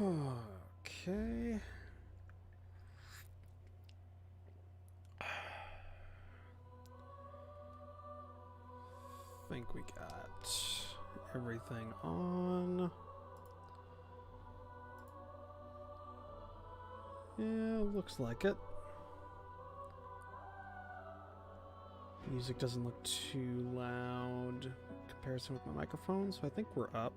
Okay. Think we got everything on. Yeah, looks like it. Music doesn't look too loud in comparison with my microphone, so I think we're up.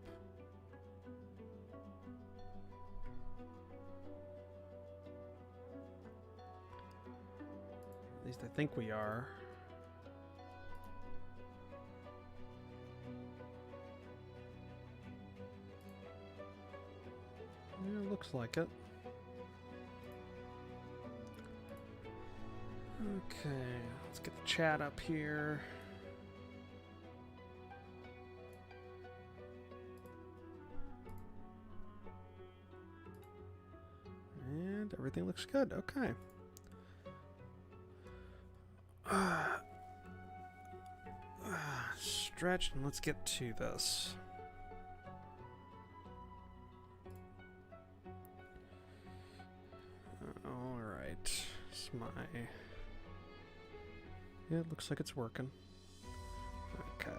At least I think we are. Yeah, looks like it. Okay, let's get the chat up here. And everything looks good. Okay. Stretch and let's get to this. Alright. It's my... Yeah, it looks like it's working. Okay.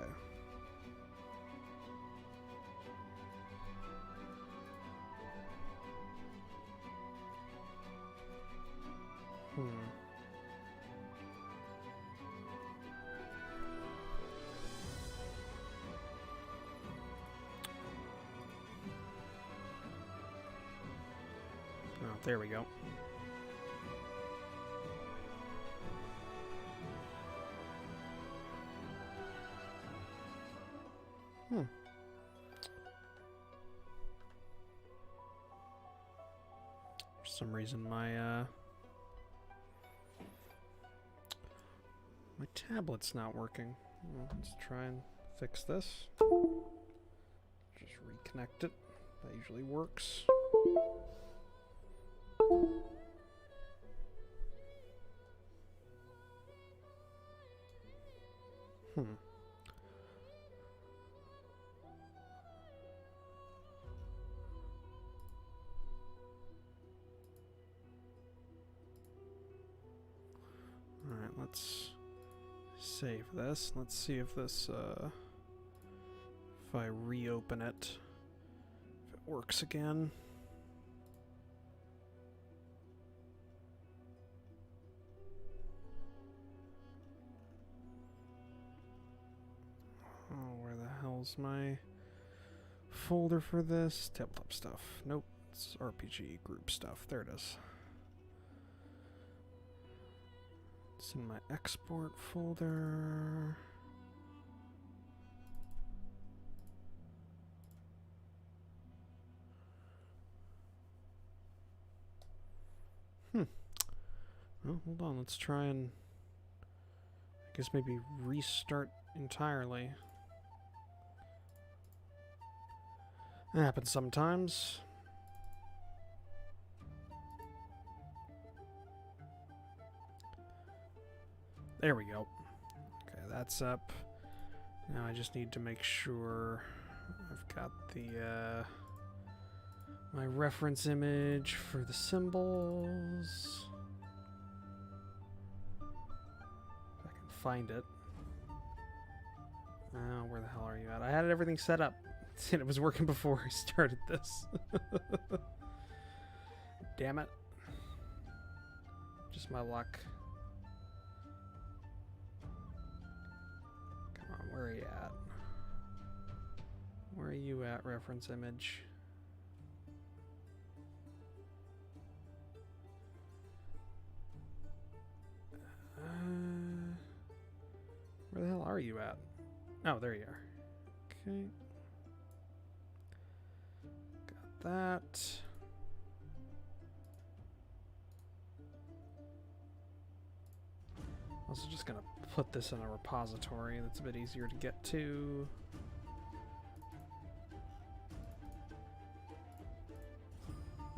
Oh, there we go. For some reason my my tablet's not working. Well, let's try and fix this. Just reconnect it. That usually works. Alright, let's save this. Let's see if this, if I reopen it, if it works again. Oh, where the hell's my folder for this? Tabletop stuff. Nope, it's RPG group stuff. There it is. It's in my export folder. Well, hold on. Let's try and I guess maybe restart entirely. That happens sometimes. There we go. Okay, that's up. Now I just need to make sure I've got the my reference image for the symbols. If I can find it. Oh, where the hell are you at? I had everything set up. And it was working before I started this. Damn it. Just my luck. Come on, where are you at? Where are you at, reference image? Where the hell are you at? Oh, there you are. Okay. Got that. Also just gonna put this in a repository that's a bit easier to get to.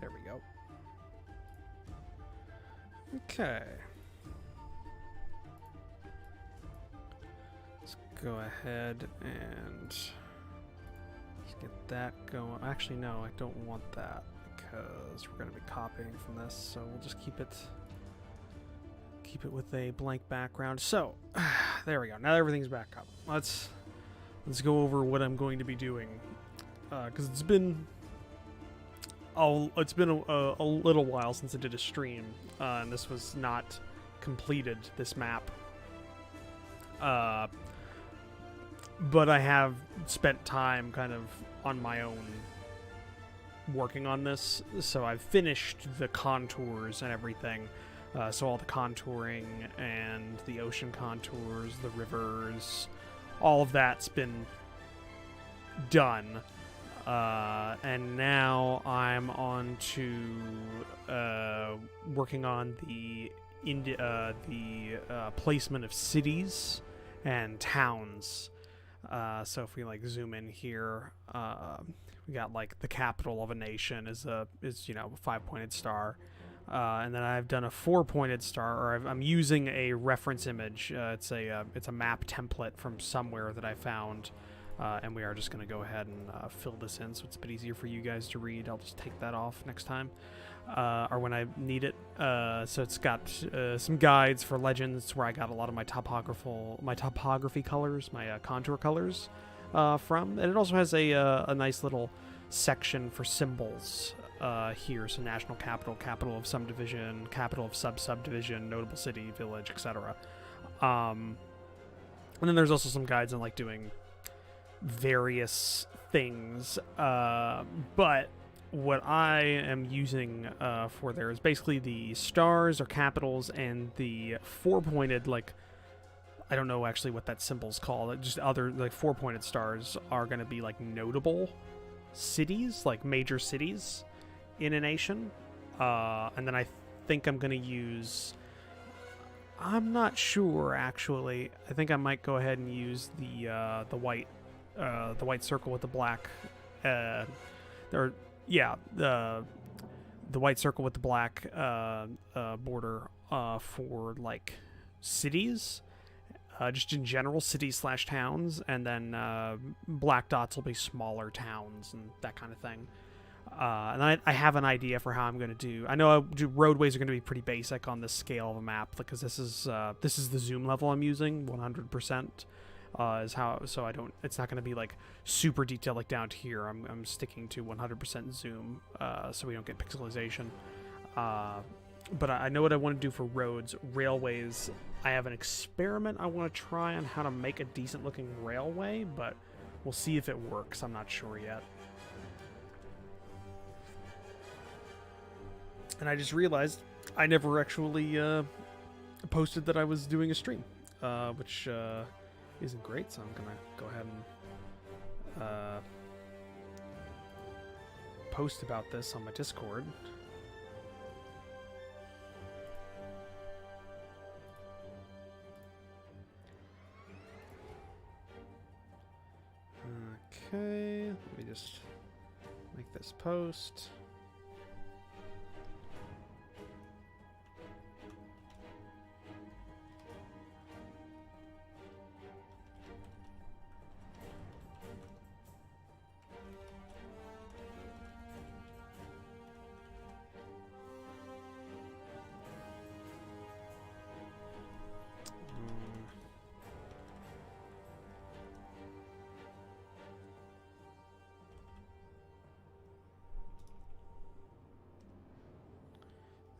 There we go. Okay. Let's go ahead and just get that going. Actually, no, I don't want that. because we're going to be copying from this, so we'll just keep it with a blank background. So there we go. Now everything's back up. Let's go over what I'm going to be doing, because it's been a little while since I did a stream, and this was not completed, this map. But I have spent time kind of on my own working on this, so I've finished the contours and everything. So all the contouring and the ocean contours, the rivers, all of that's been done. And now I'm on to working on the placement of cities and towns. So if we like zoom in here, we got like the capital of a nation is a 5-pointed star. And then I've done a 4-pointed star, or I'm using a reference image. It's a map template from somewhere that I found, and we are just going to go ahead and fill this in so it's a bit easier for you guys to read. I'll just take that off next time, or when I need it. So it's got some guides for legends, where I got a lot of my topography colors, my contour colors from, and it also has a nice little section for symbols. Here, so national capital, capital of subdivision, capital of subdivision, notable city, village, etc. And then there's also some guides on like doing various things. But what I am using for there is basically the stars or capitals, and the 4-pointed, like, I don't know actually what that symbol's called. Just other like 4-pointed stars are going to be like notable cities, like major cities in a nation. And then I think I'm going to use, I'm not sure actually, I think I might go ahead and use the white circle with the black, the white circle with the black border for like cities, just in general, cities / towns, and then black dots will be smaller towns and that kind of thing. And I have an idea for how I'm going to do. I know roadways are going to be pretty basic on this scale of a map, because this is the zoom level I'm using, 100%. Is how, so I don't. It's not going to be like super detailed like down to here. I'm sticking to 100% zoom, so we don't get pixelization. But I know what I want to do for roads, railways. I have an experiment I want to try on how to make a decent looking railway, but we'll see if it works. I'm not sure yet. And I just realized I never actually posted that I was doing a stream, which isn't great, so I'm going to go ahead and post about this on my Discord. Okay, let me just make this post.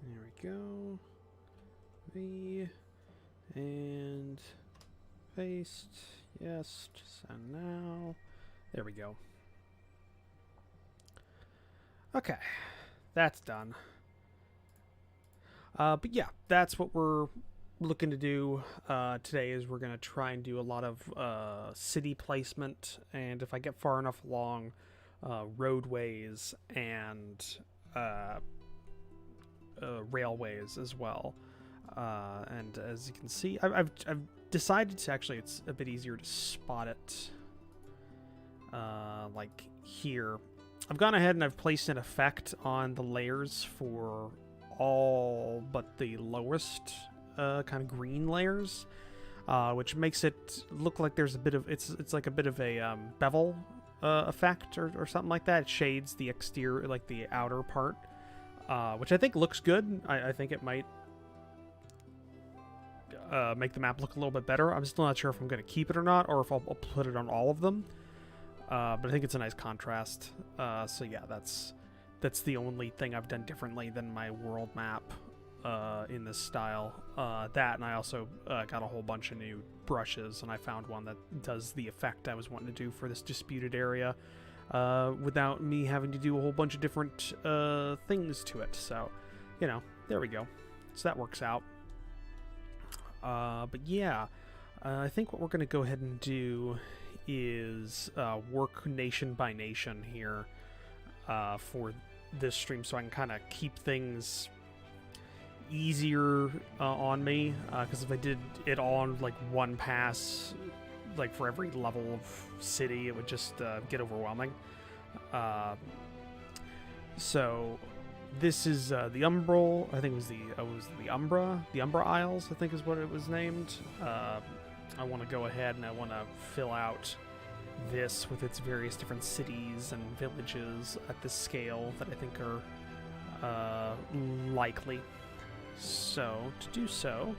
There we go. V and paste. Yes, send now. There we go. Okay, that's done. But yeah, that's what we're looking to do today. Is we're gonna try and do a lot of city placement, and if I get far enough along, roadways and railways as well. And as you can see, I've decided to actually, it's a bit easier to spot it like here. I've gone ahead and I've placed an effect on the layers for all but the lowest kind of green layers, which makes it look like there's a bit of, it's like a bit of a bevel effect or something like that. It shades the exterior, like the outer part, which I think looks good. I think it might make the map look a little bit better. I'm still not sure if I'm going to keep it or not, or if I'll put it on all of them. But I think it's a nice contrast. So yeah, that's the only thing I've done differently than my world map in this style. That, and I also got a whole bunch of new brushes, and I found one that does the effect I was wanting to do for this disputed area without me having to do a whole bunch of different things to it. So, you know, there we go. So that works out. But yeah, I think what we're going to go ahead and do is work nation by nation here for this stream, so I can kind of keep things easier on me, because if I did it all on like one pass, like for every level of city, it would just get overwhelming. So this is the Umbral. I think it was the Umbra Isles, I think is what it was named. I want to go ahead and I want to fill out this with its various different cities and villages at this scale that I think are likely. So to do so,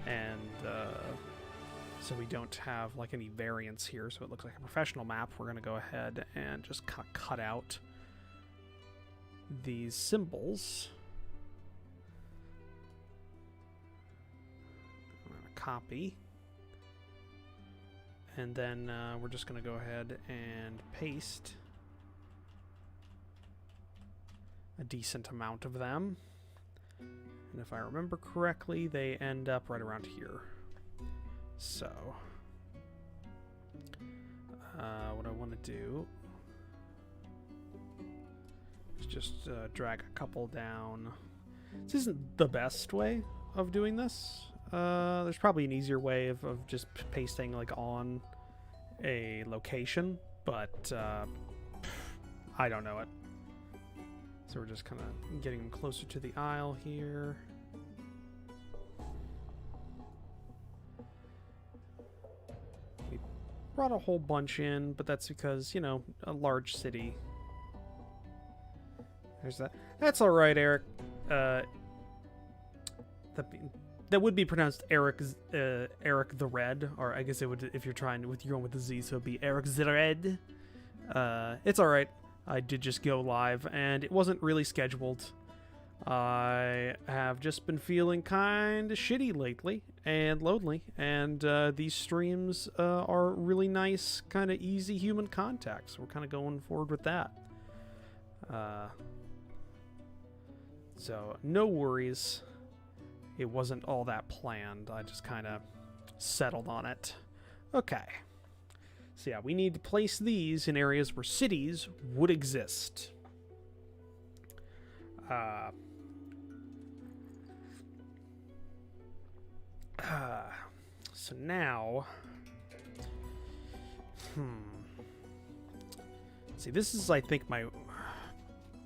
and so we don't have like any variance here, so it looks like a professional map, we're going to go ahead and just kind of cut out these symbols. I'm going to copy. And then we're just going to go ahead and paste a decent amount of them. And if I remember correctly, they end up right around here. So, what I want to do is just drag a couple down. This isn't the best way of doing this. There's probably an easier way of just pasting like on a location, but I don't know it. So we're just kind of getting them closer to the aisle here. We brought a whole bunch in, but that's because, you know, a large city. There's that. That's all right, Eric. That would be pronounced Eric the Red, or I guess it would if you're trying with you're going with the Z, so it'd be Eric the Red. It's all right. I did just go live, and it wasn't really scheduled. I have just been feeling kind of shitty lately and lonely, and these streams are really nice, kind of easy human contact. So we're kind of going forward with that. So no worries. It wasn't all that planned. I just kind of settled on it. Okay. So yeah, we need to place these in areas where cities would exist. So now... See, this is, I think,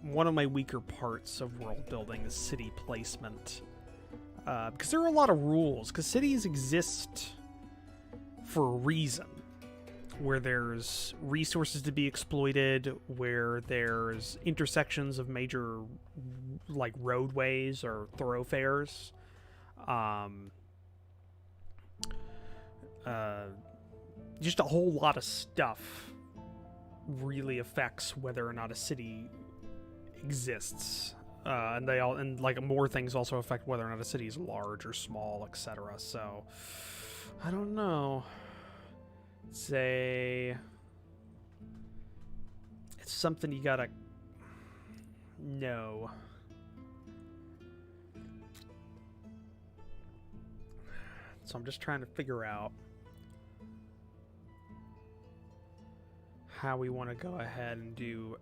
one of my weaker parts of world building is city placement. Because there are a lot of rules, because cities exist for a reason, where there's resources to be exploited, where there's intersections of major, like, roadways or thoroughfares. Just a whole lot of stuff really affects whether or not a city exists. And like more things also affect whether or not a city is large or small, etc. So I don't know. It's something you gotta know. So I'm just trying to figure out how we want to go ahead and do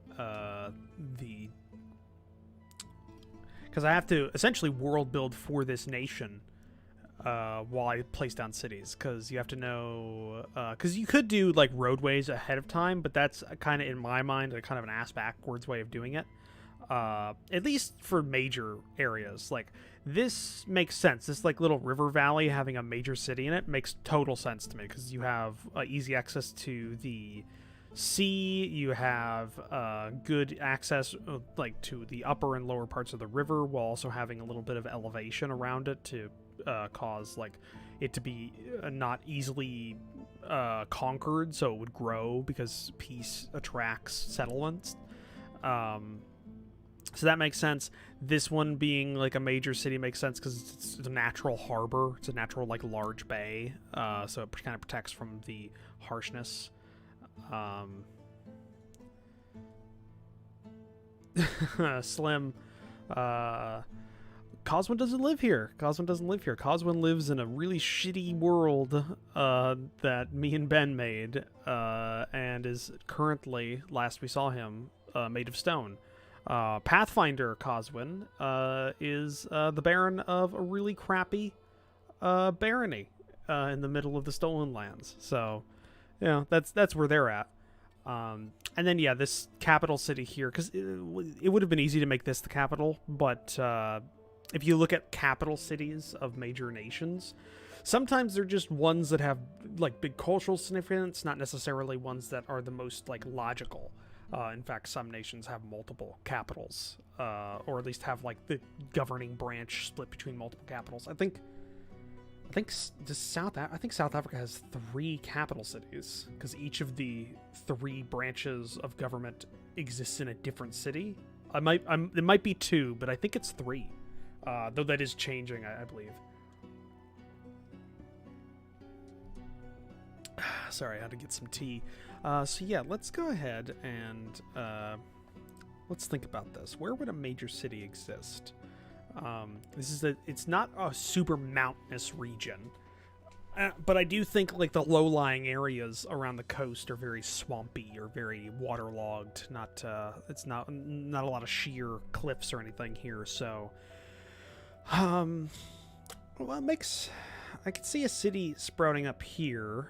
because I have to essentially world build for this nation while I place down cities, because you have to know, because you could do like roadways ahead of time, but that's kind of, in my mind, a kind of an ass backwards way of doing it, at least for major areas. Like, this makes sense. This like little river valley having a major city in it makes total sense to me, because you have easy access to the sea. You have good access like to the upper and lower parts of the river, while also having a little bit of elevation around it to cause like it to be not easily conquered, so it would grow because peace attracts settlements. So that makes sense. This one being like a major city makes sense because it's a natural harbor. It's a natural like large bay, so it kind of protects from the harshness. Slim. Coswin doesn't live here. Coswin lives in a really shitty world that me and Ben made, and is currently, last we saw him, made of stone. Pathfinder Coswin is the Baron of a really crappy barony in the middle of the Stolen Lands. So, yeah, that's where they're at. And then, yeah, this capital city here, because it would have been easy to make this the capital, but if you look at capital cities of major nations, sometimes they're just ones that have like big cultural significance, not necessarily ones that are the most like logical. In fact, some nations have multiple capitals, or at least have like the governing branch split between multiple capitals. I think South Africa has 3 capital cities because each of the 3 branches of government exists in a different city. It might be 2, but I think it's 3. Though that is changing, I believe. Sorry, I had to get some tea. So yeah, let's go ahead and let's think about this. Where would a major city exist? It's not a super mountainous region, but I do think like the low-lying areas around the coast are very swampy or very waterlogged. It's not a lot of sheer cliffs or anything here. So, well, I could see a city sprouting up here.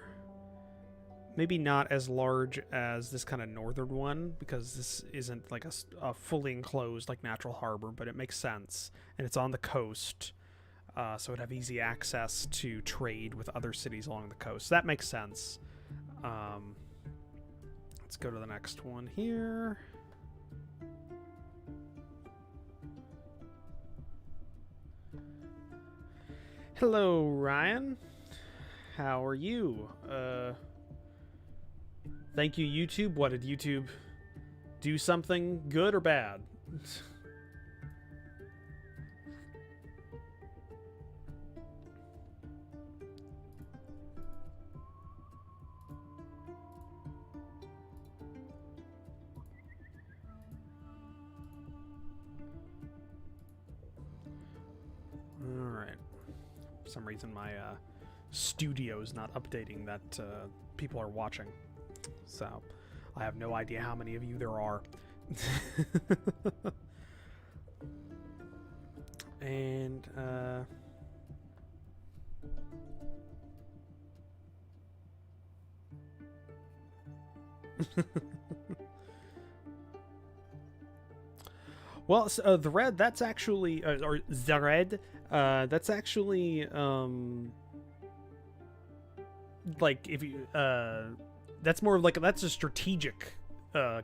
Maybe not as large as this kind of northern one, because this isn't like a fully enclosed like natural harbor, but it makes sense. And it's on the coast, so it'd have easy access to trade with other cities along the coast. So that makes sense. Let's go to the next one here. Hello, Ryan. How are you? Thank you, YouTube. What did YouTube do? Something good or bad? All right. For some reason, my studio is not updating that people are watching. So, I have no idea how many of you there are. And, well, the red, that's actually, or the red, that's actually, like, if you, that's more of like that's a strategic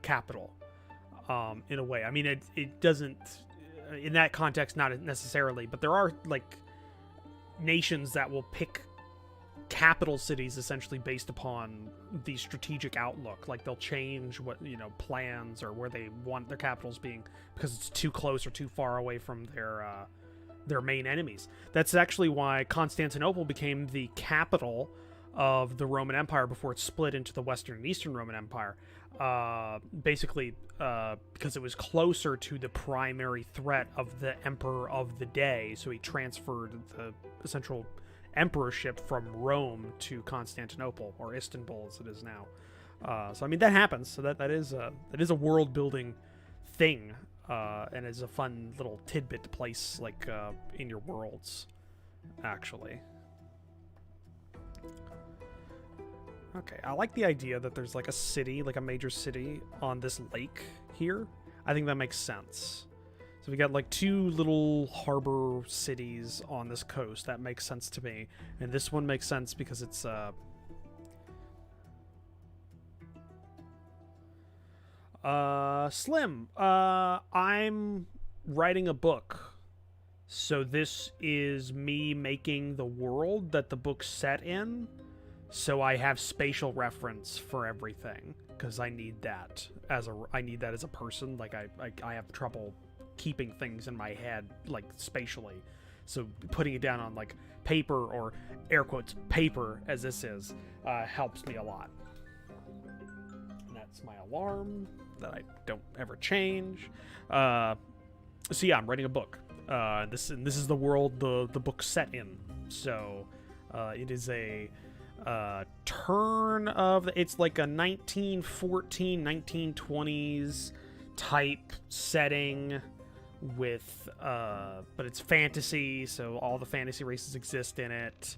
capital in a way. I mean, it doesn't in that context, not necessarily, but there are like nations that will pick capital cities essentially based upon the strategic outlook. Like they'll change what plans or where they want their capitals being because it's too close or too far away from their main enemies. That's actually why Constantinople became the capital of the Roman Empire before it split into the Western and Eastern Roman Empire. Basically, because it was closer to the primary threat of the emperor of the day, so he transferred the central emperorship from Rome to Constantinople, or Istanbul as it is now. So I mean that happens. So that is a world building thing, and is a fun little tidbit to place like in your worlds, actually. Okay, I like the idea that there's like a city, like a major city on this lake here. I think that makes sense. So we got like 2 little harbor cities on this coast. That makes sense to me. And this one makes sense because it's Slim. I'm writing a book. So this is me making the world that the book's set in. So I have spatial reference for everything because I need that as a person. Like I have trouble keeping things in my head like spatially. So putting it down on like paper, or air quotes paper as this is, helps me a lot. And that's my alarm that I don't ever change. So yeah, I'm writing a book. This is the world the book's set in. So it is a turn of, it's like a 1914 1920s type setting with but it's fantasy, so all the fantasy races exist in it.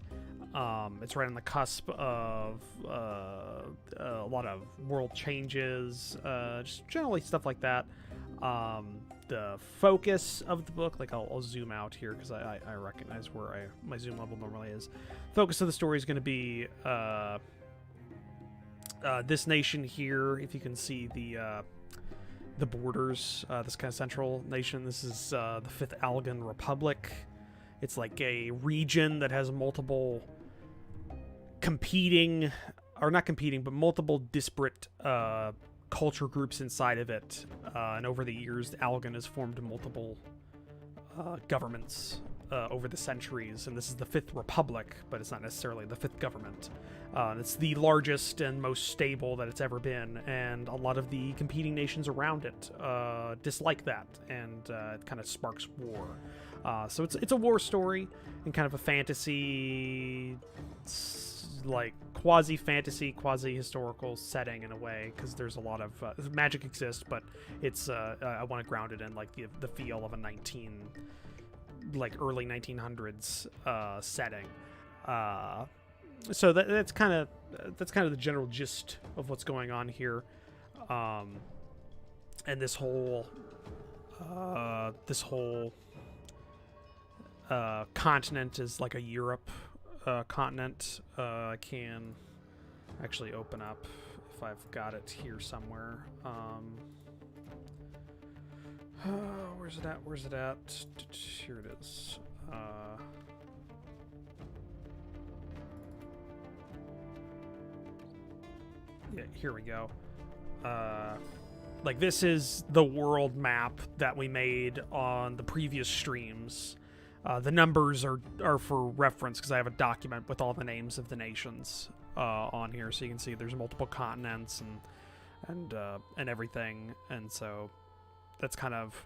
It's right on the cusp of a lot of world changes, just generally stuff like that. The focus of the book, like I'll zoom out here because I recognize where my zoom level normally is. Focus of the story is going to be this nation here. If you can see the borders, this kind of central nation. This is the Fifth Algan Republic. It's like a region that has multiple competing, or not competing, but multiple disparate culture groups inside of it. And over the years, Algan has formed multiple governments over the centuries. And this is the Fifth Republic, but it's not necessarily the fifth government. It's the largest and most stable that it's ever been, and a lot of the competing nations around it dislike that, and it kind of sparks war. So it's a war story in kind of a fantasy, like quasi-fantasy, quasi-historical setting in a way, because there's a lot of magic exists, but it's I want to ground it in like the feel of a early 1900s setting. So that's kind of the general gist of what's going on here, and this whole continent is like a Europe continent. I can actually open up if I've got it here somewhere. Where's it at? Here it is. Yeah, here we go. Like, this is the world map that we made on the previous streams. The numbers are for reference because I have a document with all the names of the nations on here, so you can see there's multiple continents and everything, and so that's kind of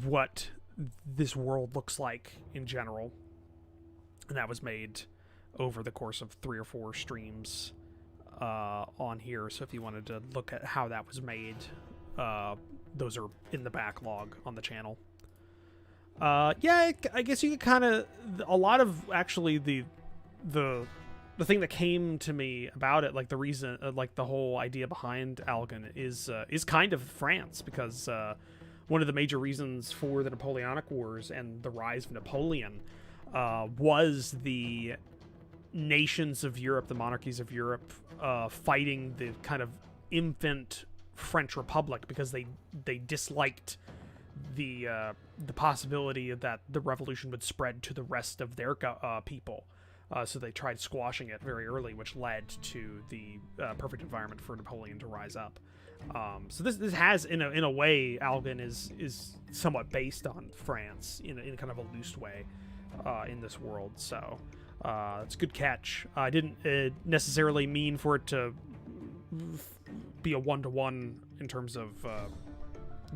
what this world looks like in general. And that was made over the course of 3 or 4 streams on here, so if you wanted to look at how that was made, those are in the backlog on the channel. Yeah, I guess you could kind of, a lot of actually the thing that came to me about it, like the reason, like the whole idea behind Algan is kind of France, because one of the major reasons for the Napoleonic Wars and the rise of Napoleon was the nations of Europe, the monarchies of Europe, fighting the kind of infant French Republic because they disliked the possibility that the revolution would spread to the rest of their people. So they tried squashing it very early, which led to the perfect environment for Napoleon to rise up. So this has, in a way, Algan is somewhat based on France in kind of a loose way in this world. So it's a good catch. I didn't necessarily mean for it to be a one-to-one in terms of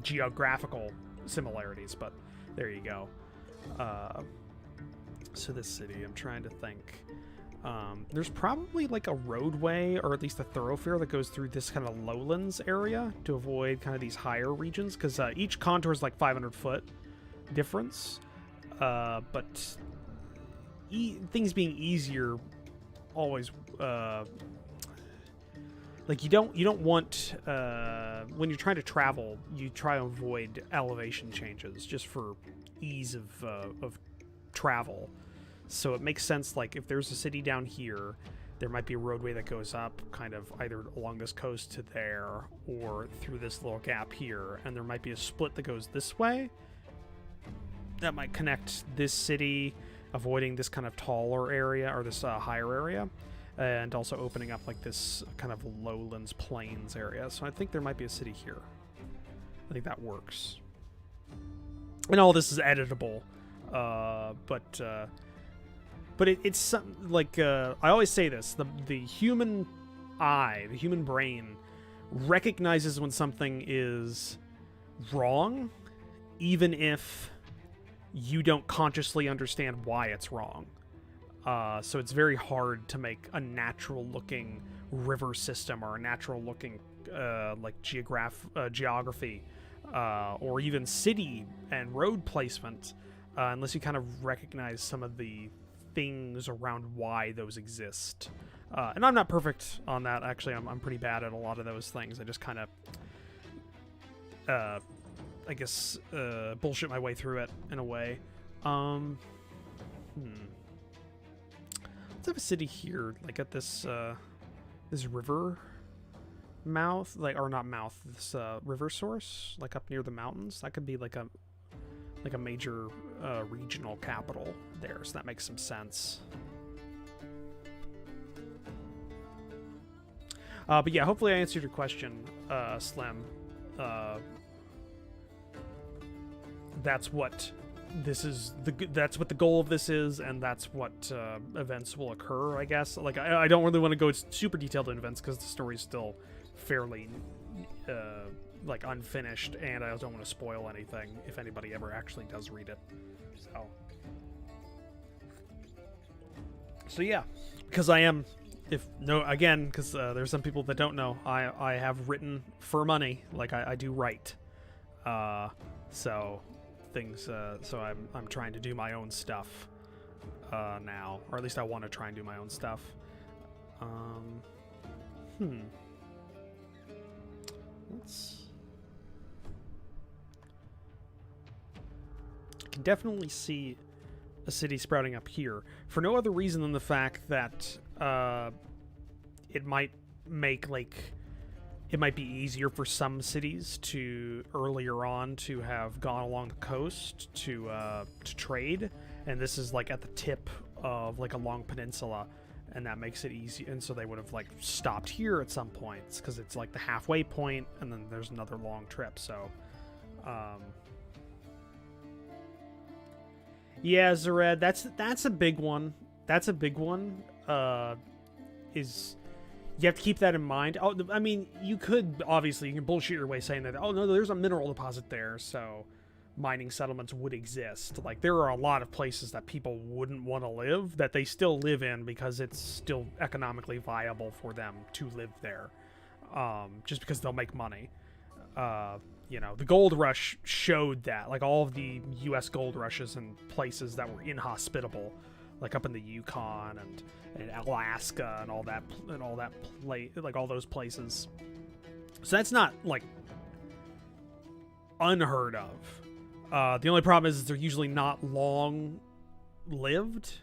geographical similarities, but there you go. So this city, I'm trying to think. There's probably like a roadway, or at least a thoroughfare that goes through this kind of lowlands area to avoid kind of these higher regions, because each contour is like 500 foot difference. But things being easier always, like you don't want, when you're trying to travel, you try to avoid elevation changes just for ease of travel. So it makes sense, like if there's a city down here there might be a roadway that goes up kind of either along this coast to there or through this little gap here. And there might be a split that goes this way that might connect this city, avoiding this kind of taller area or this higher area, and also opening up like this kind of lowlands plains area. So I think there might be a city here. I think that works. And all this is editable, but it's like I always say this: the human eye, the human brain, recognizes when something is wrong, even if you don't consciously understand why it's wrong. So it's very hard to make a natural-looking river system or a natural-looking like geography. Or even city and road placement, unless you kind of recognize some of the things around why those exist. And I'm not perfect on that, actually. I'm pretty bad at a lot of those things. I just kind of, I guess, bullshit my way through it in a way. Let's have a city here, like at this, this river mouth, like, or not mouth, this river source, like up near the mountains. That could be like a major regional capital there, so that makes some sense. But yeah, hopefully I answered your question, Slim. That's what this is. That's what the goal of this is, and that's what events will occur, I guess. Like, I don't really want to go super detailed in events because the story's still fairly like unfinished, and I don't want to spoil anything if anybody ever actually does read it. So yeah, because I am, because there's some people that don't know, I have written for money. Like, I do write, so things. So I'm trying to do my own stuff now, or at least I want to try and do my own stuff. I can definitely see a city sprouting up here for no other reason than the fact that it might make, like, it might be easier for some cities to earlier on to have gone along the coast to trade, and this is like at the tip of like a long peninsula, and that makes it easy. And so they would have like stopped here at some points because it's like the halfway point, and then there's another long trip. So yeah, Zared, that's a big one. That's a big one. Is you have to keep that in mind. Oh, I mean, you can bullshit your way saying that, oh no, there's a mineral deposit there, so mining settlements would exist. Like, there are a lot of places that people wouldn't want to live that they still live in because it's still economically viable for them to live there, just because they'll make money. The gold rush showed that, like, all of the U.S. gold rushes in places that were inhospitable, like up in the Yukon and Alaska and all that like all those places. So that's not like unheard of. The only problem is they're usually not long lived,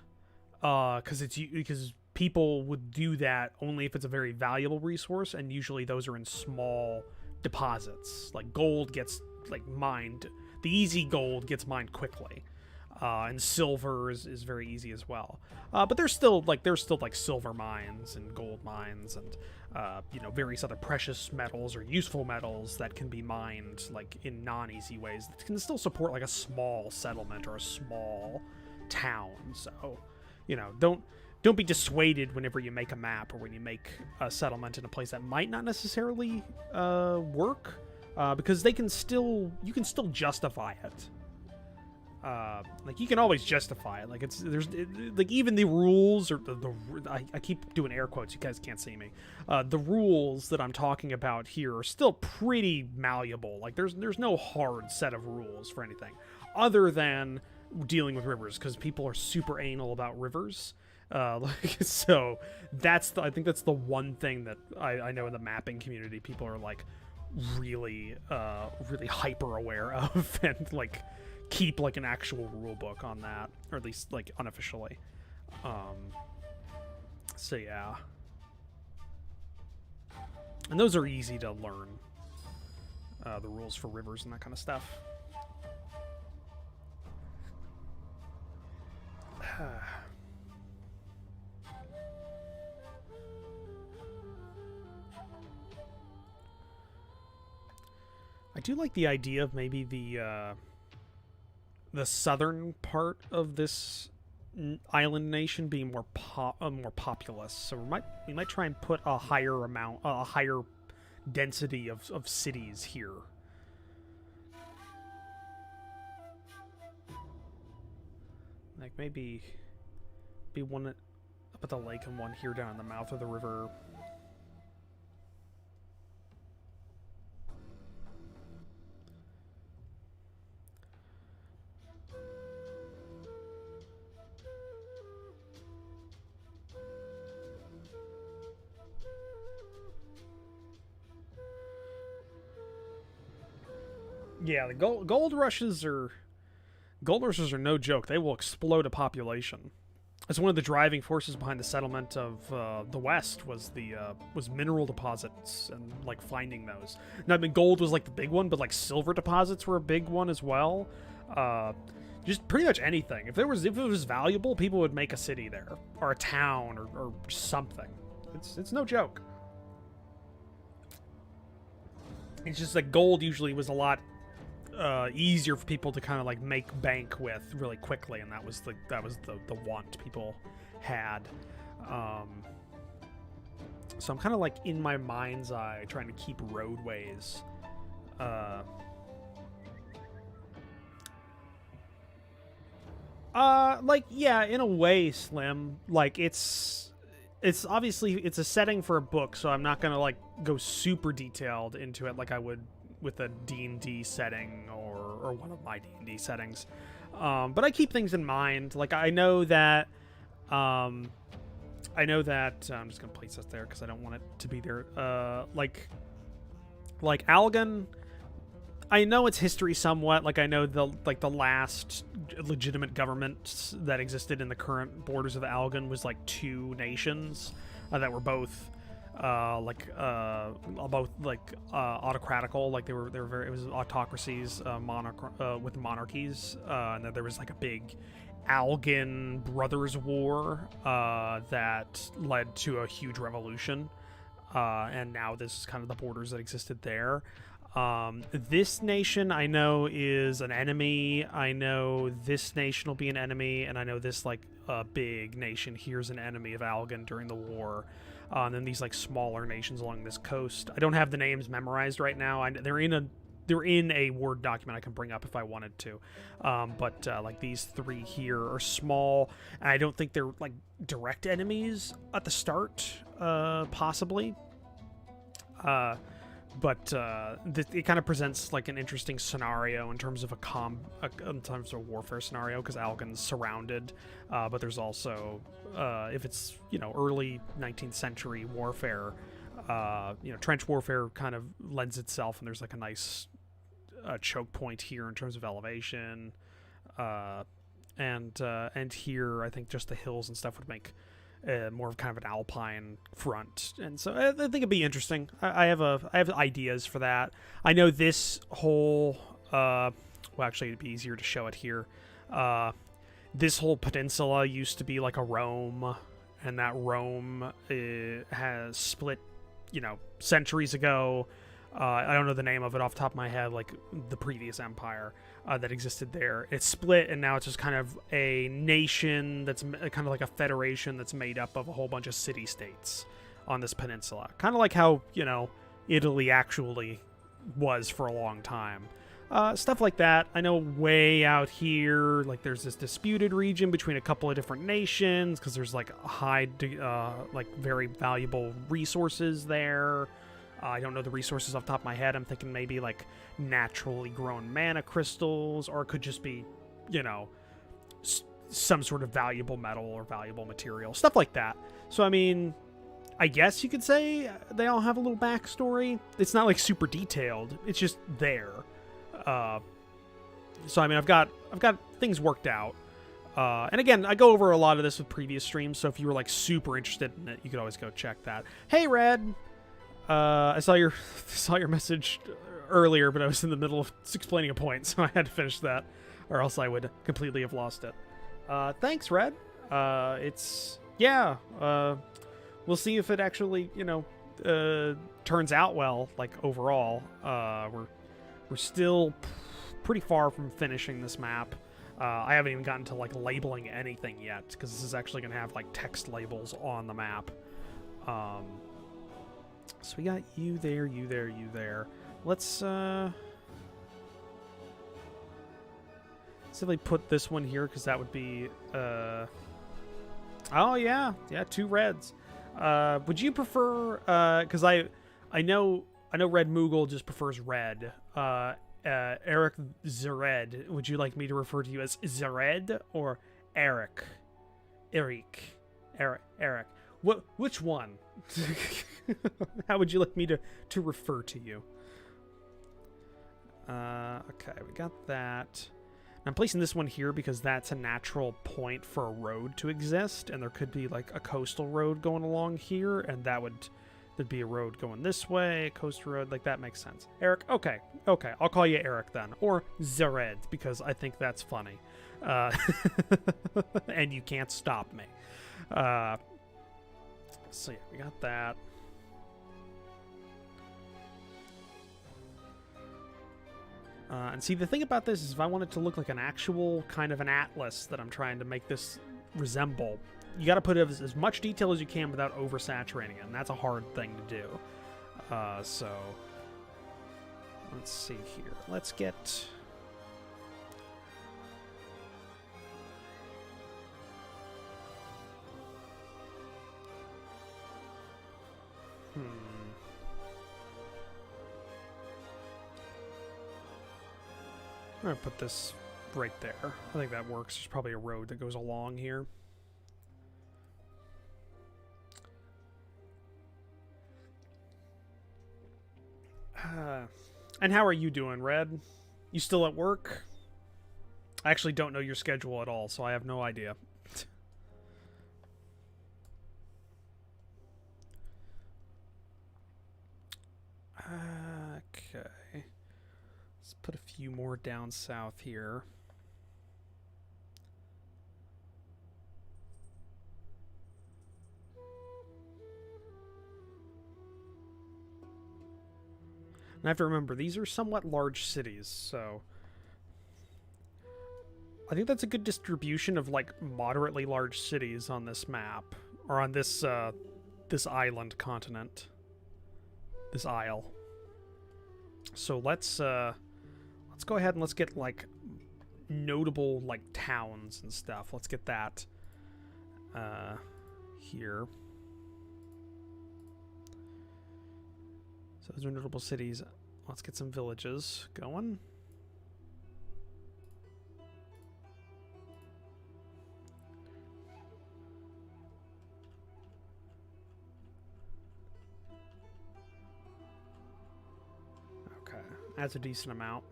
because people would do that only if it's a very valuable resource, and usually those are in small deposits. Like, gold gets like mined, the easy gold gets mined quickly. And silver is very easy as well. But there's still silver mines and gold mines and various other precious metals or useful metals that can be mined like in non-easy ways that can still support like a small settlement or a small town. So, don't be dissuaded whenever you make a map or when you make a settlement in a place that might not necessarily work, because you can still justify it. Like, you can always justify it. Like, even the rules, or I keep doing air quotes, you guys can't see me. The rules that I'm talking about here are still pretty malleable. Like, there's no hard set of rules for anything other than dealing with rivers, because people are super anal about rivers. So I think that's the one thing that I know in the mapping community people are like really hyper aware of, and like keep like an actual rule book on that, or at least like unofficially. So yeah. And those are easy to learn. The rules for rivers and that kind of stuff. I do like the idea of maybe the southern part of this island nation being more populous. So we might try and put a higher density of cities here. Like maybe be one up at the lake and one here down in the mouth of the river. Yeah, the gold rushes are no joke. They will explode a population. It's one of the driving forces behind the settlement of the West was mineral deposits and like finding those. Now, I mean, gold was like the big one, but like silver deposits were a big one as well. Just pretty much anything. If it was valuable, people would make a city there or a town or something. It's no joke. It's just that gold usually was a lot easier for people to kind of like make bank with really quickly, and that was the want people had. So I'm kind of like in my mind's eye trying to keep roadways like, yeah, in a way, Slim. Like, it's obviously it's a setting for a book, so I'm not gonna like go super detailed into it like I would with a D&D setting or one of my D&D settings. But I keep things in mind. Like, I know that I'm just gonna place this there because I don't want it to be there. Like Algon, I know its history somewhat. Like, I know the last legitimate government that existed in the current borders of Algon was like 2 nations that were both autocratical. Like they were very, it was autocracies, with monarchies, and then there was like a big Algon Brothers War that led to a huge revolution, and now this is kind of the borders that existed there. This nation I know is an enemy. I know this nation will be an enemy, and I know this like big nation here's an enemy of Algon during the war. And then these like smaller nations along this coast. I don't have the names memorized right now. They're in a Word document I can bring up if I wanted to. But like these 3 here are small, and I don't think they're like direct enemies at the start, possibly. But it kind of presents like an interesting scenario in terms of a warfare scenario, because Algon's surrounded, but there's also if it's early 19th century warfare, trench warfare kind of lends itself, and there's like a nice choke point here in terms of elevation, and here I think just the hills and stuff would make more of kind of an alpine front, and so I think it'd be interesting. I have ideas for that. I know this whole well, actually it'd be easier to show it here. This whole peninsula used to be like a Rome, and that Rome has split centuries ago. I don't know the name of it off the top of my head, like the previous empire that existed there. It's split, and now it's just kind of a nation that's kind of like a federation that's made up of a whole bunch of city-states on this peninsula. Kind of like how, Italy actually was for a long time. Stuff like that. I know way out here, like there's this disputed region between a couple of different nations because there's like very valuable resources there. I don't know the resources off the top of my head. I'm thinking maybe like naturally grown mana crystals, or it could just be, some sort of valuable metal or valuable material, stuff like that. So, I mean, I guess you could say they all have a little backstory. It's not like super detailed. It's just there. So, I mean, I've got things worked out. And again, I go over a lot of this with previous streams, so if you were like super interested in it, you could always go check that. Hey, Red! I saw your message earlier, but I was in the middle of explaining a point, so I had to finish that, or else I would completely have lost it. Thanks, Red. We'll see if it actually, turns out well, like, overall. We're still pretty far from finishing this map. I haven't even gotten to, like, labeling anything yet, because this is actually going to have, like, text labels on the map. So we got you there, you there, you there. Let's simply put this one here, because that would be, oh, yeah, 2 reds. Would you prefer, because I know Red Moogle just prefers red. Eric Zered, would you like me to refer to you as Zered or Eric? Eric. Which one? How would you like me to refer to you? Okay, we got that. I'm placing this one here because that's a natural point for a road to exist, and there could be like a coastal road going along here, and there'd be a road going this way, a coastal road, like that makes sense. Eric, okay, I'll call you Eric then, or Zered, because I think that's funny. And you can't stop me. So yeah, we got that. And see, the thing about this is if I want it to look like an actual kind of an atlas that I'm trying to make this resemble, you got to put as much detail as you can without oversaturating it, and that's a hard thing to do. So, let's see here. Let's get... I'm going to put this right there. I think that works. There's probably a road that goes along here. And how are you doing, Red? You still at work? I actually don't know your schedule at all, so I have no idea. Okay. Let's put a few more down south here. And I have to remember, these are somewhat large cities, so... I think that's a good distribution of, like, moderately large cities on this map. Or on this, this island continent. This isle. So let's go ahead and let's get, like, notable, like, towns and stuff. Let's get that, here. So those are notable cities. Let's get some villages going. Okay, that's a decent amount.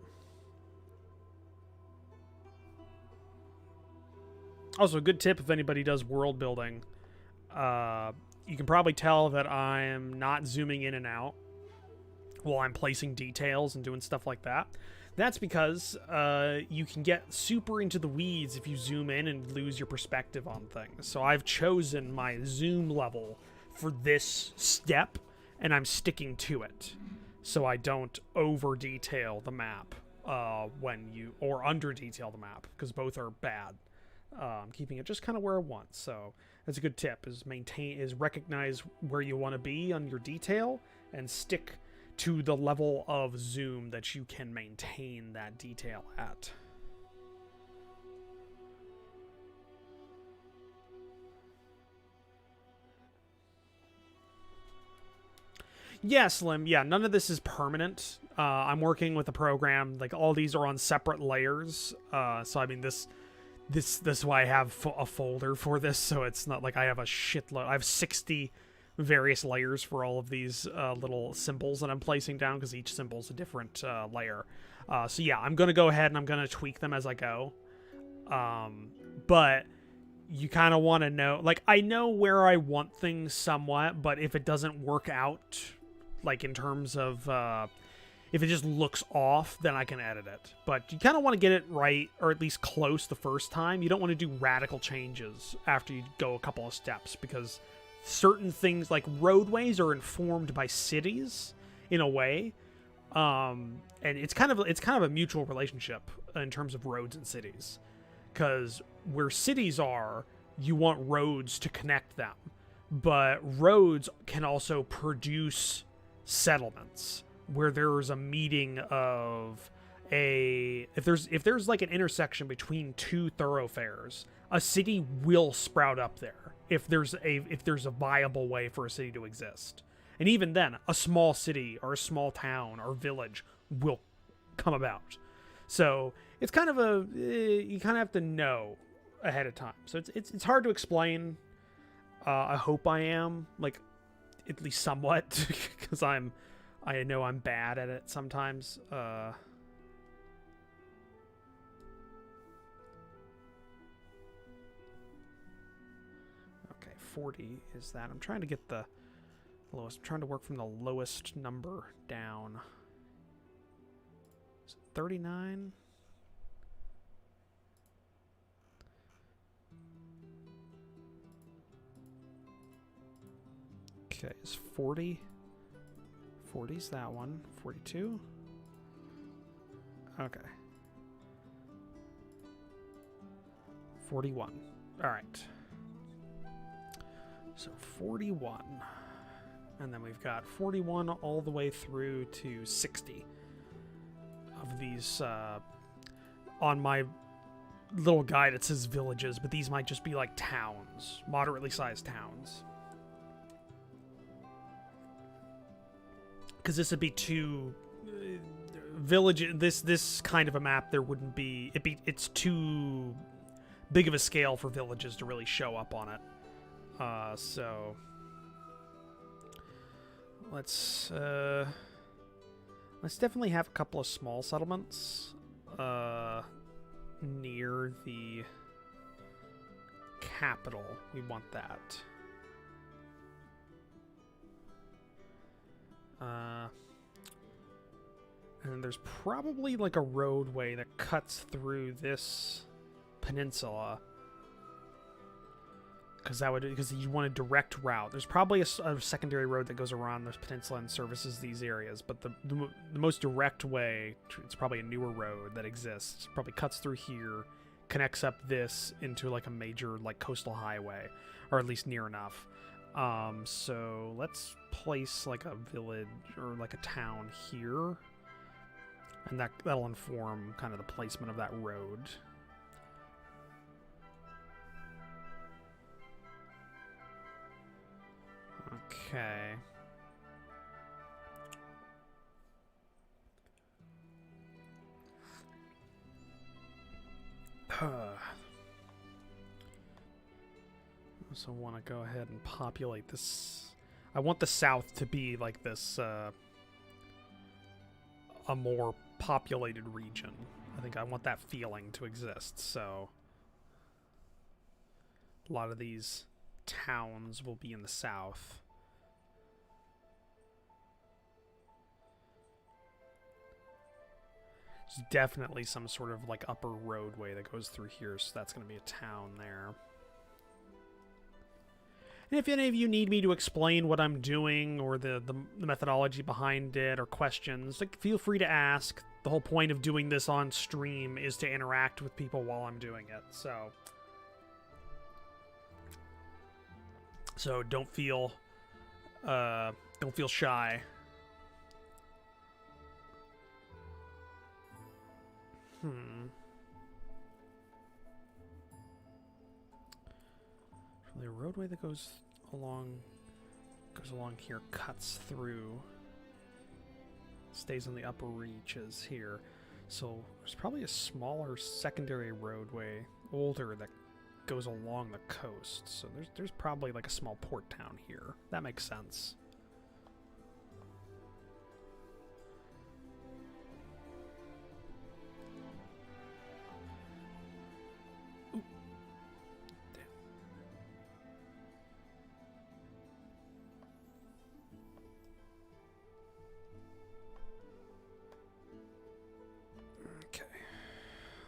Also, a good tip if anybody does world building. You can probably tell that I'm not zooming in and out while I'm placing details and doing stuff like that. That's because you can get super into the weeds if you zoom in and lose your perspective on things. So I've chosen my zoom level for this step, and I'm sticking to it. So I don't over-detail the map or under-detail the map, because both are bad. I'm keeping it just kind of where I want. So that's a good tip, is recognize where you want to be on your detail and stick to the level of zoom that you can maintain that detail at. Yeah, Slim. Yeah, none of this is permanent. I'm working with a program. Like, all these are on separate layers. So, I mean, this is why I have a folder for this. So it's not like I have a shitload. I have 60 various layers for all of these little symbols that I'm placing down, because each symbol is a different layer. So yeah, I'm going to go ahead and I'm going to tweak them as I go. But you kind of want to know, like, I know where I want things somewhat, but if it doesn't work out, like, in terms of, if it just looks off, then I can edit it. But you kind of want to get it right, or at least close the first time. You don't want to do radical changes after you go a couple of steps, because certain things, like roadways, are informed by cities in a way. And it's kind of a mutual relationship in terms of roads and cities. Because where cities are, you want roads to connect them. But roads can also produce settlements where there's a meeting of if there's like an intersection between two thoroughfares, a city will sprout up there if there's a viable way for a city to exist. And even then, a small city or a small town or village will come about. So it's kind of you kind of have to know ahead of time. So it's hard to explain. I hope I am, like, at least somewhat, because I know I'm bad at it sometimes. Okay, 40 is that. I'm trying to get the lowest. I'm trying to work from the lowest number down. Is it 39? Okay, is 40? 40's that one. 42? Okay. 41. Alright. So 41. And then we've got 41 all the way through to 60 of these. On my little guide it says villages, but these might just be like towns. Moderately sized towns. Because this would be too village. This kind of a map, there wouldn't be. It's too big of a scale for villages to really show up on it. So let's definitely have a couple of small settlements near the capital. We want that. And there's probably like a roadway that cuts through this peninsula, because you want a direct route. There's probably a secondary road that goes around this peninsula and services these areas, but the most direct way, it's probably a newer road that exists, probably cuts through here, connects up this into like a major like coastal highway, or at least near enough. So let's place like a village or like a town here, and that'll inform kind of the placement of that road. Okay. Also want to go ahead and populate this. I want the south to be like this, a more populated region. I think I want that feeling to exist, so a lot of these towns will be in the south. There's definitely some sort of like upper roadway that goes through here, so that's going to be a town there. And if any of you need me to explain what I'm doing or the methodology behind it or questions, like, feel free to ask. The whole point of doing this on stream is to interact with people while I'm doing it. So don't feel shy. The roadway that goes along here, cuts through, stays on the upper reaches here. So there's probably a smaller secondary roadway, older, that goes along the coast. So there's probably like a small port town here. That makes sense.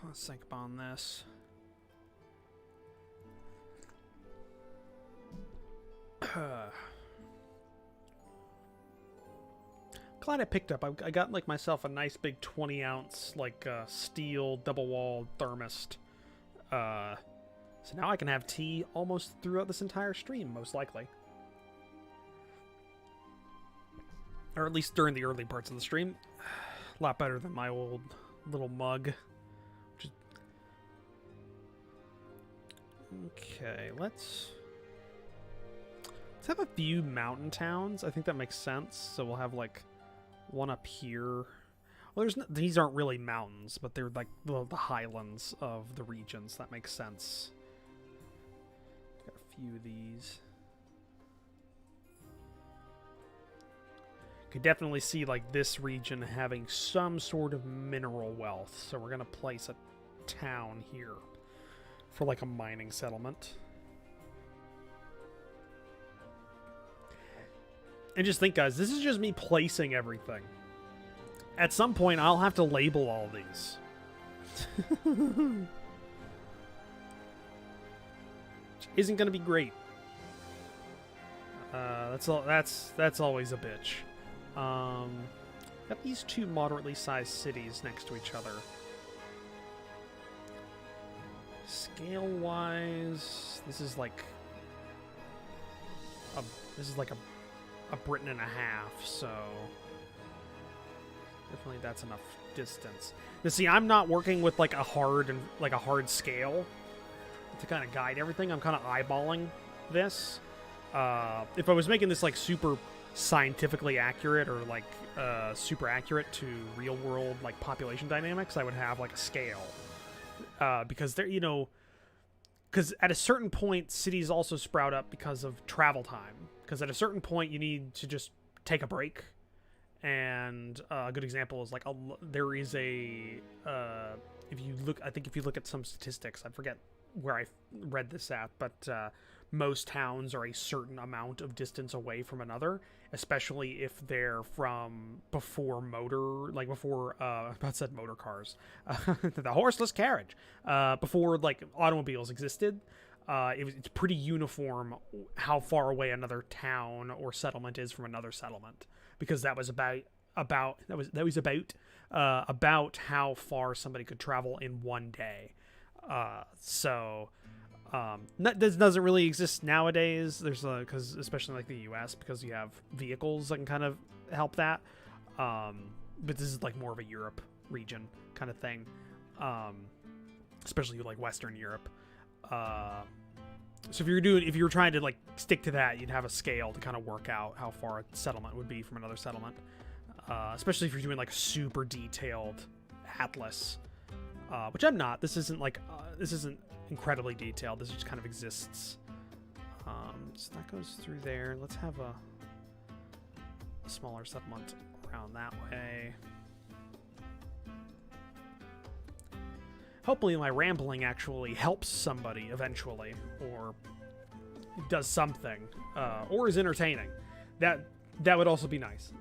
Let's think on this. Glad I picked up. I got like myself a nice big 20-ounce like steel double-walled thermos. So now I can have tea almost throughout this entire stream, most likely. Or at least during the early parts of the stream. A lot better than my old little mug. Okay, let's have a few mountain towns. I think that makes sense. So we'll have like one up here. Well, these aren't really mountains, but they're like the highlands of the regions. That makes sense. Got a few of these. Could definitely see like this region having some sort of mineral wealth. So we're gonna place a town here for like a mining settlement. And just think, guys, this is just me placing everything. At some point, I'll have to label all these. Which isn't going to be great. That's always a bitch. Got these two moderately sized cities next to each other. Scale-wise, this is like a Britain and a half, so definitely that's enough distance. Now, see, I'm not working with like a hard scale to kind of guide everything. I'm kind of eyeballing this. If I was making this like super scientifically accurate or like super accurate to real world like population dynamics, I would have like a scale. Because they're, you know, because at a certain point, cities also sprout up because of travel time. Because at a certain point, you need to just take a break. And a good example is like there is a if you look at some statistics, I forget where I read this at, but most towns are a certain amount of distance away from another, especially if they're from before motor cars, the horseless carriage, before like automobiles existed. It's pretty uniform how far away another town or settlement is from another settlement, because that was about how far somebody could travel in one day. This doesn't really exist nowadays. There's because especially like the U.S., because you have vehicles that can kind of help that. But this is like more of a Europe region kind of thing, especially like Western Europe. So if you were trying to like stick to that, you'd have a scale to kind of work out how far a settlement would be from another settlement. Especially if you're doing like a super detailed atlas, which I'm not. This isn't incredibly detailed. This just kind of exists. So that goes through there. Let's have a smaller settlement around that way. Hopefully my rambling actually helps somebody eventually, or does something, or is entertaining. That would also be nice.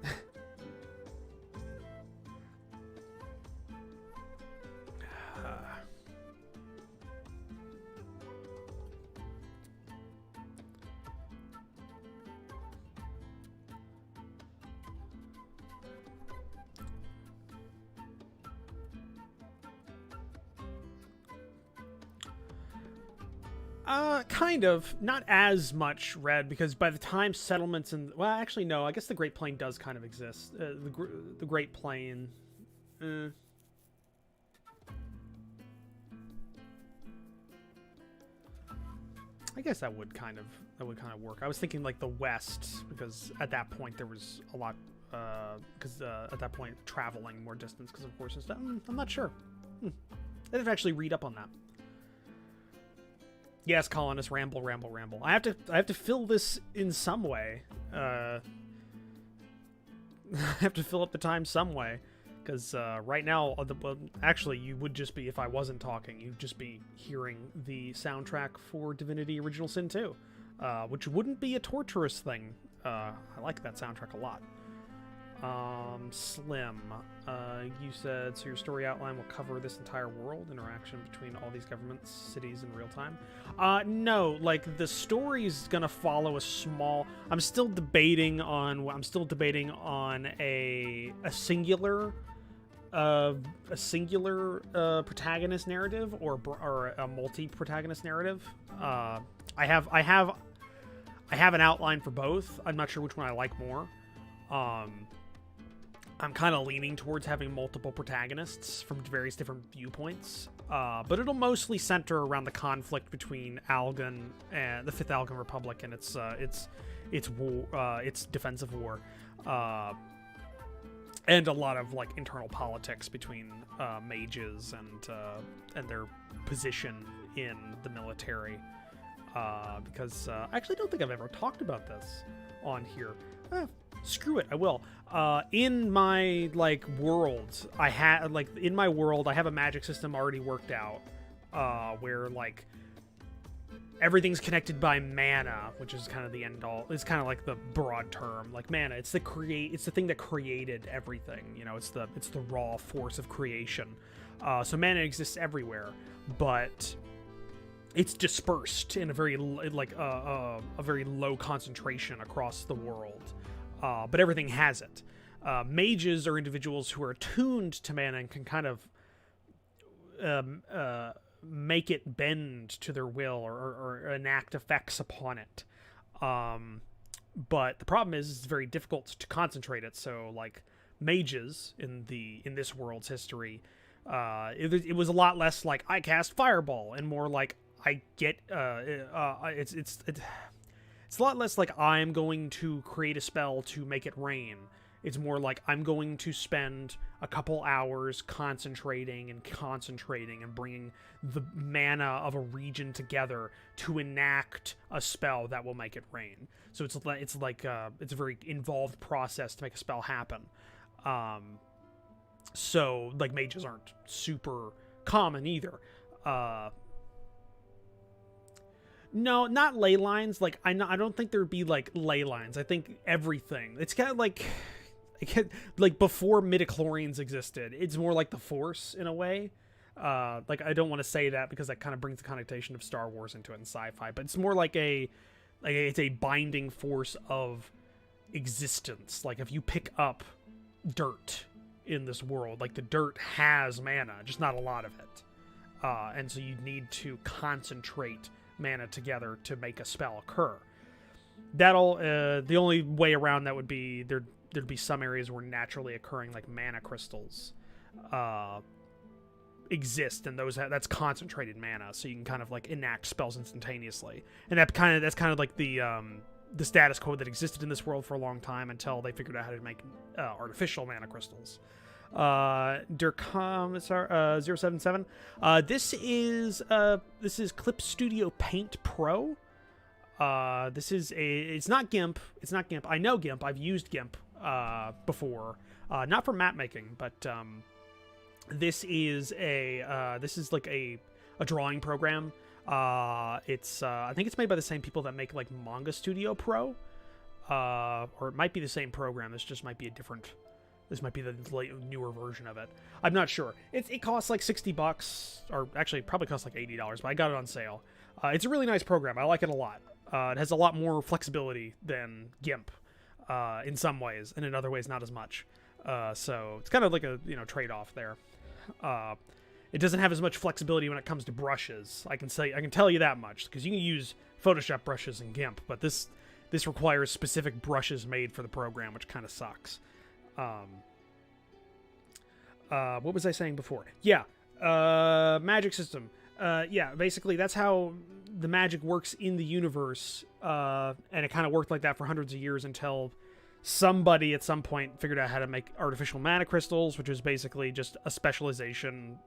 Kind of. Not as much red, because by the time settlements and... Well, actually, no. I guess the Great Plain does kind of exist. The Great Plain... I guess that would kind of work. I was thinking like the West, because at that point there was a lot... Because at that point, traveling more distance because of horses and stuff. I'm not sure. I'd have to actually read up on that. Yes, colonists, ramble. I have to fill this in some way. I have to fill up the time some way, because right now, actually, you would just be, if I wasn't talking, you'd just be hearing the soundtrack for Divinity: Original Sin 2, which wouldn't be a torturous thing. I like that soundtrack a lot. Slim. You said, so your story outline will cover this entire world, interaction between all these governments, cities in real time? No, like, the story's gonna follow a small... I'm still debating on a singular protagonist narrative or a multi-protagonist narrative. I have an outline for both. I'm not sure which one I like more. I'm kind of leaning towards having multiple protagonists from various different viewpoints, but it'll mostly center around the conflict between Algan and the Fifth Algan Republic and its war, its defensive war, and a lot of like internal politics between mages and their position in the military. Because I actually don't think I've ever talked about this on here. Screw it, I will. In my world, I have a magic system already worked out, where like everything's connected by mana, which is kind of the end all. It's kind of like the broad term, like mana. It's the thing that created everything. You know, it's the raw force of creation. So mana exists everywhere, but it's dispersed in a very a very low concentration across the world, but everything has it. Mages are individuals who are attuned to mana and can kind of make it bend to their will or enact effects upon it. But the problem is it's very difficult to concentrate it. So like mages in this world's history, it was a lot less like I cast fireball and more like I get it's a lot less like I'm going to create a spell to make it rain. It's more like I'm going to spend a couple hours concentrating and bringing the mana of a region together to enact a spell that will make it rain. So it's a very involved process to make a spell happen. So like mages aren't super common either. No, not ley lines. Like I don't think there'd be like ley lines. I think everything. It's kind of like before midichlorians existed. It's more like the Force in a way. Like I don't want to say that because that kind of brings the connotation of Star Wars into it and sci-fi, but it's more like it's a binding force of existence. Like if you pick up dirt in this world, like the dirt has mana, just not a lot of it, and so you need to concentrate mana together to make a spell occur. The only way around that would be there'd be some areas where naturally occurring like mana crystals exist, and that's concentrated mana, so you can kind of like enact spells instantaneously. And that's kind of like the status quo that existed in this world for a long time until they figured out how to make artificial mana crystals. Durcom 077. This is Clip Studio Paint Pro. It's not GIMP. I know GIMP. I've used GIMP before. Not for map making, but this is like a drawing program. I think it's made by the same people that make like Manga Studio Pro. Or it might be the same program. This might be the newer version of it. I'm not sure. It costs like $60, or actually probably costs like $80, but I got it on sale. It's a really nice program. I like it a lot. It has a lot more flexibility than GIMP in some ways, and in other ways not as much. So it's kind of like a trade-off there. It doesn't have as much flexibility when it comes to brushes. I can tell you that much, because you can use Photoshop brushes in GIMP, but this requires specific brushes made for the program, which kind of sucks. What was I saying before? Yeah, magic system. Yeah, basically that's how the magic works in the universe, and it kind of worked like that for hundreds of years until somebody at some point figured out how to make artificial mana crystals, which is basically just a specialization.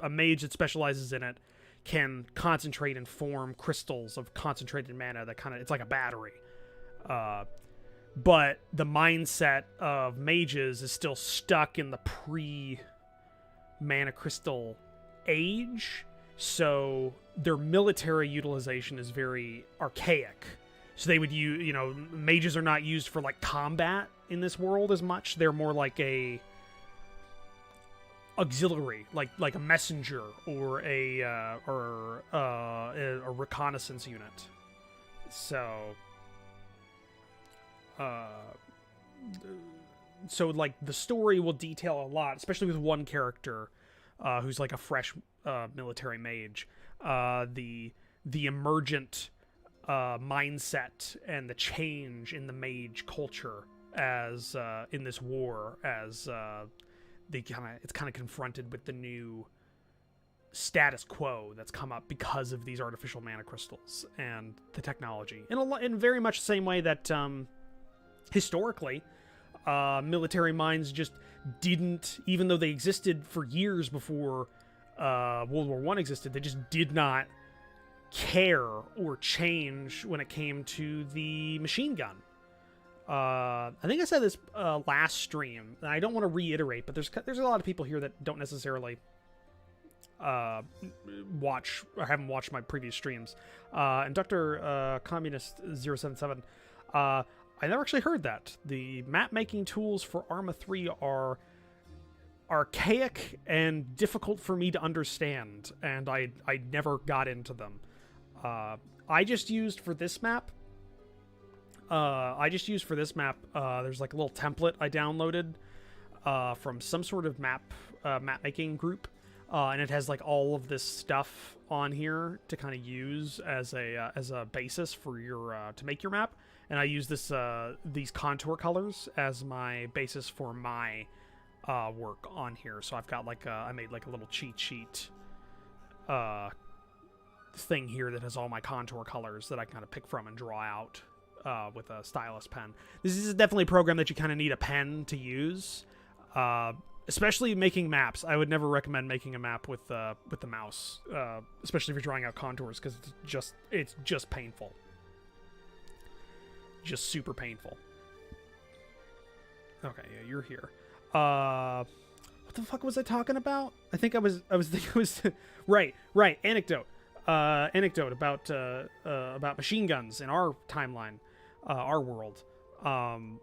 A mage that specializes in it can concentrate and form crystals of concentrated mana that it's like a battery. But the mindset of mages is still stuck in the pre-mana crystal age, so their military utilization is very archaic. So they would use, mages are not used for like combat in this world as much. They're more like a auxiliary, like a messenger or a reconnaissance unit. So like the story will detail a lot, especially with one character who's like a fresh military mage. The emergent mindset and the change in the mage culture as in this war, as it's kind of confronted with the new status quo that's come up because of these artificial mana crystals and the technology, in very much the same way that historically military minds just didn't, even though they existed for years before World War I existed, they just did not care or change when it came to the machine gun. I think I said this last stream, and I don't want to reiterate, but there's a lot of people here that don't necessarily watch or haven't watched my previous streams. And Dr. Communist 077, I never actually heard that. The map making tools for Arma 3 are archaic and difficult for me to understand, and I never got into them. I just used for this map, there's like a little template I downloaded from some sort of map making group, and it has like all of this stuff on here to kind of use as a basis for your to make your map. And I use these contour colors as my basis for my work on here. So I've got like I made like a little cheat sheet thing here that has all my contour colors that I kind of pick from and draw out with a stylus pen. This is definitely a program that you kind of need a pen to use, especially making maps. I would never recommend making a map with the mouse, especially if you're drawing out contours, because it's just painful, just super painful. Okay, yeah, you're here. What the fuck was I talking about? I think I was thinking it was right. Anecdote about machine guns in our timeline, our world.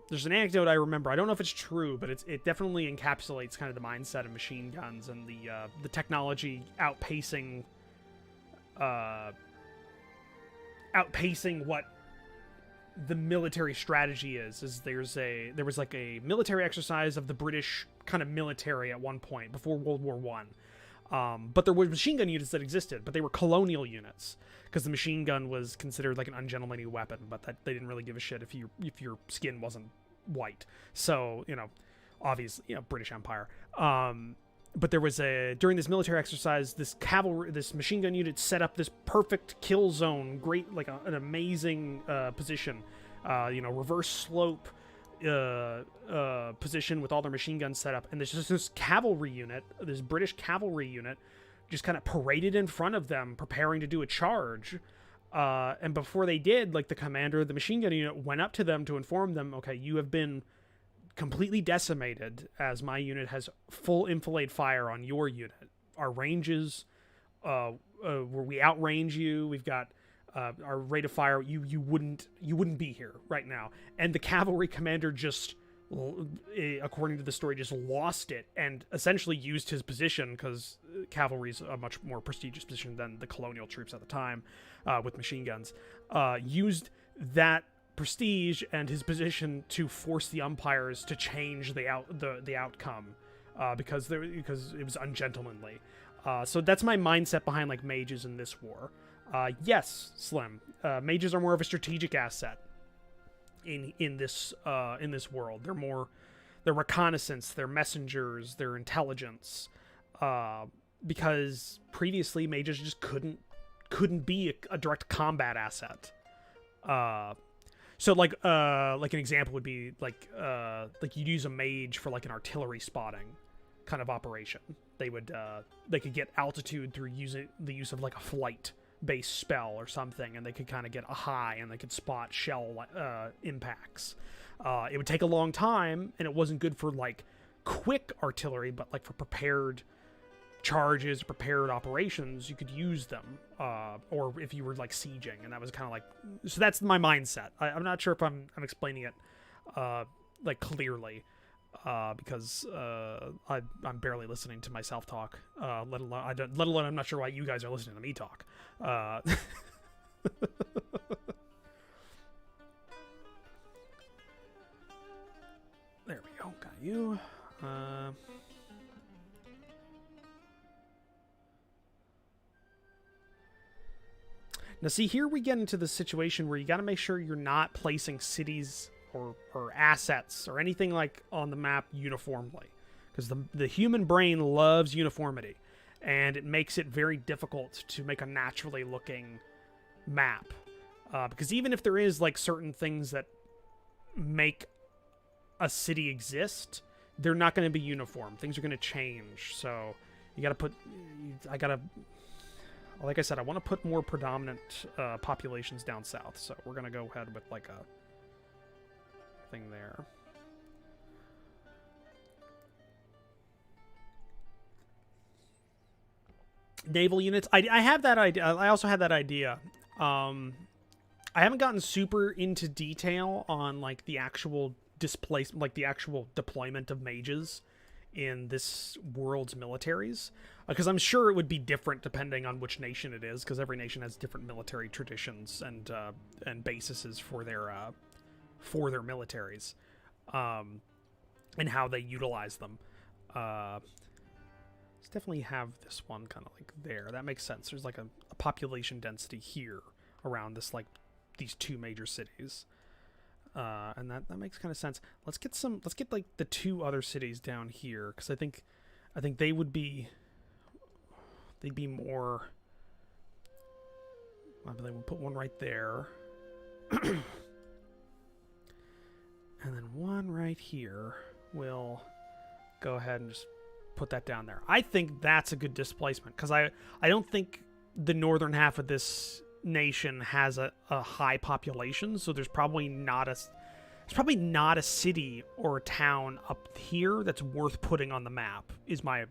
There's an anecdote I remember. I don't know if it's true, but it definitely encapsulates kind of the mindset of machine guns and the technology outpacing what the military strategy is. There was like a military exercise of the British kind of military at one point before World War One. But there were machine gun units that existed, but they were colonial units because the machine gun was considered like an ungentlemanly weapon, but that they didn't really give a shit if your skin wasn't white. So, obviously, British Empire. But there was during this military exercise, this machine gun unit set up this perfect kill zone, great, like an amazing position, reverse slope position with all their machine guns set up, and there's just this British cavalry unit just kind of paraded in front of them preparing to do a charge, and before they did, like, the commander of the machine gun unit went up to them to inform them, okay, you have been completely decimated as my unit has full enfilade fire on your unit. Our ranges where we outrange you, we've got our rate of fire, you wouldn't be here right now. And the cavalry commander just, according to the story, just lost it and essentially used his position, because cavalry's a much more prestigious position than the colonial troops at the time, with machine guns, used that prestige and his position to force the umpires to change the outcome, because it was ungentlemanly. So that's my mindset behind like mages in this war. Yes, Slim. Mages are more of a strategic asset in this world. They're reconnaissance, they're messengers, they're intelligence. Because previously mages just couldn't be a direct combat asset. So like an example would be like you'd use a mage for like an artillery spotting kind of operation. They could get altitude through the use of like a flight based spell or something, and they could kind of get a high and they could spot shell impacts. It would take a long time, and it wasn't good for like quick artillery, but like for prepared charges, prepared operations, you could use them, or if you were like sieging, and that was kind of like, so that's my mindset. I'm not sure if I'm explaining it like clearly, because I'm barely listening to myself talk. Let alone I'm not sure why you guys are listening to me talk. There we go. Got you. Now, see, here we get into the situation where you got to make sure you're not placing cities or assets or anything like on the map uniformly, because the human brain loves uniformity, and it makes it very difficult to make a naturally looking map. Because even if there is like certain things that make a city exist, they're not going to be uniform. Things are going to change. So you got to put. Like I said, I want to put more predominant populations down south, so we're going to go ahead with like a thing there. Naval units. I have that idea. I also had that idea. I haven't gotten super into detail on like the actual the actual deployment of mages in this world's militaries, because I'm sure it would be different depending on which nation it is, because every nation has different military traditions and bases for their militaries, and how they utilize them. Let's definitely have this one kind of like there. That makes sense. There's like a population density here around this, like these two major cities. And that makes kind of sense. Let's get like the two other cities down here, because I think they'd be more. We'll put one right there, and then one right here. We'll go ahead and just put that down there. I think that's a good displacement, because I don't think the northern half of this nation has a high population, so there's probably not a city or a town up here that's worth putting on the map, is my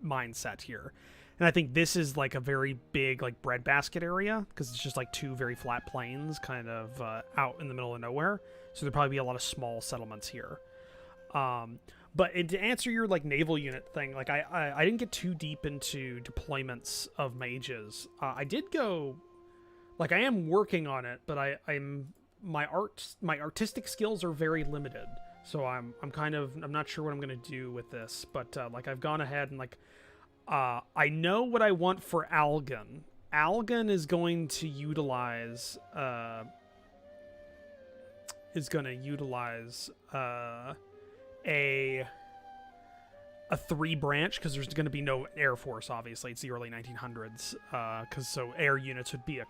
mindset here. And I think this is like a very big like breadbasket area, because it's just like two very flat plains kind of out in the middle of nowhere, so there'd probably be a lot of small settlements here. But to answer your like naval unit thing, like I didn't get too deep into deployments of mages. I did go. Like, I am working on it, but my artistic skills are very limited. So I'm not sure what I'm gonna do with this. But like, I've gone ahead and like, I know what I want for Algon. Algon is going to utilize a 3-branch, because there's going to be no Air Force, obviously. It's the early 1900s, so air units would be a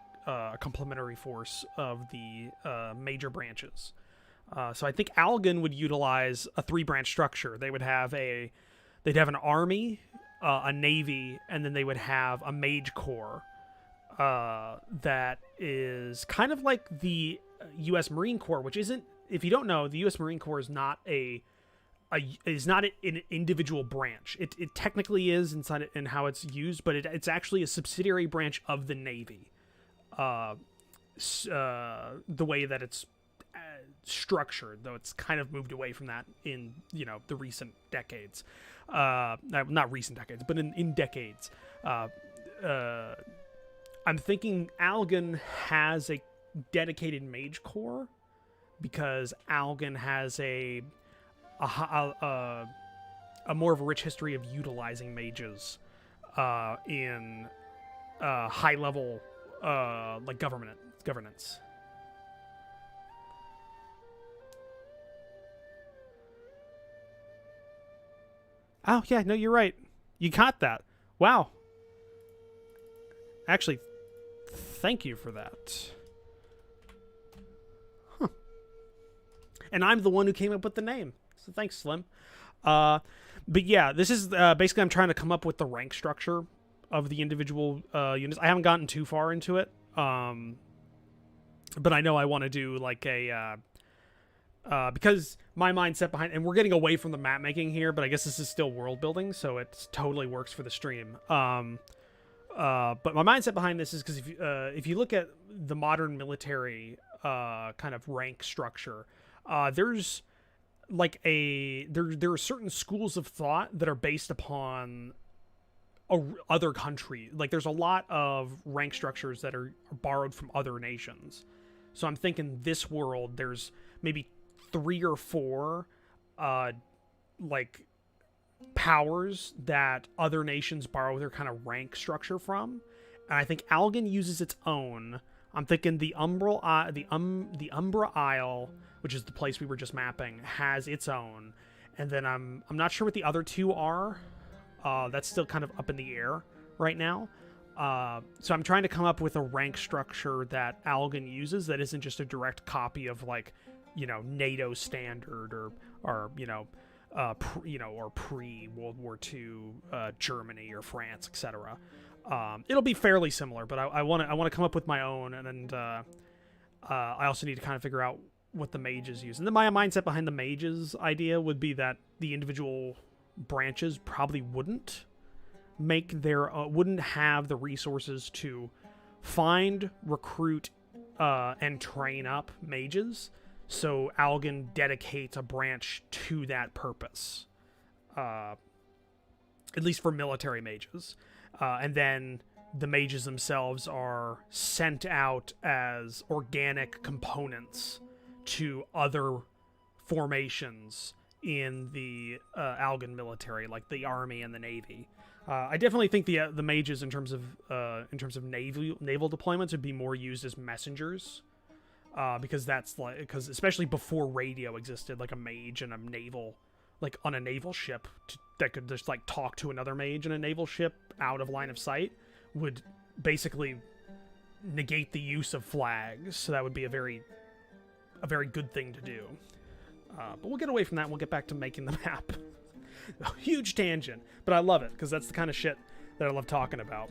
complementary force of the major branches. So I think Algon would utilize a 3-branch structure. They'd have an army, a navy, and then they would have a mage corps that is kind of like the U.S. Marine Corps, which isn't. If you don't know, the U.S. Marine Corps is not an individual branch. It technically is inside it in how it's used, but it's actually a subsidiary branch of the Navy. The way that it's structured, though it's kind of moved away from that in the recent decades. Not recent decades, but in decades. I'm thinking Algon has a dedicated mage corps, because Algon has a more of a rich history of utilizing mages in high level like governance. Oh yeah, no, you're right. You got that. Wow. Actually, thank you for that. Huh. And I'm the one who came up with the name. So thanks, Slim. But yeah, this is basically I'm trying to come up with the rank structure of the individual units. I haven't gotten too far into it, but I know I want to do like a because my mindset behind, and we're getting away from the map making here, but I guess this is still world building, so it totally works for the stream. But my mindset behind this is because if you look at the modern military kind of rank structure, there's like there are certain schools of thought that are based upon other country. Like there's a lot of rank structures that are borrowed from other nations. So I'm thinking this world, there's maybe 3 or 4 like powers that other nations borrow their kind of rank structure from. And I think Algan uses its own. I'm thinking the Umbral the Umbra Isle, which is the place we were just mapping, has its own. And then I'm not sure what the other 2 are. That's still kind of up in the air right now. So I'm trying to come up with a rank structure that Algan uses that isn't just a direct copy of, like, you know, NATO standard or pre-World War II Germany or France, etc. It'll be fairly similar, but I want to come up with my own, and I also need to kind of figure out what the mages use. And then my mindset behind the mages idea would be that the individual branches probably wouldn't have the resources to find, recruit, and train up mages. So Algan dedicates a branch to that purpose, at least for military mages. And then the mages themselves are sent out as organic components to other formations in the Algan military, like the army and the navy. I definitely think the mages, in terms of naval deployments, would be more used as messengers, because especially before radio existed, like a mage and a naval, like on a naval ship that could just like talk to another mage in a naval ship out of line of sight would basically negate the use of flags. So that would be a very good thing to do. But we'll get away from that and we'll get back to making the map. A huge tangent, but I love it because that's the kind of shit that I love talking about.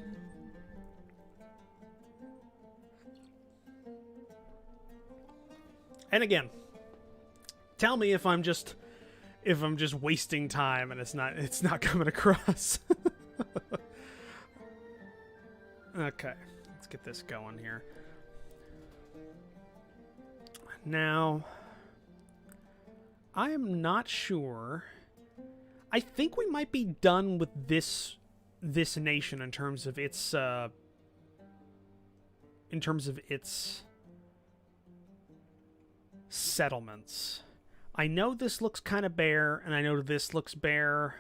And again, tell me if I'm just wasting time and it's not coming across. Okay, let's get this going here. Now, I am not sure. I think we might be done with this nation in terms of its settlements. I know this looks kind of bare, and I know this looks bare,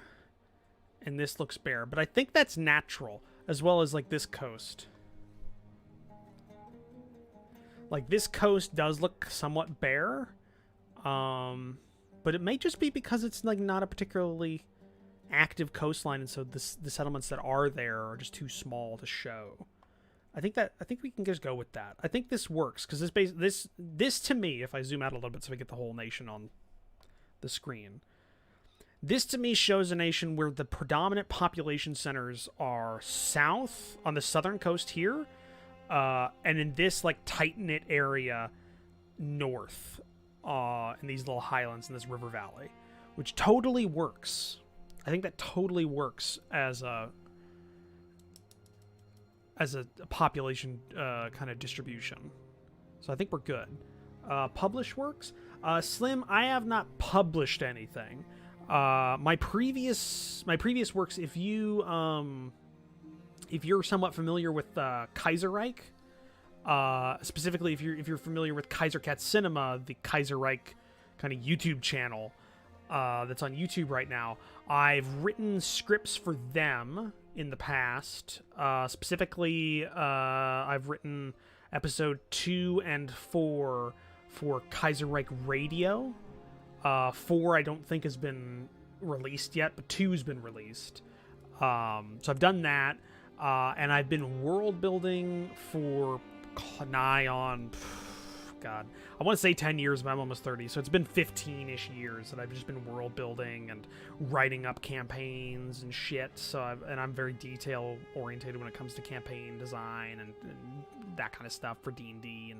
and this looks bare, but I think that's natural, as well as like this coast. Like this coast does look somewhat bare, but it may just be because it's like not a particularly active coastline, and so the settlements that are there are just too small to show. I think we can just go with that. I think this works because this to me, if I zoom out a little bit so we get the whole nation on the screen, this to me shows a nation where the predominant population centers are south on the southern coast here, and in this like tight-knit area north, in these little highlands in this river valley, which totally works. I think that totally works as a population kind of distribution. So I think we're good. Publish works. Slim, I have not published anything. My previous works, if you're somewhat familiar with Kaiserreich, specifically if you're familiar with Kaiser Cat Cinema, the Kaiserreich kind of YouTube channel that's on YouTube right now, I've written scripts for them in the past. Specifically, I've written episode 2 and 4 for Kaiserreich Radio. 4 I don't think has been released yet, but 2's been released. So I've done that, and I've been world building for nigh on, God, I want to say 10 years, but I'm almost 30, so it's been 15-ish years that I've just been world building and writing up campaigns and shit. So I'm very detail oriented when it comes to campaign design and that kind of stuff for D&D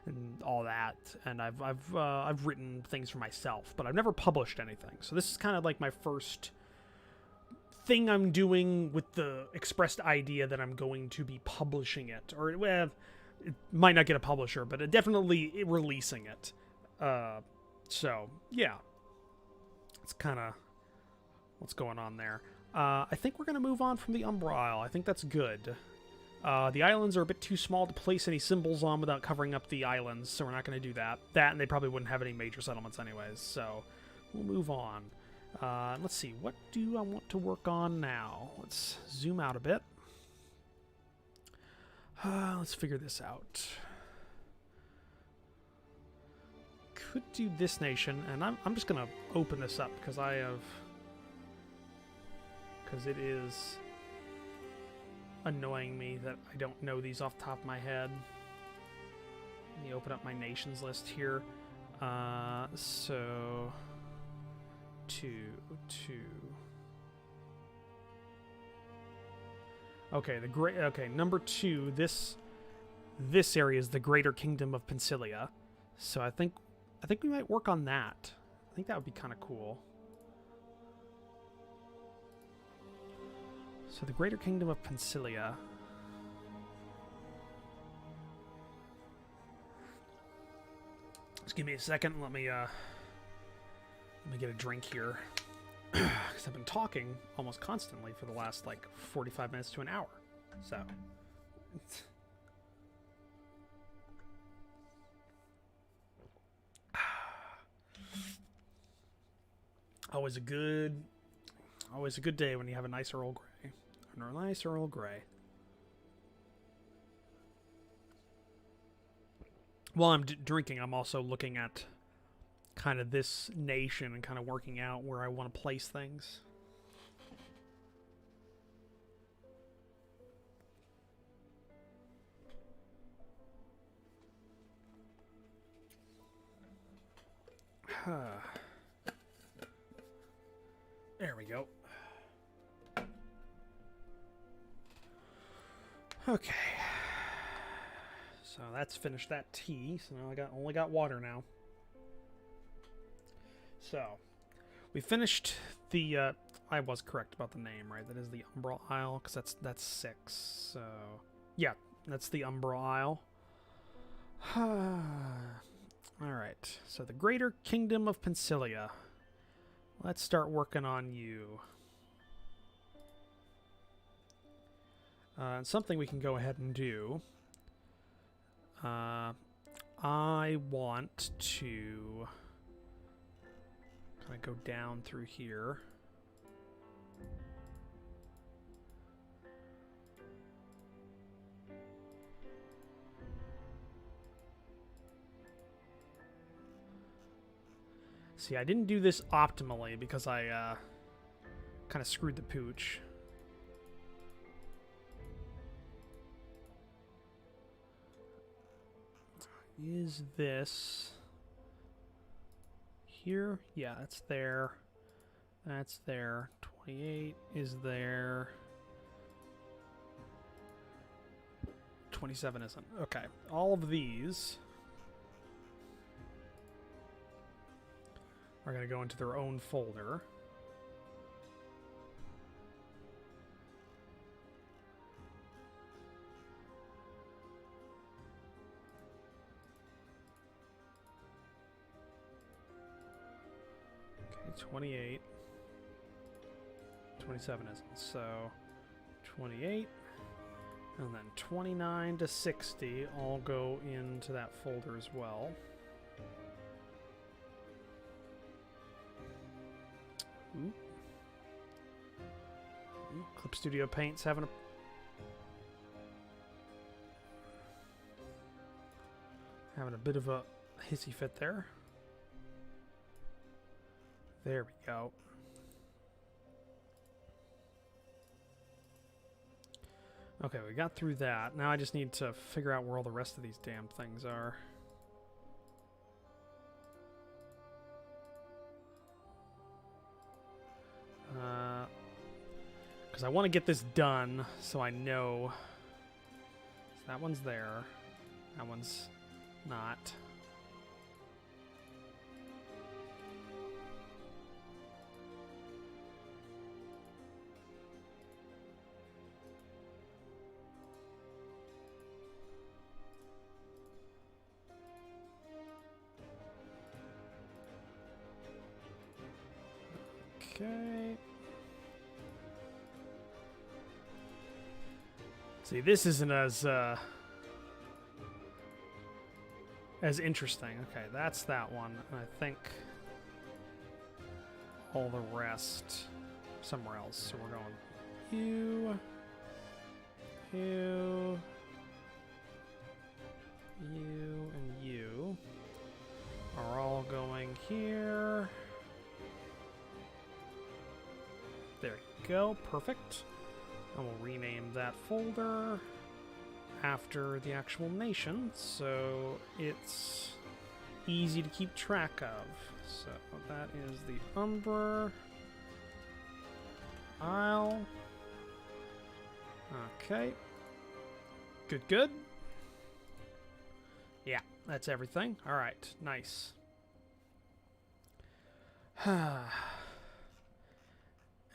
and all that. And I've written things for myself, but I've never published anything. So this is kind of like my first thing I'm doing with the expressed idea that I'm going to be publishing it, or well, it might not get a publisher, but definitely releasing it. So yeah. that's kind of what's going on there. I think we're going to move on from the Umbra Isle. I think that's good. The islands are a bit too small to place any symbols on without covering up the islands, so we're not going to do that. That, and they probably wouldn't have any major settlements anyways, so we'll move on. Let's see, what do I want to work on now? Let's zoom out a bit. Let's figure this out. Could do this nation, and I'm just going to open this up because it is annoying me that I don't know these off the top of my head. Let me open up my nations list here. So 2. Okay, number 2. This area is the Greater Kingdom of Pensilia. So I think we might work on that. I think that would be kind of cool. So the Greater Kingdom of Pensilia. Just give me a second. Let me get a drink here. Because I've been talking almost constantly for the last, like, 45 minutes to an hour. So. Always a good day when you have a nice Earl Grey. A nice Earl Grey. While I'm drinking, I'm also looking at kind of this nation and kind of working out where I want to place things. There we go. Okay. So that's finished that tea. So now I only got water now. So we finished the I was correct about the name, right? That is the Umbra Isle, because that's 6. So yeah, that's the Umbra Isle. Alright, so the Greater Kingdom of Pensilia. Let's start working on you. Something we can go ahead and do. I want to kind of go down through here. See, I didn't do this optimally because I kind of screwed the pooch. Is this here? Yeah, that's there. That's there. 28 is there. 27 isn't. Okay, all of these are going to go into their own folder. Okay, 28. 27 isn't. So 28. And then 29 to 60 all go into that folder as well. Ooh. Ooh, Clip Studio Paint's having a bit of a hissy fit there. There we go. Okay, we got through that. Now I just need to figure out where all the rest of these damn things are. Because I want to get this done so I know. So that one's there. That one's not. See, this isn't as interesting. Okay, that's that one. And I think all the rest somewhere else. So we're going you, and you are all going here. There you go. Perfect. And we'll rename that folder after the actual nation, so it's easy to keep track of. So that is the Umber Isle. Okay. Good, good. Yeah, that's everything. All right, nice. And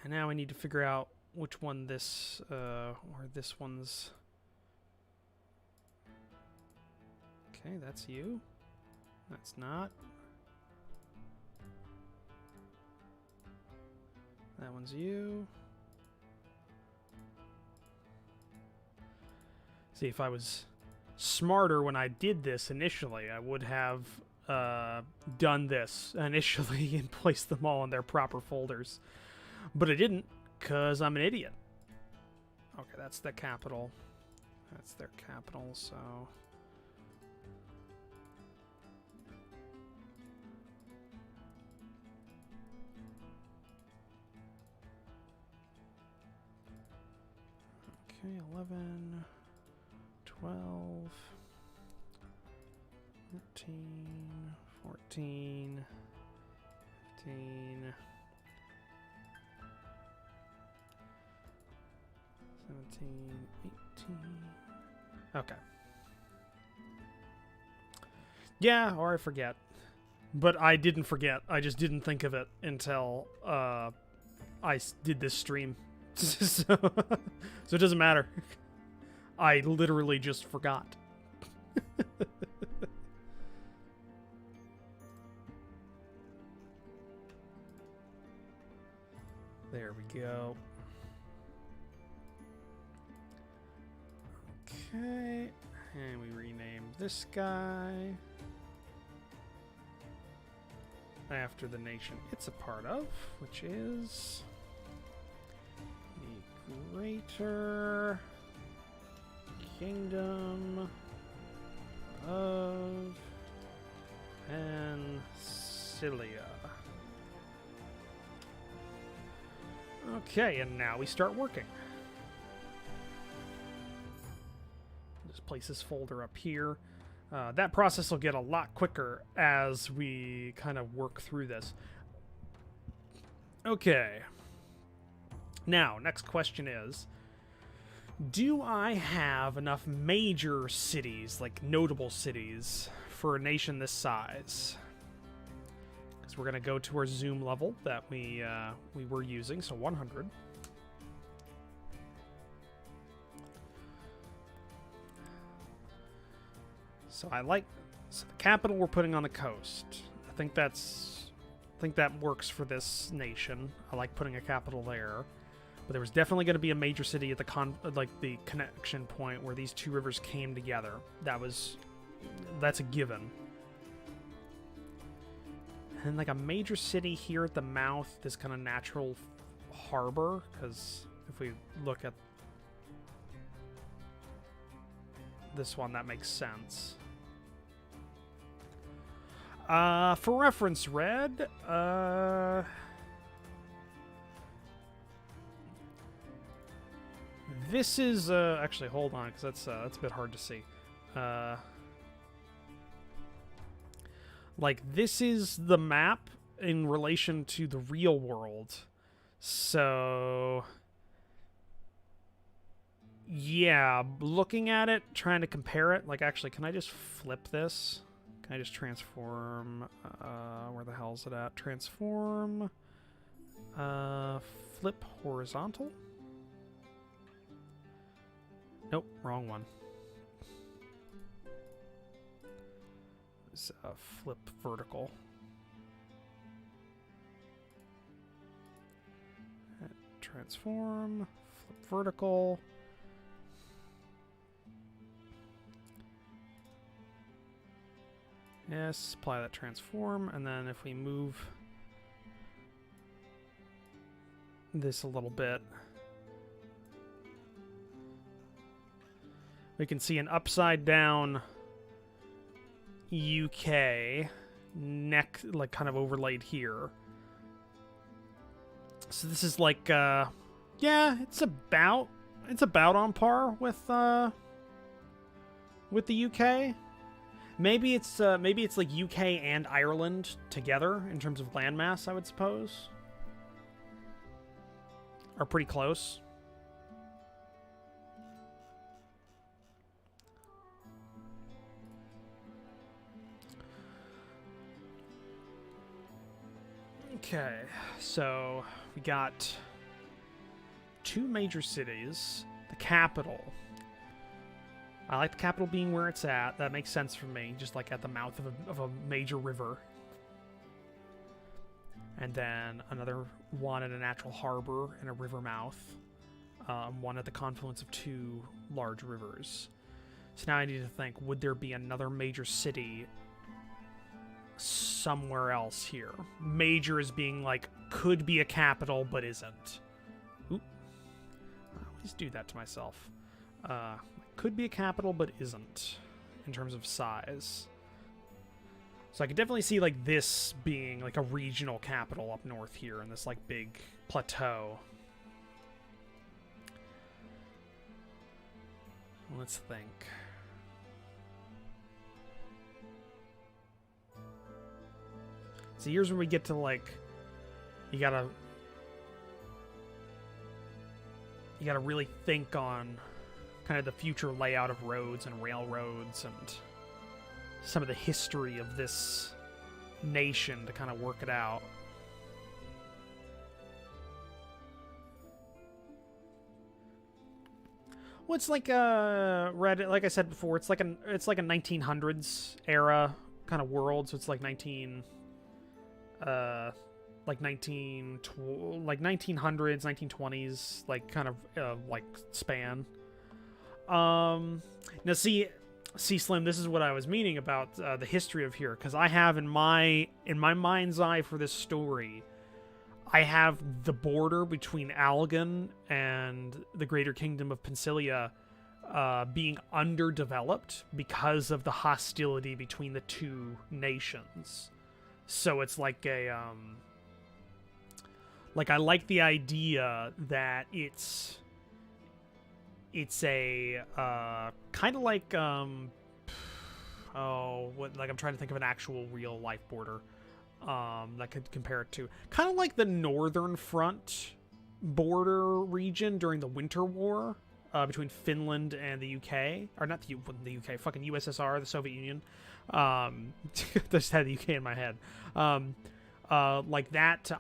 now we need to figure out which one this, or this one's... Okay, that's you. That's not. That one's you. See, if I was smarter when I did this initially, I would have done this initially and placed them all in their proper folders. But I didn't, because I'm an idiot. Okay, that's the capital. That's their capital, so... Okay, 11, 12, 13, 14, 15, 17, 18. Okay. Yeah, or I forget. But I didn't forget. I just didn't think of it until I did this stream. So it doesn't matter. I literally just forgot. There we go. Okay, and we rename this guy after the nation it's a part of, which is the Greater Kingdom of Ancilia. Okay, and now we start working. Just place this folder up here. That process will get a lot quicker as we kind of work through this. Okay. Now, next question is, do I have enough major cities, like notable cities, for a nation this size? Because we're going to go to our zoom level that we were using, so 100. So the capital we're putting on the coast. I think that works for this nation. I like putting a capital there. But there was definitely going to be a major city at the connection point where these two rivers came together. That's a given. And like a major city here at the mouth, this kind of natural harbor, because if we look at this one, that makes sense. For reference, Red, this is, actually, hold on, because that's a bit hard to see. Like, this is the map in relation to the real world. So, yeah, looking at it, trying to compare it, like, actually, can I just flip this? Can I just transform, where the hell is it at? Transform, flip horizontal? Nope, wrong one. It's flip vertical. Transform, flip vertical. Yes, apply that transform, and then if we move this a little bit, we can see an upside down UK neck, like kind of overlaid here. So this is like, yeah, it's about on par with the UK. Maybe it's like UK and Ireland together in terms of landmass, I would suppose. Are pretty close. Okay, so we got 2 major cities. The capital. I like the capital being where it's at. That makes sense for me, just like at the mouth of a major river. And then another one at a natural harbor and a river mouth. One at the confluence of 2 large rivers. So now I need to think, would there be another major city somewhere else here? Major is being like, could be a capital, but isn't. Oop. I always do that to myself. Could be a capital, but isn't, in terms of size. So I could definitely see, like, this being, like, a regional capital up north here in this, like, big plateau. Let's think. So here's where we get to, like, you gotta really think on kind of the future layout of roads and railroads and some of the history of this nation to kind of work it out. Well, it's like like I said before, it's like a 1900s era kind of world, so it's like 1900s, 1920s, like kind of like span. Now see Slim, this is what I was meaning about the history of here, because I have in my mind's eye for this story, I have the border between Allegan and the Greater Kingdom of Pensilia being underdeveloped because of the hostility between the 2 nations. So it's like a like, I like the idea that it's a kind of like like I'm trying to think of an actual real life border that could compare it to, kind of like the Northern Front border region during the Winter War between Finland and the UK, or not the UK, fucking USSR, the Soviet Union. Just had the UK in my head. Like that.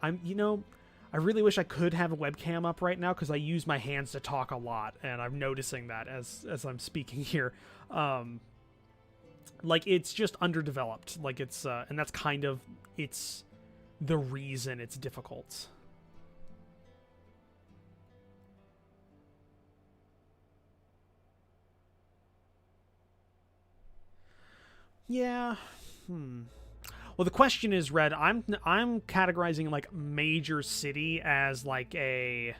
I really wish I could have a webcam up right now, because I use my hands to talk a lot, and I'm noticing that as I'm speaking here. Like, it's just underdeveloped. Like, it's and that's kind of the reason it's difficult. Yeah. Well, the question is, Red, I'm categorizing, like, major city as like a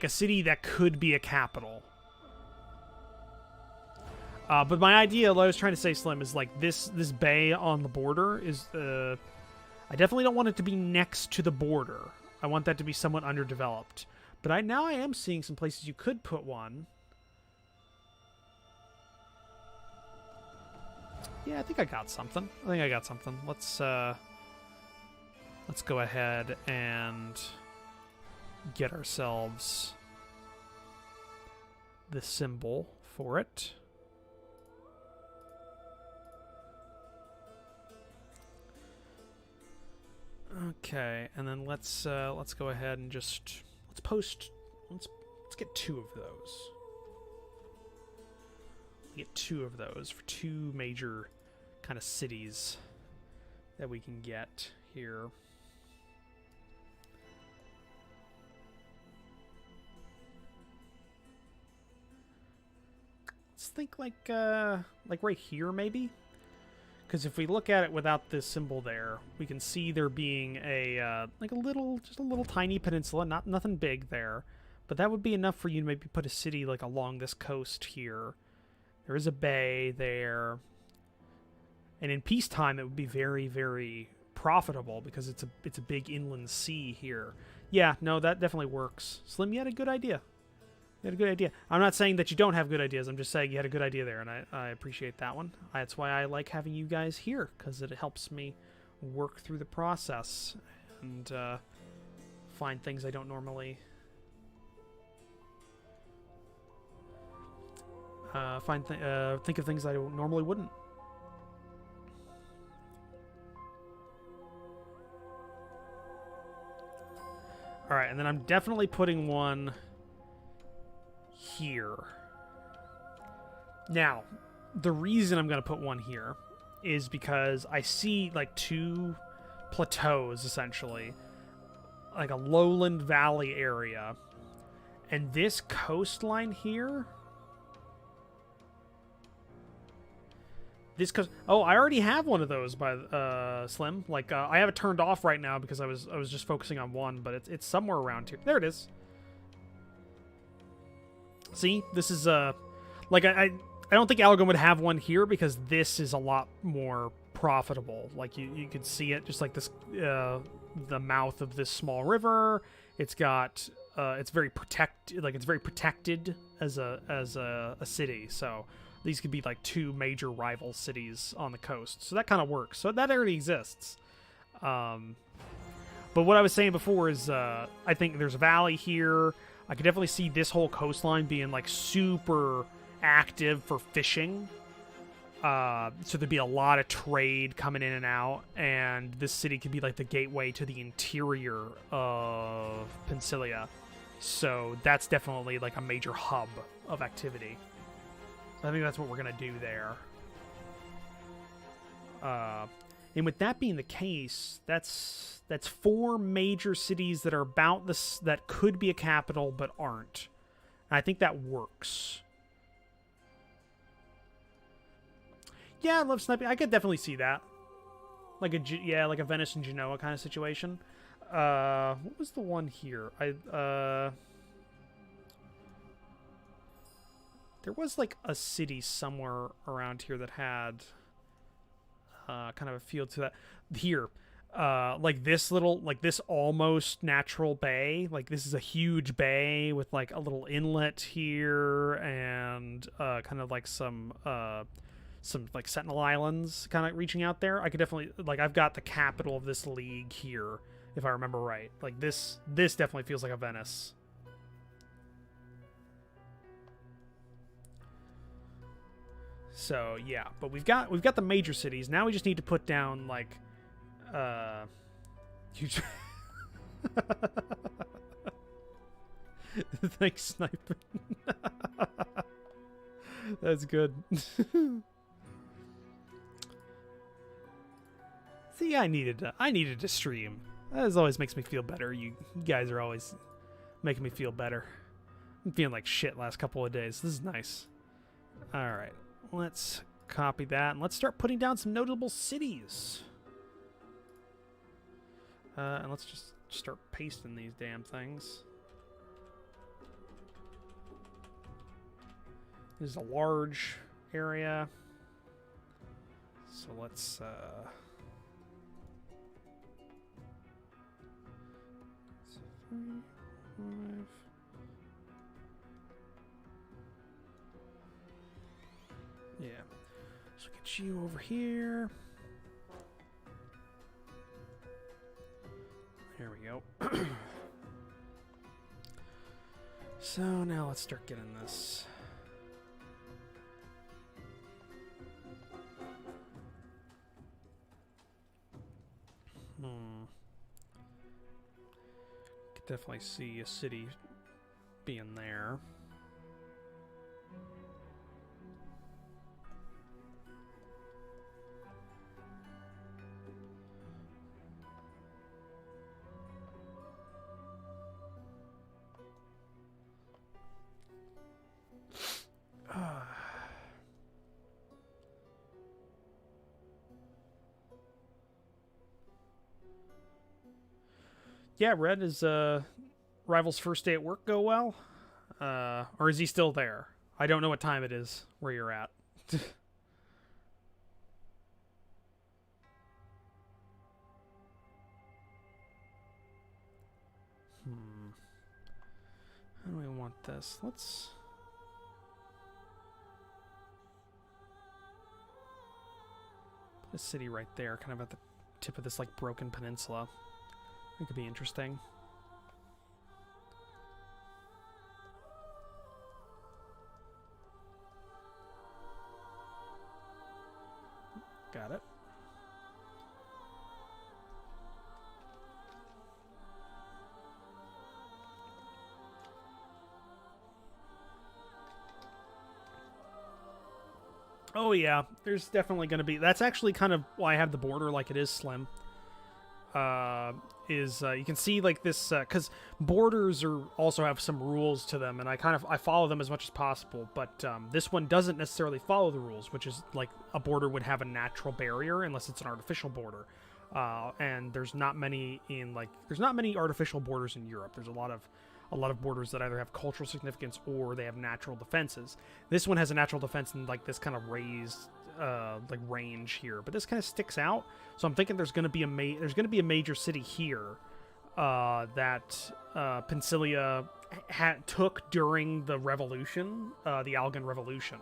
city that could be a capital. But my idea, what I was trying to say, Slim, is like this bay on the border is I definitely don't want it to be next to the border. I want that to be somewhat underdeveloped. But I am seeing some places you could put one. Yeah, I think I got something. Let's go ahead and get ourselves the symbol for it. Okay, and then let's go ahead and just let's get 2 of those. Get 2 of those for 2 major kind of cities that we can get here. Let's think like right here maybe. Because if we look at it without this symbol there, we can see there being a like just a little tiny peninsula, nothing big there, but that would be enough for you to maybe put a city like along this coast here. There is a bay there, and in peacetime it would be very, very profitable because it's a big inland sea here. Yeah, no, that definitely works. Slim, you had a good idea. You had a good idea. I'm not saying that you don't have good ideas. I'm just saying you had a good idea there, and I appreciate that one. That's why I like having you guys here, because it helps me work through the process and find things I don't normally... think of things I normally wouldn't. Alright, and then I'm definitely putting one... here. Now, the reason I'm going to put one here is because I see like two plateaus essentially, like a lowland valley area, and this coastline here, this coast. Oh, I already have one of those by Slim. Like I have it turned off right now because I was just focusing on one, but it's somewhere around here. There it is. See, this is like I don't think Algon would have one here because this is a lot more profitable. Like you could see it just like this, the mouth of this small river. It's got it's very protected as a city. So these could be like two major rival cities on the coast. So that kind of works. So that already exists. But what I was saying before is I think there's a valley here. I could definitely see this whole coastline being like super active for fishing. So there'd be a lot of trade coming in and out, and this city could be like the gateway to the interior of Pensilia. So that's definitely like a major hub of activity. I think that's what we're gonna do there. And with that being the case, that's 4 major cities that are about this, that could be a capital but aren't. And I think that works. Yeah, I love sniping. I could definitely see that. Like like a Venice and Genoa kind of situation. What was the one here? There was like a city somewhere around here that had kind of a feel to that. Here, like this almost natural bay. Like this is a huge bay with like a little inlet here and kind of like some like Sentinel Islands kind of reaching out there. I could definitely, like, I've got the capital of this league here, if I remember right. Like this definitely feels like a Venice. So yeah, but we've got the major cities. Now we just need to put down like huge. Thanks, Sniper. That's good. See, I needed to stream. That always makes me feel better. You guys are always making me feel better. I'm feeling like shit last couple of days. This is nice. All right. Let's copy that, and let's start putting down some notable cities. And let's just start pasting these damn things. This is a large area. So let's... 3, 5... Yeah. So get you over here. There we go. So now let's start getting this. Could definitely see a city being there. Yeah, Red, is Rival's first day at work go well? Or is he still there? I don't know what time it is where you're at. How do we want this? Let's... put a city right there, kind of at the tip of this, like, broken peninsula. It could be interesting. Got it. Oh yeah, there's definitely going to be... That's actually kind of why I have the border like it is slim. You can see like this... Because borders also have some rules to them, and I follow them as much as possible. But this one doesn't necessarily follow the rules, which is like a border would have a natural barrier unless it's an artificial border. And there's not many there's not many artificial borders in Europe. There's a lot of borders that either have cultural significance or they have natural defenses. This one has a natural defense in like this kind of raised like range here, but this kind of sticks out. So I'm thinking there's going to be a major city here that Pensilia took during the revolution, the Algan Revolution.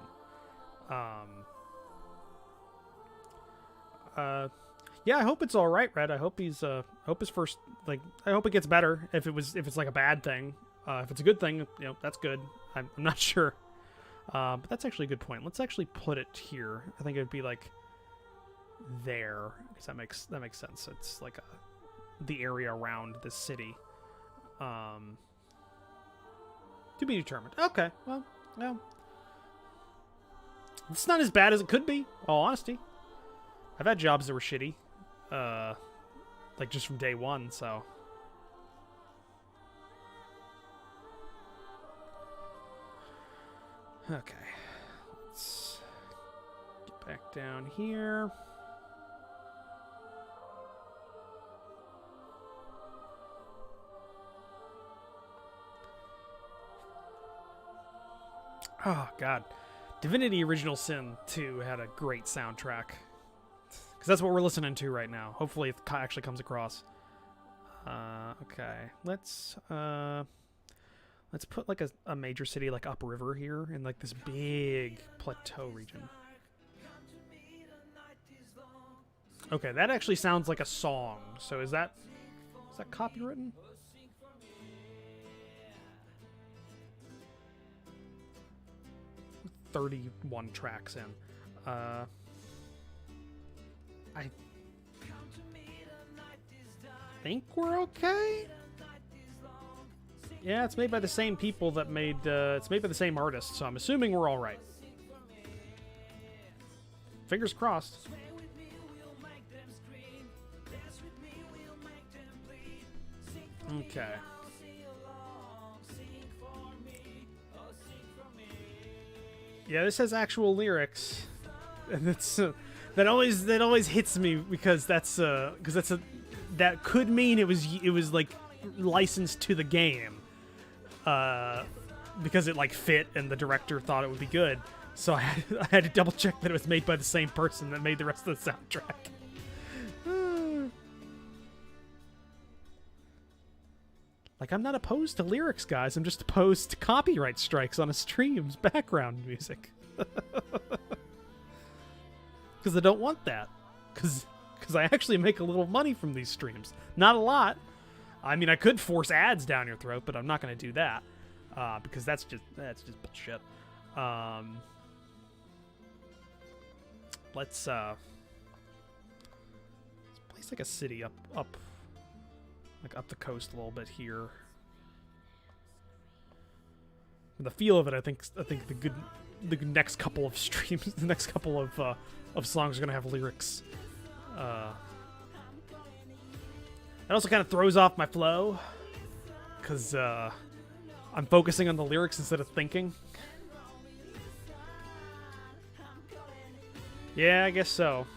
Yeah, I hope it's all right, Red. I hope he's hope his first I hope it gets better. If it's like a bad thing, if it's a good thing, that's good. I'm not sure, but that's actually a good point. Let's actually put it here. I think it'd be like there, because that makes sense. It's like the area around the city. To be determined. Okay, well, it's not as bad as it could be. All honesty, I've had jobs that were shitty. Like just from day one, so. Okay, let's get back down here. Oh, God. Divinity Original Sin 2 had a great soundtrack. Because that's what we're listening to right now. Hopefully it actually comes across. Okay. Let's put like a major city like upriver here in like this big plateau region. Okay, that actually sounds like a song. So is that copywritten? With 31 tracks in. I think we're okay. Yeah, it's made by the same people that made... it's made by the same artist, so I'm assuming we're all right. Fingers crossed. Okay. Yeah, this has actual lyrics, and it's that always hits me because that could mean it was like licensed to the game, because it like fit and the director thought it would be good. So I had to double check that it was made by the same person that made the rest of the soundtrack. Like, I'm not opposed to lyrics, guys. I'm just opposed to copyright strikes on a stream's background music. Because I don't want that. Because I actually make a little money from these streams. Not a lot. I mean, I could force ads down your throat, but I'm not going to do that. Because that's just bullshit. Let's place like a city up the coast a little bit here. The feel of it, I think the next couple of streams, the next couple of songs are gonna have lyrics. It also kind of throws off my flow because I'm focusing on the lyrics instead of thinking. Yeah, I guess so.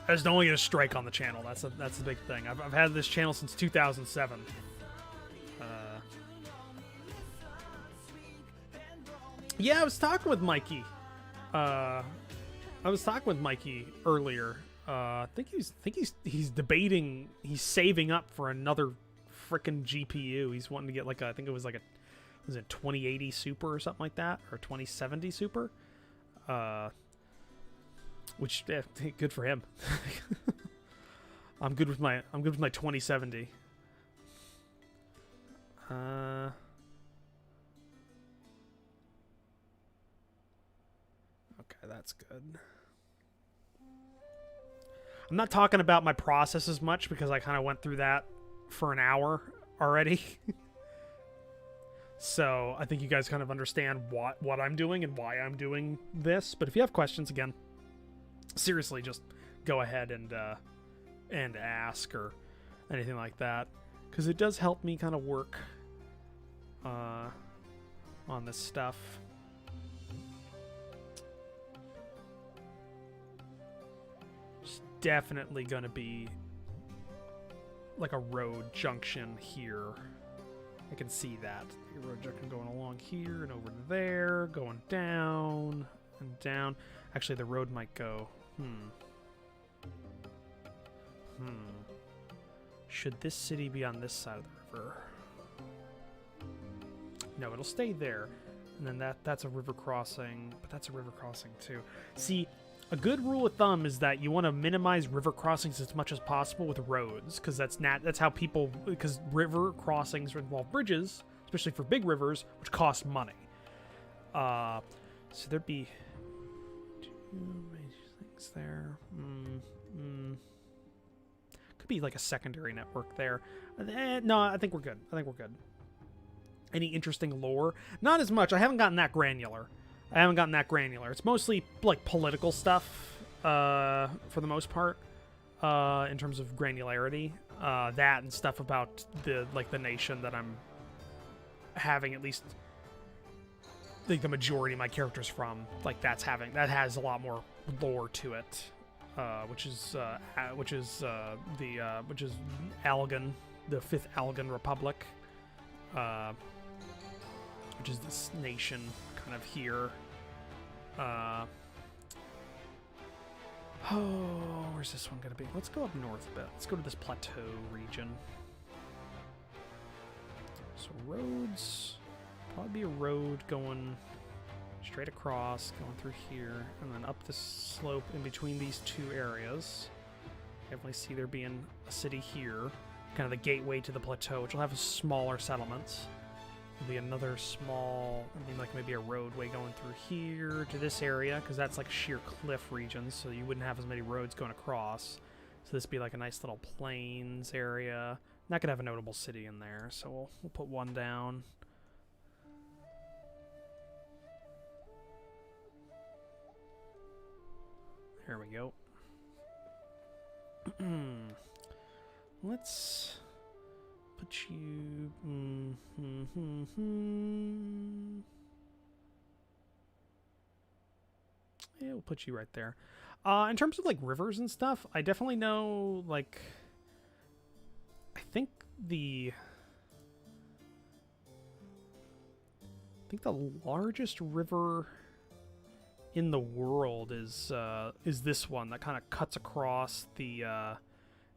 I just don't want to get a strike on the channel. That's the big thing. I've had this channel since 2007. Yeah, I was talking with Mikey. Earlier. I think he's debating. He's saving up for another frickin' GPU. He's wanting to get like I think it was like was it 2080 Super or something like that, or 2070 Super. Which good for him. I'm good with my 2070. Okay, that's good. I'm not talking about my process as much because I kind of went through that for an hour already. So I think you guys kind of understand what I'm doing and why I'm doing this. But if you have questions, again, seriously, just go ahead and ask or anything like that, because it does help me kind of work on this stuff. It's definitely gonna be like a road junction here. I can see that. The road junction going along here and over there, going down and down. Actually, the road might go... Should this city be on this side of the river? No, it'll stay there. And then that's a river crossing, but that's a river crossing too. See, a good rule of thumb is that you want to minimize river crossings as much as possible with roads, because that's how people... Because river crossings involve bridges, especially for big rivers, which cost money. So there'd be... things there. Could be like a secondary network there. No, I think we're good. Any interesting lore? Not as much. I haven't gotten that granular. It's mostly like political stuff for the most part, in terms of granularity. That and stuff about the nation that I'm having at least like the majority of my characters from. Like that has a lot more lore to it. Which is Algan, the 5th Algan Republic, which is this nation kind of here. Where's this one gonna be? Let's go up north a bit. Let's go to this plateau region. So roads, probably be a road going straight across, going through here, and then up this slope in between these two areas. Definitely see there being a city here, kind of the gateway to the plateau, which will have a smaller settlements. There'll be another small, like maybe a roadway going through here to this area, because that's like sheer cliff regions, so you wouldn't have as many roads going across. So this would be like a nice little plains area. Not gonna have a notable city in there, so we'll put one down. There we go. Let's put you... Yeah, we'll put you right there. In terms of, like, rivers and stuff, I definitely know, like... I think the largest river in the world is this one that kind of cuts across the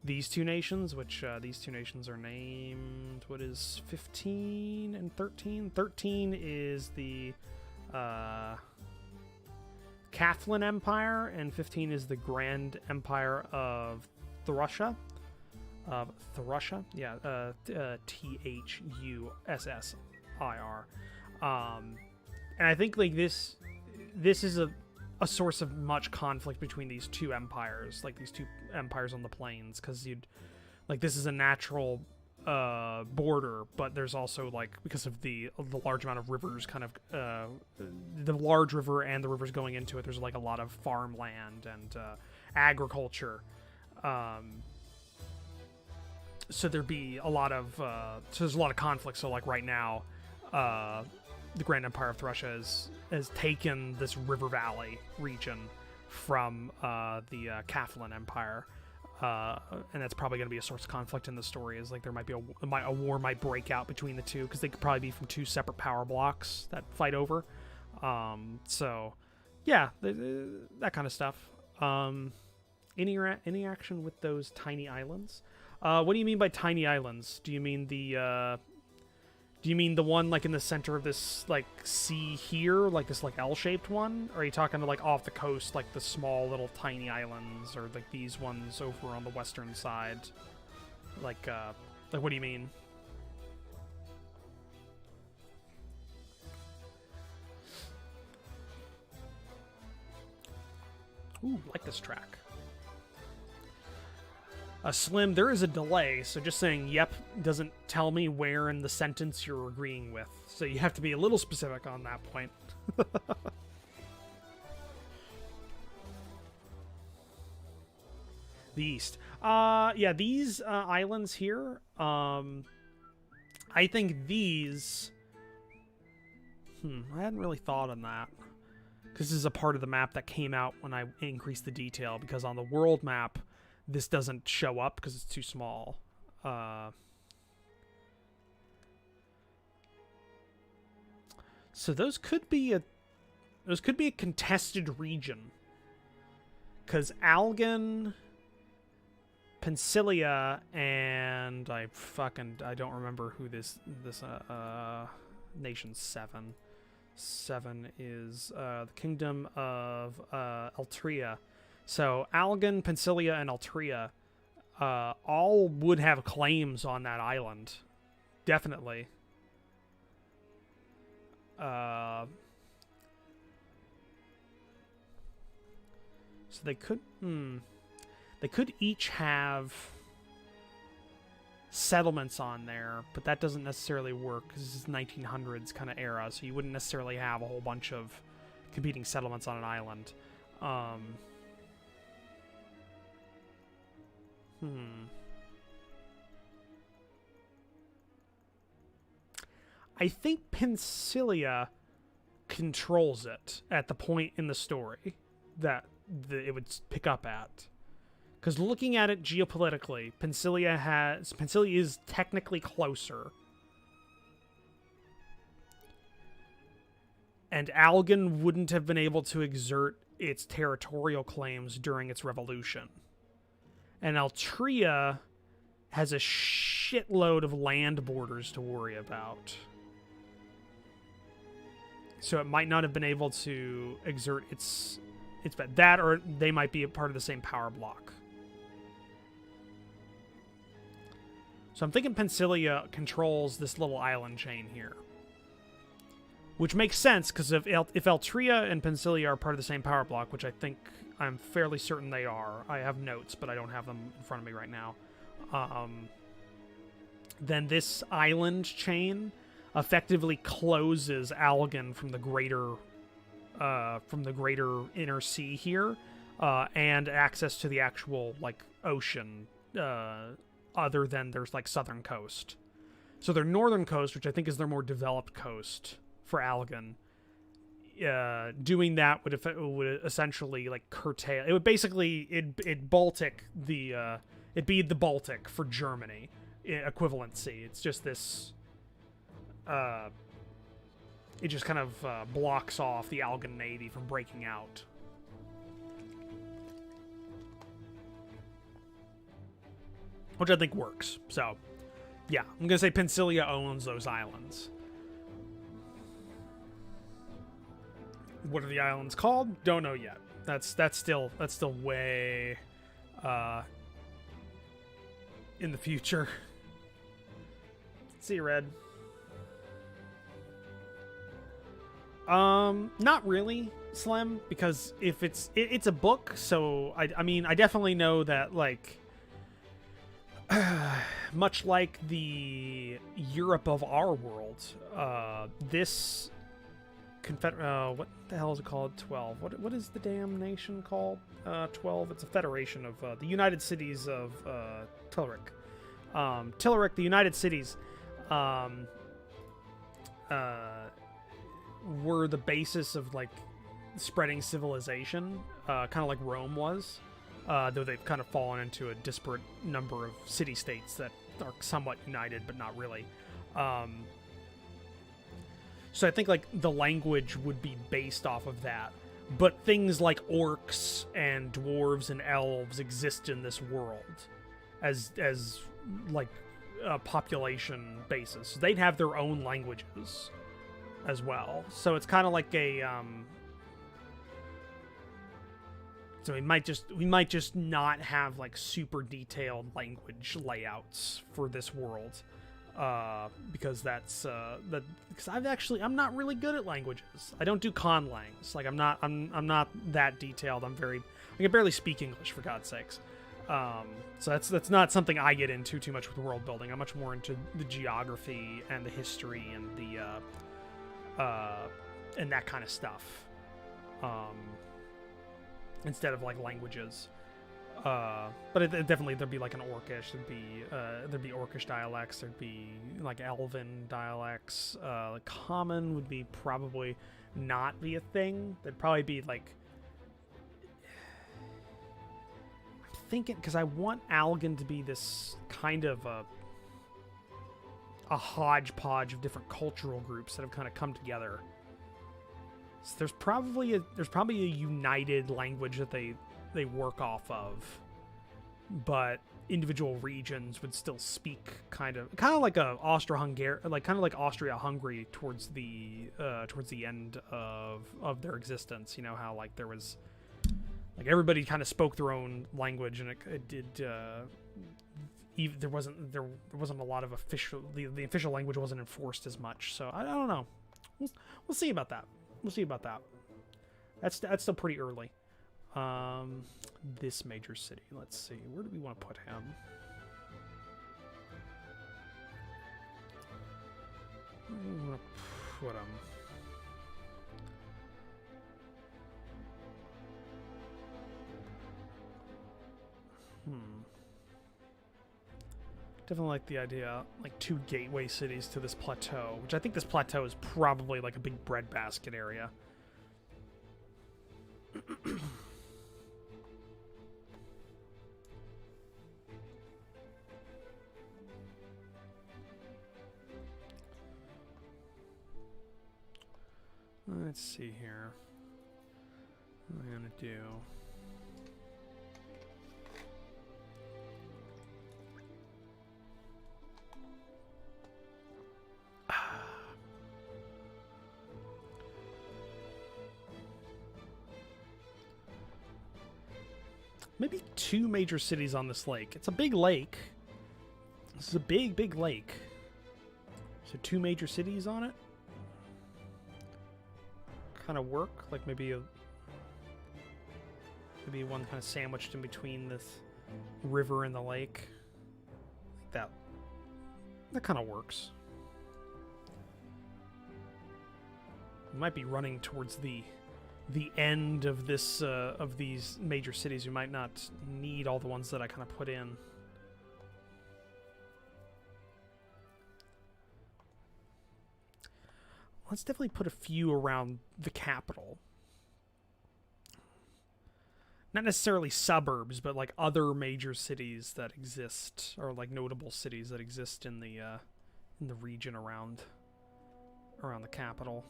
these two nations, which these two nations are named, what is 15 and 13? 13 is the Cathlin Empire, and 15 is the Grand Empire of Thrushia. Yeah, Thussir. And I think like this is a source of much conflict between these two empires, like these two empires on the plains, because this is a natural border, but there's also, like, because of the large amount of rivers, kind of the large river and the rivers going into it, there's like a lot of farmland and agriculture. So there'd be a lot of so there's a lot of conflict. So like right now, the Grand Empire of Thrushia has taken this river valley region, from the Cathalin Empire. And that's probably going to be a source of conflict in the story, is like there might be a war might break out between the two, because they could probably be from two separate power blocks that fight over. So yeah, that kind of stuff. Any action with those tiny islands? What do you mean by tiny islands? Do you mean the one like in the center of this like sea here, like this like L-shaped one? Or are you talking to like off the coast, like the small little tiny islands, or like these ones over on the western side? Like what do you mean? Ooh, like this track. Slim, there is a delay, so just saying yep doesn't tell me where in the sentence you're agreeing with. So you have to be a little specific on that point. The east. Yeah, these islands here, I think these... I hadn't really thought on that. Because this is a part of the map that came out when I increased the detail, because on the world map, this doesn't show up because it's too small. So those could be a contested region, because Algan, Pensilia, and I don't remember who this nation's 7. 7 is the kingdom of Altria. So Algan, Pensilia, and Altria all would have claims on that island. Definitely. So they could... They could each have settlements on there, but that doesn't necessarily work because this is 1900s kind of era, so you wouldn't necessarily have a whole bunch of competing settlements on an island. I think Pensilia controls it at the point in the story that it would pick up at. Because looking at it geopolitically, Pensilia is technically closer. And Algan wouldn't have been able to exert its territorial claims during its revolution. And Altria has a shitload of land borders to worry about. So it might not have been able to exert its that, or they might be a part of the same power block. So I'm thinking Pensilia controls this little island chain here. Which makes sense, because if Altria and Pensilia are part of the same power block, which I'm fairly certain they are. I have notes, but I don't have them in front of me right now. Then this island chain effectively closes Algan from the greater inner sea here, and access to the actual like ocean, other than there's like southern coast. So their northern coast, which I think is their more developed coast for Algan, doing that would essentially like curtail. It would basically it'd be the Baltic for Germany equivalency. It's just this. It just kind of blocks off the Algan Navy from breaking out. Which I think works. So, yeah, I'm gonna say Pensilia owns those islands. What are the islands called? Don't know yet. That's still way in the future. See you, Red. Not really, Slim, because if it's a book, so I mean I definitely know that, like, much like the Europe of our world, this what the hell is it called? 12. What is the damn nation called? 12. It's a federation of the United Cities of Tilric. Tilric, the United Cities, were the basis of like spreading civilization, kind of like Rome was, though they've kind of fallen into a disparate number of city-states that are somewhat united, but not really. So I think like the language would be based off of that. But things like orcs and dwarves and elves exist in this world as like a population basis. They'd have their own languages as well. So it's kind of like a so we might just not have like super detailed language layouts for this world. Because that's because I'm not really good at languages. I don't do conlangs. Like I'm not that detailed. I can barely speak English, for God's sakes. So that's not something I get into too much with world building. I'm much more into the geography and the history and the and that kind of stuff. Instead of like languages. But it definitely, there'd be like an orcish, there'd be orcish dialects, there'd be like elven dialects. Like common would be probably not be a thing. There'd probably be like, I'm thinking, because I want Algan to be this kind of a hodgepodge of different cultural groups that have kind of come together. So there's probably a united language that they work off of, but individual regions would still speak kind of like a Austro-Hungary, like kind of like Austria-Hungary towards the end of their existence. You know how like there was like everybody kind of spoke their own language, and it did even there wasn't a lot of official the official language wasn't enforced as much. So I don't know. We'll see about that. That's still pretty early. This major city. Let's see. Where do we want to put him? Where do we want to put him? Definitely like the idea, like 2 gateway cities to this plateau, which I think this plateau is probably like a big breadbasket area. Let's see here. What am I gonna do? Maybe 2 major cities on this lake. It's a big lake. This is a big lake. So 2 major cities on it? Kind of work, like maybe one kind of sandwiched in between this river and the lake. Like that kind of works. We might be running towards the end of this of these major cities. You might not need all the ones that I kind of put in. Let's definitely put a few around the capital. Not necessarily suburbs, but like other major cities that exist, or like notable cities that exist in the region around the capital.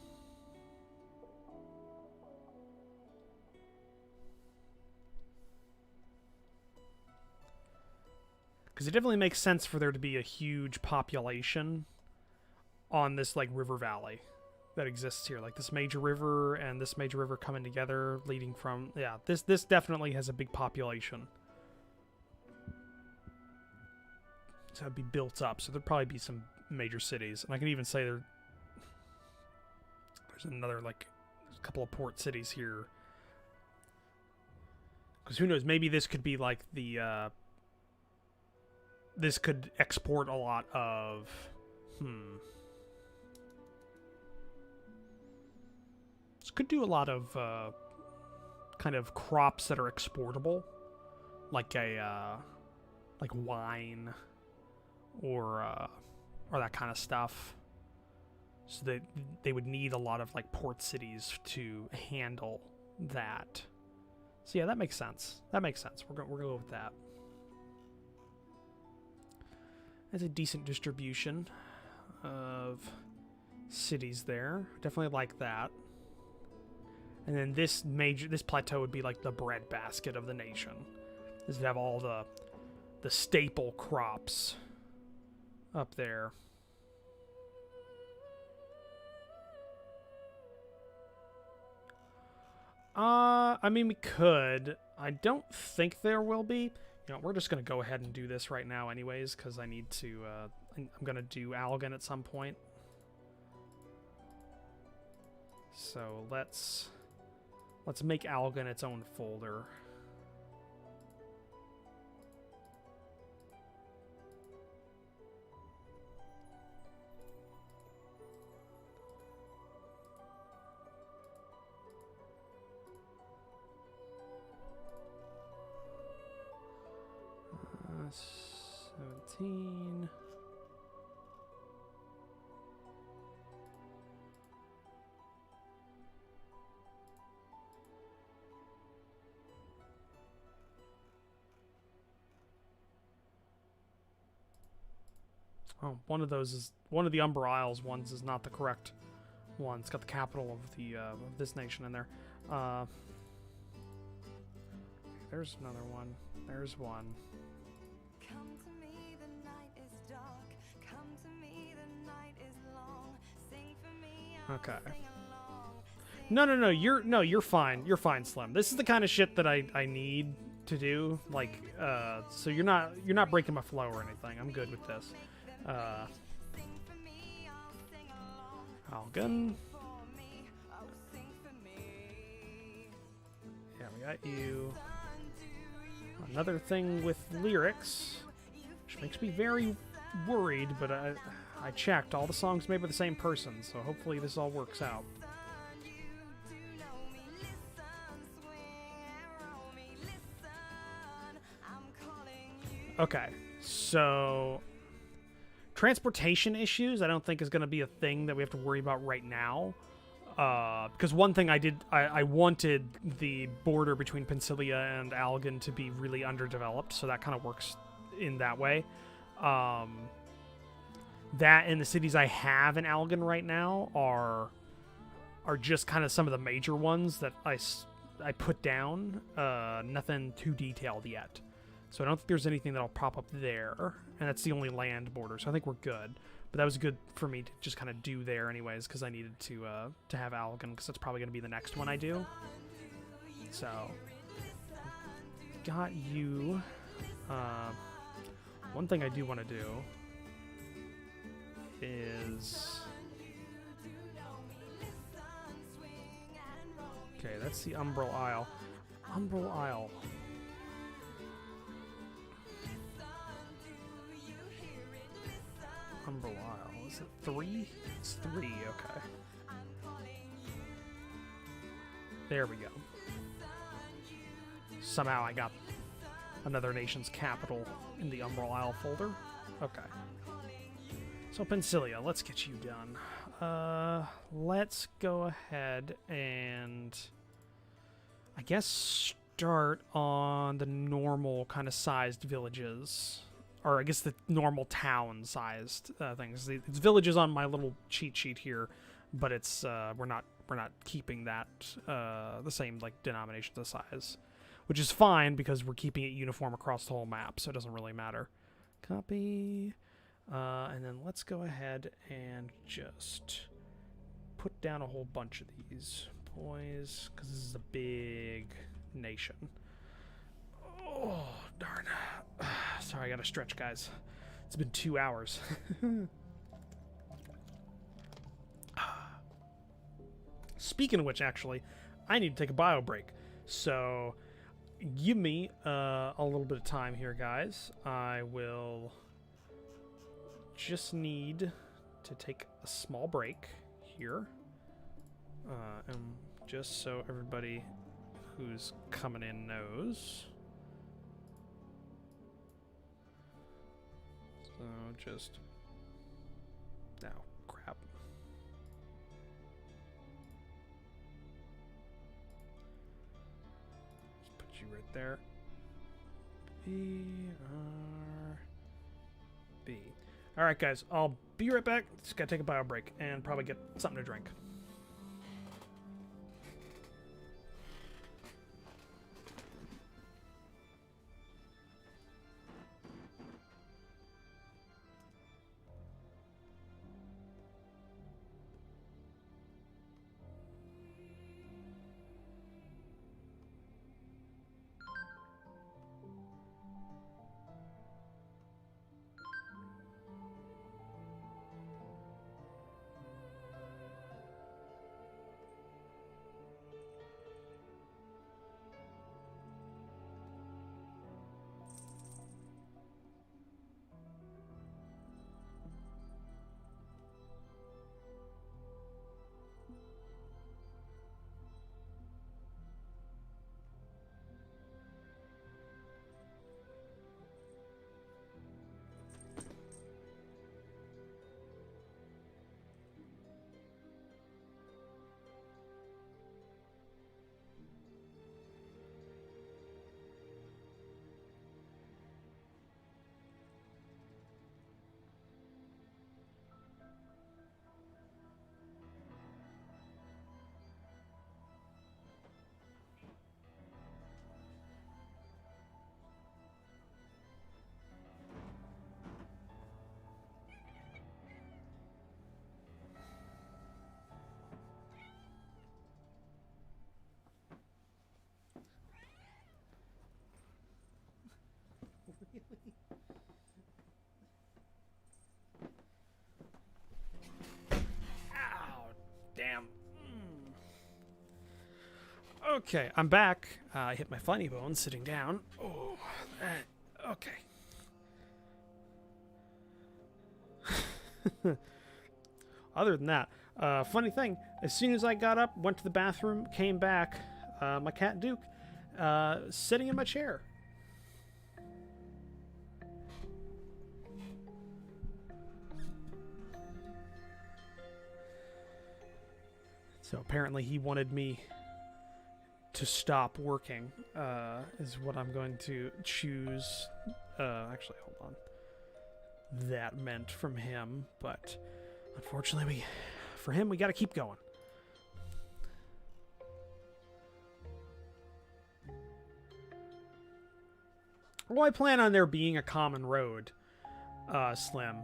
Because it definitely makes sense for there to be a huge population on this like river valley that exists here, like this major river and this major river coming together, leading from this definitely has a big population. So it'd be built up. So there'd probably be some major cities, and I can even say there's another like a couple of port cities here. Because who knows? Maybe this could be like the this could export a lot of This could do a lot of kind of crops that are exportable, like like wine or that kind of stuff. So they would need a lot of like port cities to handle that. So yeah, that makes sense. That makes sense. We're gonna go with that. That's a decent distribution of cities there. Definitely like that. And then this plateau would be like the breadbasket of the nation. This would have all the staple crops up there. I mean, we could. I don't think there will be. You know, we're just going to go ahead and do this right now anyways, because I need to, I'm going to do Algan at some point. So let's make Algan its own folder. Uh, 17. Oh, one of the Umber Isles ones is not the correct one. It's got the capital of the of this nation in there. There's another one. There's one. Come to me, the night is dark. Come to me, the night is long. Sing for me, okay. No. You're fine. You're fine, Slim. This is the kind of shit that I need to do. Like, so you're not breaking my flow or anything. I'm good with this. Algan. Yeah, we got you. Another thing with lyrics, which makes me very worried, but I checked. All the songs made by the same person, so hopefully this all works out. Okay, so transportation issues I don't think is going to be a thing that we have to worry about right now. Because one thing I wanted the border between Pensilia and Algan to be really underdeveloped, so that kind of works in that way. That and the cities I have in Algan right now are just kind of some of the major ones that I put down. Nothing too detailed yet. So I don't think there's anything that'll pop up there, and that's the only land border, so I think we're good. But that was good for me to just kind of do there anyways, because I needed to have Algan, because that's probably going to be the next one I do. So, got you. One thing I do want to do is... Okay, that's the Umbral Isle. Umbral Isle. Umbral Isle. Is it 3? It's 3, okay. There we go. Somehow I got another nation's capital in the Umbral Isle folder. Okay. So Pensilia, let's get you done. Let's go ahead and I guess start on the normal kind of sized villages. Or I guess the normal town-sized things. It's villages on my little cheat sheet here, but it's we're not keeping that the same like denominations of size, which is fine because we're keeping it uniform across the whole map, so it doesn't really matter. Copy, and then let's go ahead and just put down a whole bunch of these boys because this is a big nation. Oh, darn. Sorry, I gotta stretch, guys. It's been 2 hours. Speaking of which, actually, I need to take a bio break. So, give me a little bit of time here, guys. I will just need to take a small break here. And just so everybody who's coming in knows... So just... Oh, crap. right there. BRB. Alright, guys. I'll be right back. Just gotta take a bio break and probably get something to drink. Ow, damn. Okay, I'm back. I hit my funny bone sitting down. Oh, okay. Other than that, funny thing, as soon as I got up, went to the bathroom, came back, my cat Duke, sitting in my chair. So apparently he wanted me to stop working, is what I'm going to choose. Actually, hold on. That meant from him, but unfortunately, for him, we got to keep going. Well, I plan on there being a common road, Slim,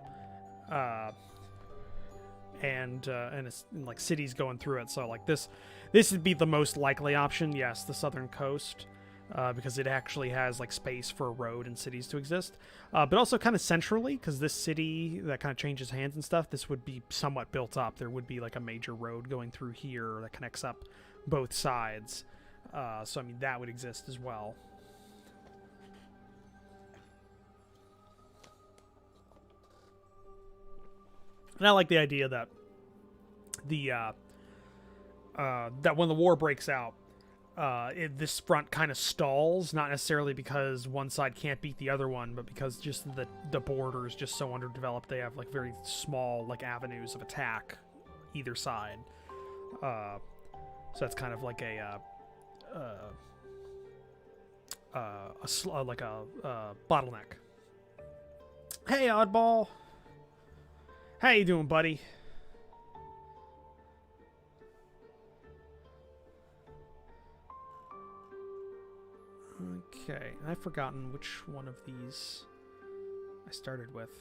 and it's like cities going through it. So like this would be the most likely option. Yes, the southern coast, because it actually has like space for a road and cities to exist, but also kind of centrally, because this city that kind of changes hands and stuff, this would be somewhat built up. There would be like a major road going through here that connects up both sides. So I mean that would exist as well. And I like the idea that that when the war breaks out, this front kind of stalls, not necessarily because one side can't beat the other one, but because just the border is just so underdeveloped. They have like very small like avenues of attack either side. So that's kind of like a bottleneck. Hey, oddball. How you doing, buddy? Okay, I've forgotten which one of these I started with.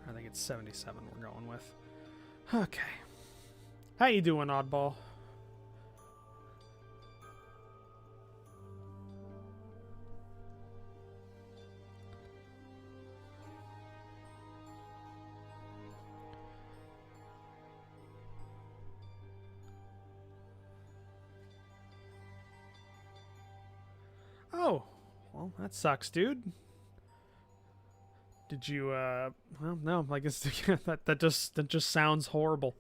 I think it's 77 we're going with. Okay. How you doing, oddball? Oh, well, that sucks, dude. Did you, well, no, I guess that just sounds horrible.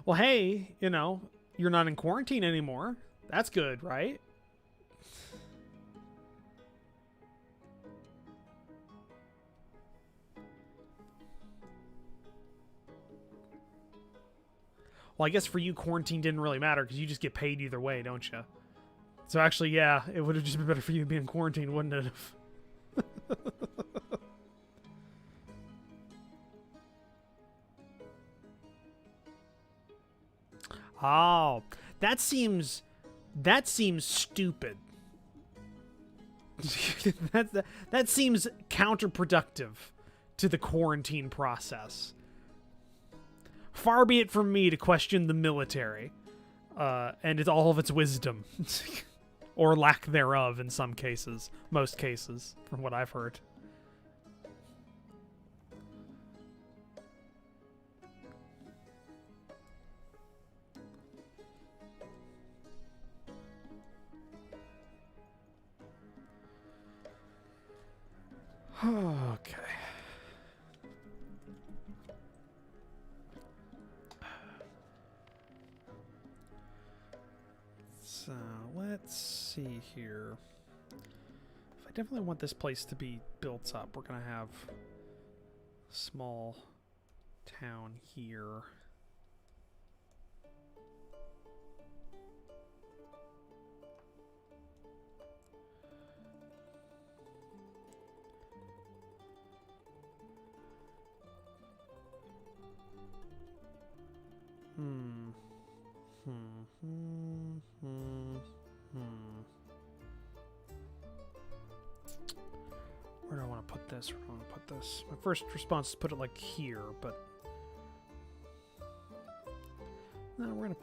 Well, hey, you know, you're not in quarantine anymore. That's good, right? Well, I guess for you, quarantine didn't really matter because you just get paid either way, don't you? So actually, yeah, it would have just been better for you to be in quarantine, wouldn't it? Oh, that seems stupid. that seems counterproductive to the quarantine process. Far be it from me to question the military and it's all of its wisdom. Or lack thereof in some cases. Most cases, from what I've heard. Okay. So, let's see here. If I definitely want this place to be built up, we're going to have a small town here. Where do I want to put this? Where do I want to put this? My first response is put it like here, but no, we're gonna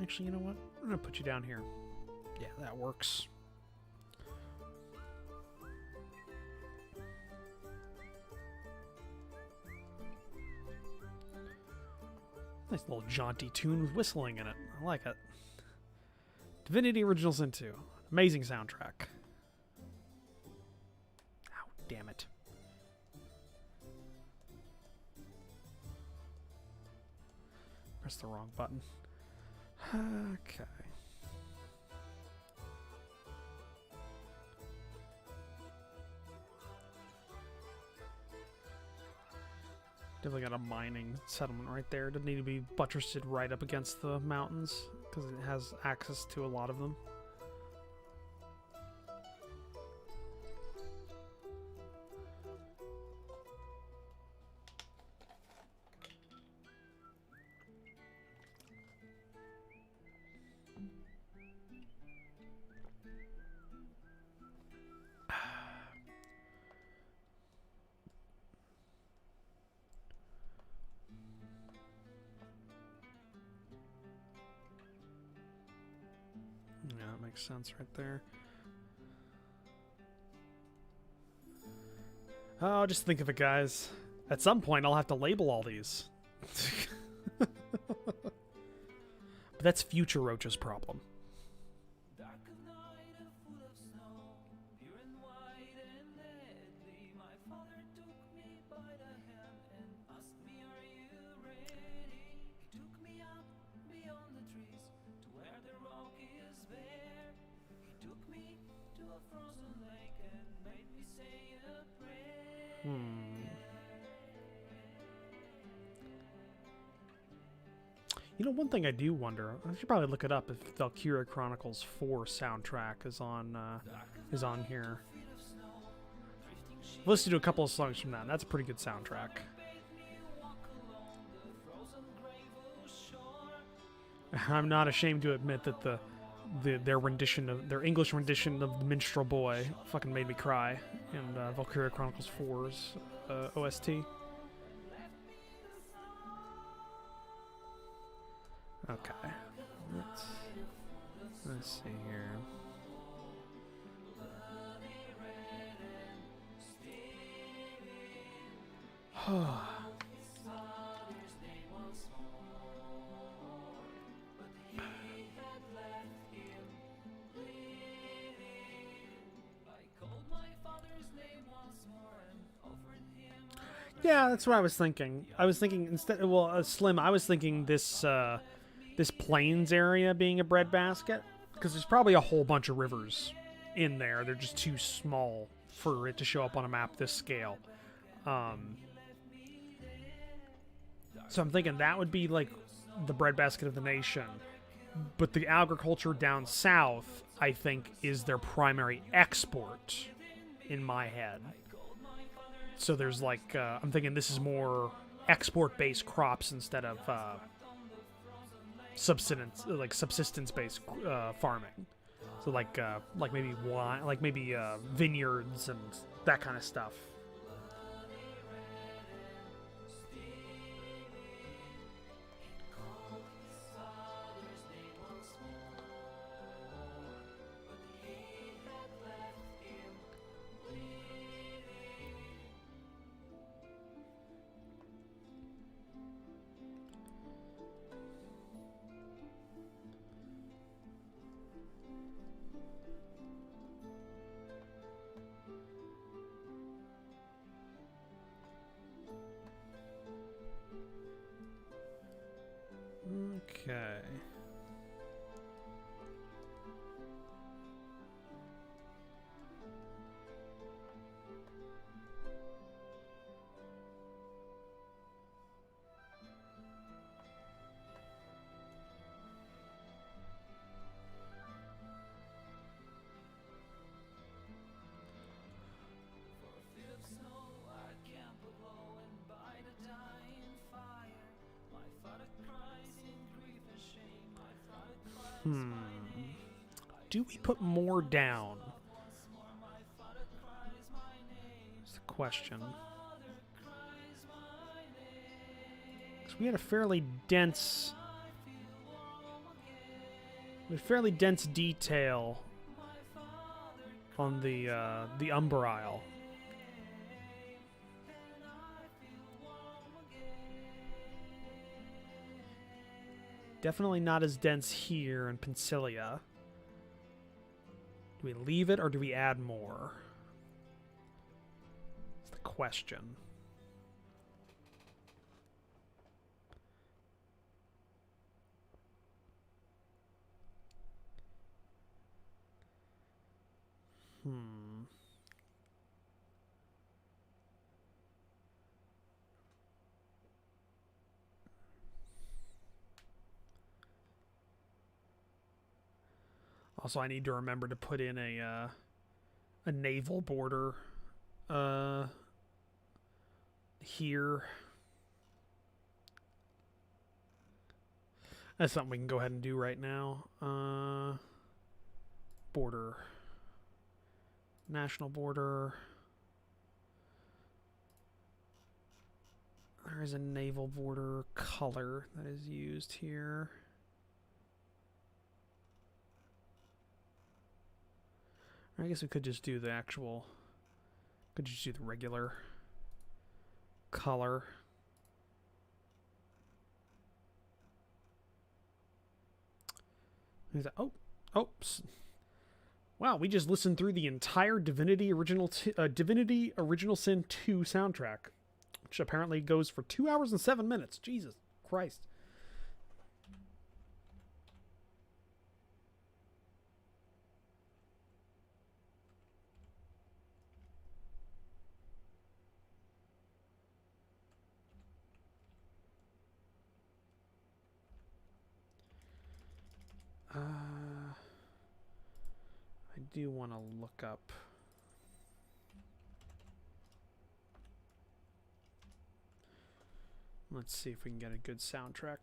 actually. You know what? I'm gonna put you down here. Yeah, that works. Nice little jaunty tune with whistling in it. I like it. Divinity Original Sin 2. Amazing soundtrack. Ow, damn it. Press the wrong button. Okay. Definitely got a mining settlement right there. Doesn't need to be buttressed right up against the mountains because it has access to a lot of them. Yeah, that makes sense right there. Oh, just think of it, guys. At some point, I'll have to label all these. But that's future Roach's problem. You know, one thing I do wonder, I should probably look it up if Valkyria Chronicles 4 soundtrack is on here. I've listened to a couple of songs from that, and that's a pretty good soundtrack. I'm not ashamed to admit that their English rendition of the Minstrel Boy fucking made me cry in Valkyria Chronicles 4's OST. Okay, let's see here. Yeah, that's what I was thinking. I was thinking instead, well, Slim, I was thinking this this plains area being a breadbasket, because there's probably a whole bunch of rivers in there. They're just too small for it to show up on a map this scale. So I'm thinking that would be like the breadbasket of the nation. But the agriculture down south, I think, is their primary export in my head. So there's like, I'm thinking this is more export-based crops instead of subsistence-based farming. So like maybe wine, like maybe vineyards and that kind of stuff. Okay. Do we put more down? That's the question. Because we had a fairly dense detail on the Umber Isle. Definitely not as dense here in Pensilia. Do we leave it or do we add more? That's the question. Also, I need to remember to put in a naval border here. That's something we can go ahead and do right now. Border. National border. There is a naval border color that is used here. I guess we could just do the actual... Could just do the regular color. Oh, wow! We just listened through the entire Divinity Original Sin 2 soundtrack, which apparently goes for 2 hours and 7 minutes. Jesus Christ! I do want to look up. Let's see if we can get a good soundtrack.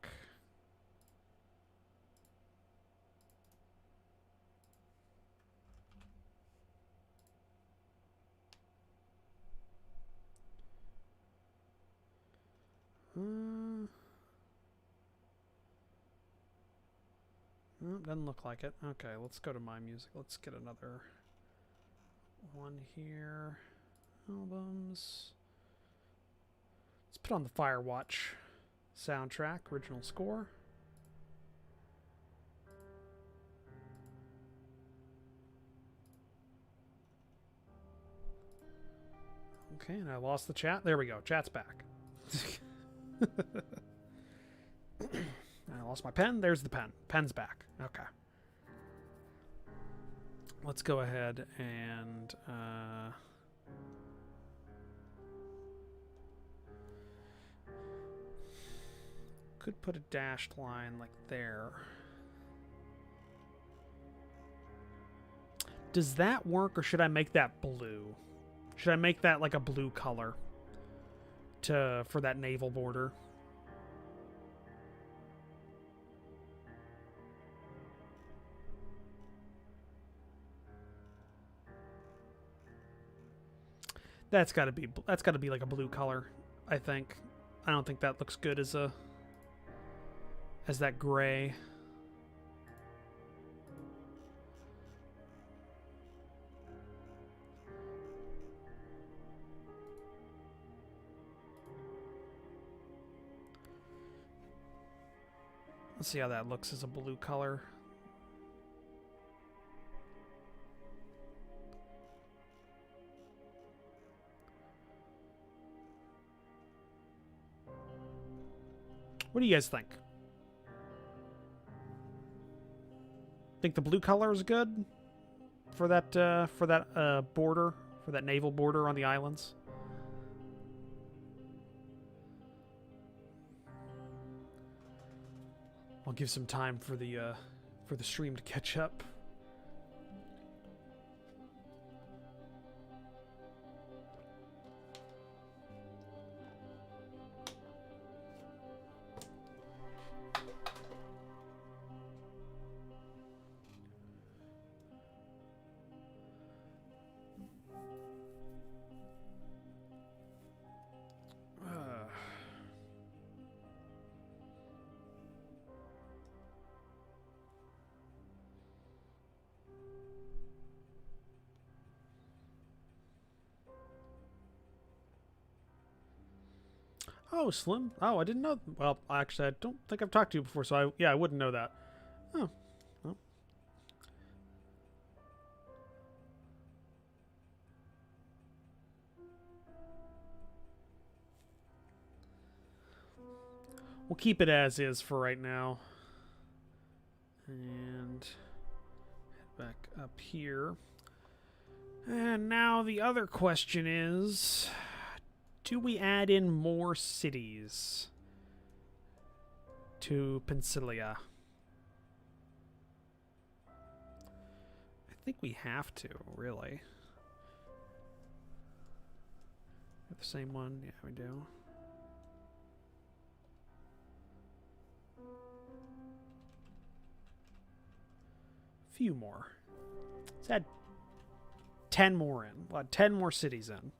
Doesn't look like it. Okay, let's go to My Music. Let's get another one here. Albums. Let's put on the Firewatch soundtrack, original score. Okay, and I lost the chat. There we go. Chat's back. I lost my pen. There's the pen. Pen's back. Okay. Let's go ahead and could put a dashed line like there. Does that work, or should I make that blue? Should I make that like a blue color for that naval border? That's got to be like a blue color, I think. I don't think that looks good as that gray. Let's see how that looks as a blue color. What do you guys think? Think the blue color is good for that border, for that naval border on the islands? I'll give some time for the stream to catch up. Oh, Slim. Oh, I didn't know. Well, actually, I don't think I've talked to you before, so I wouldn't know that. Oh. Well. We'll keep it as is for right now. And head back up here. And now the other question is, do we add in more cities to Pensilia? I think we have to, really. The same one? Yeah, we do. Few more. Let's add 10 more in. We'll add 10 more cities in.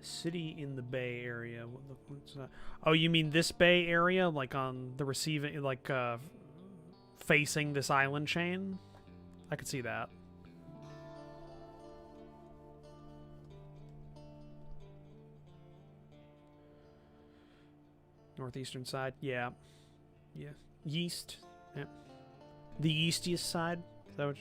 City in the Bay Area. What's that? Oh, you mean this Bay Area, like on the receiving, like facing this island chain? I could see that. Northeastern side, yeah, yeah. Yeast, yeah. The eastiest side. Is that what?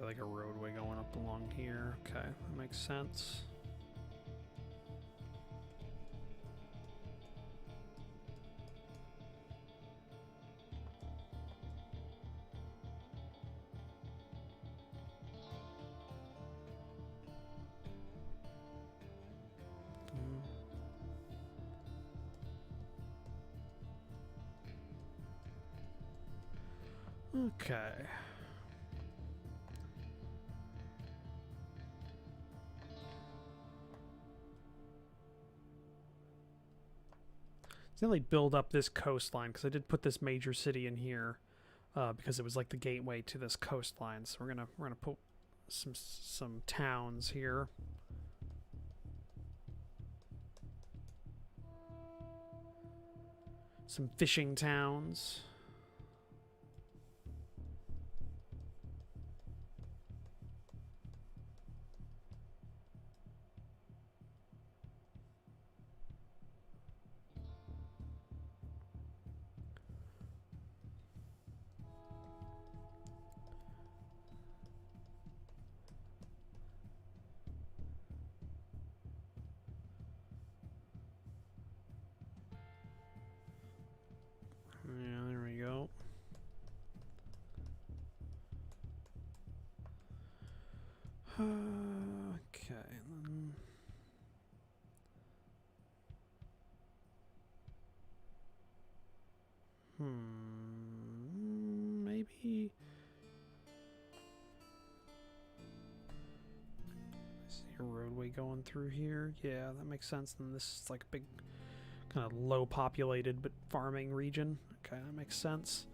Like a roadway going up along here. Okay, that makes sense. Okay. definitely build up this coastline, because I did put this major city in here because it was like the gateway to this coastline. So we're gonna put some towns here. Some fishing towns. Yeah, there we go. Okay. Maybe. I see a roadway going through here. Yeah, that makes sense. Then this is like a big, kind of low populated but farming region. Okay, that makes sense.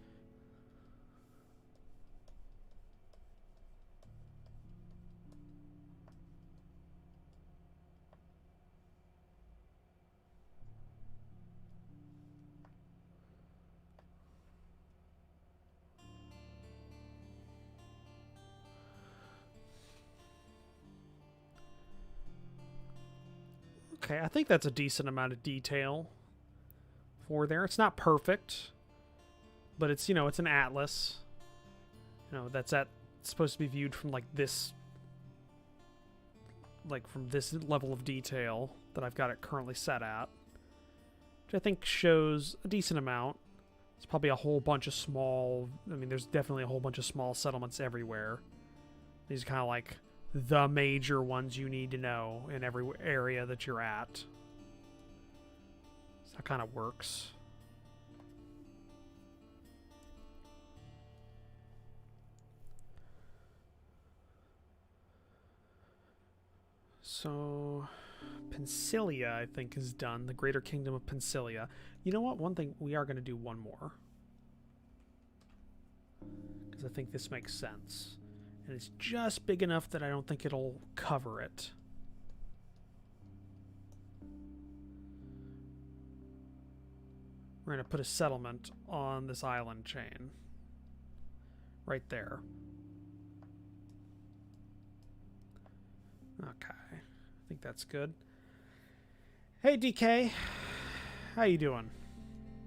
Okay, I think that's a decent amount of detail for there. It's not perfect, but it's, it's an atlas. That's supposed to be viewed from like this, from this level of detail that I've got it currently set at, which I think shows a decent amount. It's probably a whole bunch of small, there's definitely a whole bunch of small settlements everywhere. These are kind of like the major ones you need to know in every area that you're at. So that kind of works. So, Pensilia, I think, is done. The Greater Kingdom of Pensilia. You know what? One thing, we are going to do one more. Because I think this makes sense. And it's just big enough that I don't think it'll cover it. We're going to put a settlement on this island chain. Right there. Okay. I think that's good. Hey, DK. How you doing?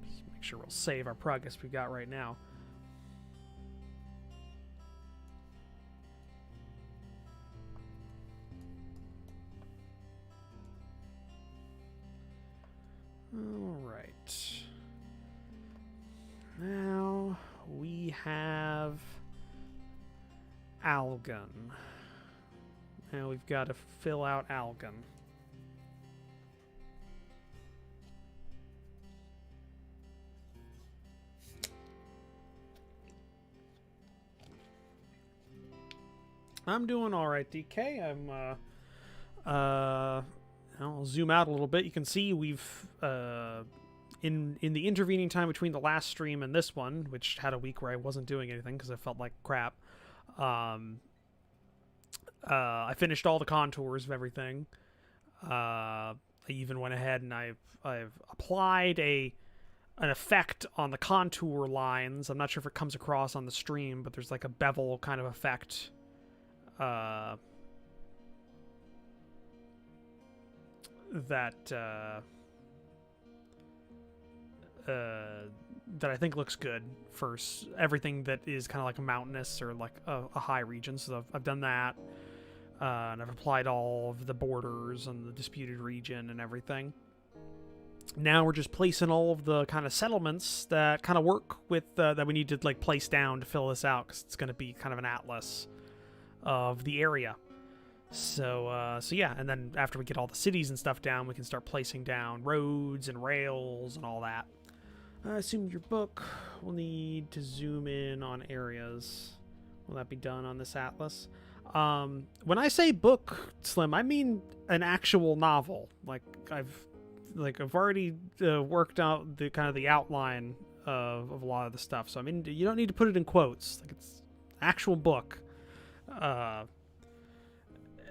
Just make sure we'll save our progress we've got right now. Alright. Now we have Algon. Now we've got to fill out Algon. I'm doing all right, DK. I'll zoom out a little bit. You can see we've in the intervening time between the last stream and this one, which had a week where I wasn't doing anything because I felt like crap. I finished all the contours of everything. I even went ahead and I've applied an effect on the contour lines. I'm not sure if it comes across on the stream, but there's like a bevel kind of effect. That I think looks good for everything that is kind of like a mountainous or like a high region. So I've done that. And I've applied all of the borders and the disputed region and everything. Now we're just placing all of the kind of settlements that kind of work with that we need to like place down to fill this out, because it's going to be kind of an atlas of the area. So yeah, and then after we get all the cities and stuff down, we can start placing down roads and rails and all that. I assume your book will need to zoom in on areas. Will that be done on this atlas? When I say book, Slim, I mean an actual novel. Like, I've I've already worked out the kind of the outline of a lot of the stuff. So I mean, you don't need to put it in quotes. Like, it's an actual book.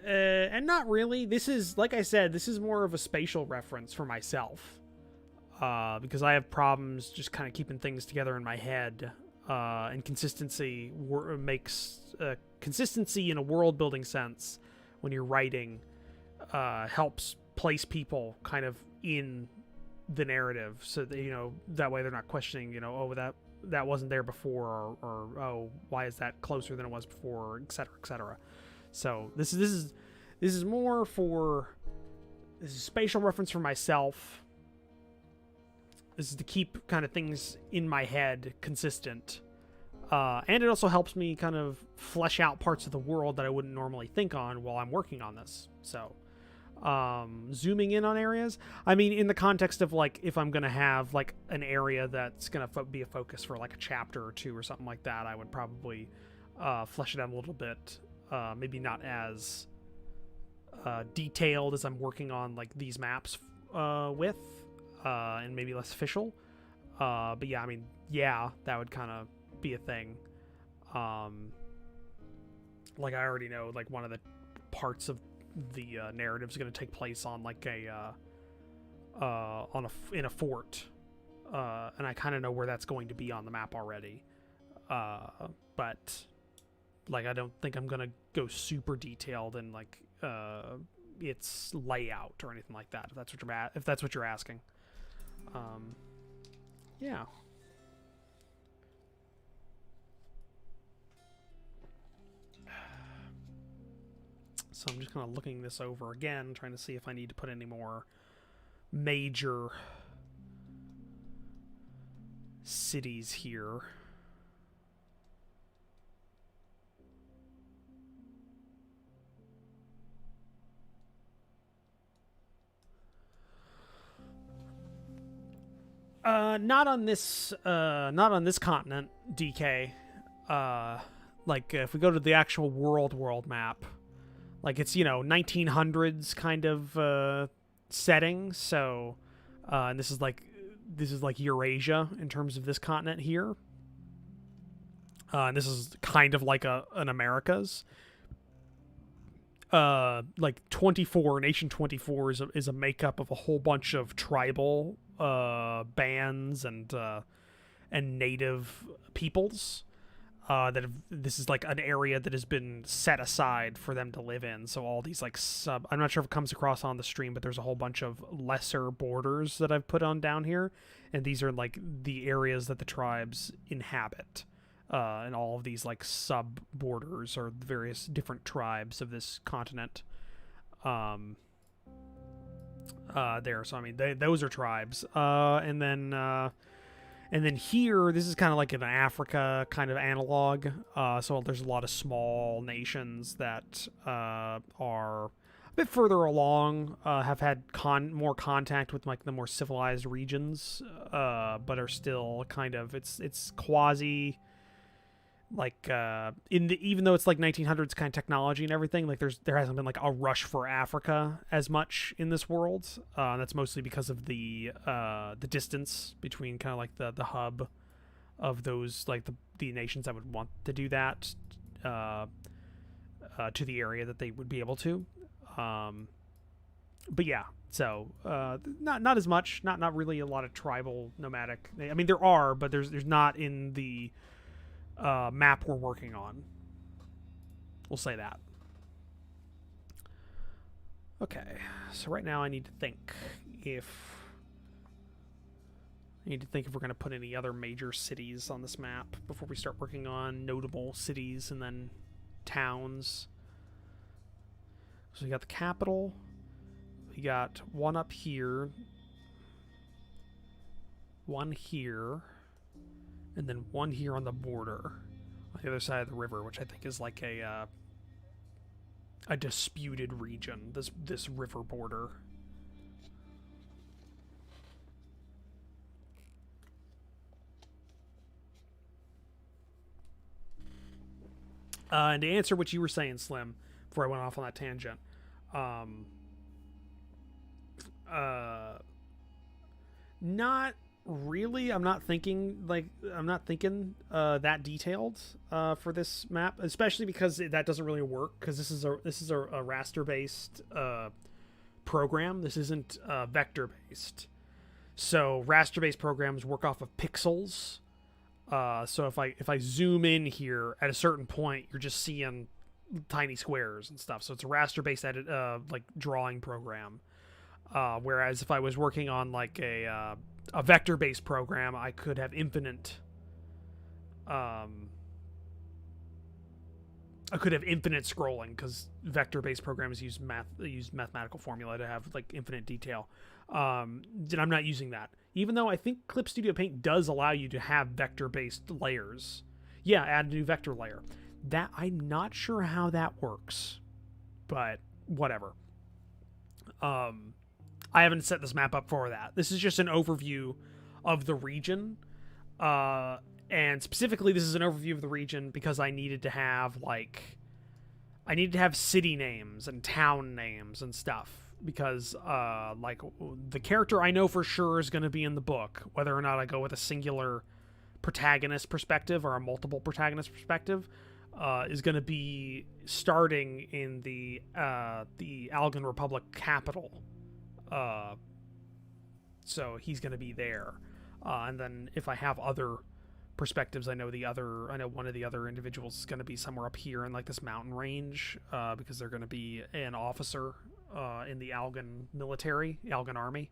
And not really. This is, like I said, this is more of a spatial reference for myself. Because I have problems just kind of keeping things together in my head. And consistency makes consistency in a world building sense when you're writing helps place people kind of in the narrative, so that, you know, that way they're not questioning, you know, oh, that wasn't there before, or oh, why is that closer than it was before, etc., etc. So this is more for, this is spatial reference for myself. This is to keep kind of things in my head consistent. And it also helps me kind of flesh out parts of the world that I wouldn't normally think on while I'm working on this. So, zooming in on areas, I mean, in the context of, like, if I'm going to have, like, an area that's going to be a focus for, like, a chapter or two or something like that, I would probably flesh it out a little bit. Maybe not as detailed as I'm working on, like, these maps with, and maybe less official. But yeah, I mean, yeah, that would kind of be a thing. Like, I already know, like, one of the parts of the narrative is going to take place on, like, in a fort, and I kind of know where that's going to be on the map already. But, like, I don't think I'm going to go super detailed in, like, its layout or anything like that, if that's what you're asking. Yeah. So I'm just kind of looking this over again, trying to see if I need to put any more major cities here. Not on this continent, DK. Like, if we go to the actual world map, like, it's, you know, 1900s kind of setting. So, and this is like Eurasia in terms of this continent here. And this is kind of like an Americas. Like 24, Nation 24 is a makeup of a whole bunch of tribal bands and native peoples. This is like an area that has been set aside for them to live in. So all these, like, I'm not sure if it comes across on the stream, but there's a whole bunch of lesser borders that I've put on down here, and these are, like, the areas that the tribes inhabit. And all of these, like, sub borders are the various different tribes of this continent. There, so I mean, those are tribes. And then here, this is kind of like an Africa kind of analog. So there's a lot of small nations that are a bit further along, have had more contact with, like, the more civilized regions, but are still kind of, it's quasi, like, even though it's like 1900s kind of technology and everything, like, there hasn't been, like, a rush for Africa as much in this world. That's mostly because of the distance between kind of like the hub of those, like, the nations that would want to do that to the area that they would be able to. But yeah, so not as much, not really a lot of tribal nomadic. I mean, there are, but there's not in the map we're working on. We'll say that. Okay, so right now I need to think if we're going to put any other major cities on this map before we start working on notable cities and then towns. So we got the capital. We got one up here. One here. And then one here on the border, on the other side of the river, which I think is like a disputed region. This river border. And to answer what you were saying, Slim, before I went off on that tangent, Not really. I'm not thinking that detailed for this map, especially because that doesn't really work, because this is a raster based program. This isn't vector based. So raster based programs work off of pixels. So if I zoom in here at a certain point, you're just seeing tiny squares and stuff. So it's a raster based like drawing program. Whereas if I was working on like a vector-based program, I could have infinite. I could have infinite scrolling, because vector-based programs use mathematical formula to have like infinite detail. And I'm not using that, even though I think Clip Studio Paint does allow you to have vector-based layers. Yeah, add a new vector layer. That I'm not sure how that works, but whatever. I haven't set this map up for that. This is just an overview of the region. And specifically, this is an overview of the region because I needed to have, city names and town names and stuff. Because, the character I know for sure is going to be in the book, whether or not I go with a singular protagonist perspective or a multiple protagonist perspective, is going to be starting in the Algan Republic capital. So he's going to be there. And then if I have other perspectives, I know one of the other individuals is going to be somewhere up here in like this mountain range, because they're going to be an officer in the Algan military, Algan army.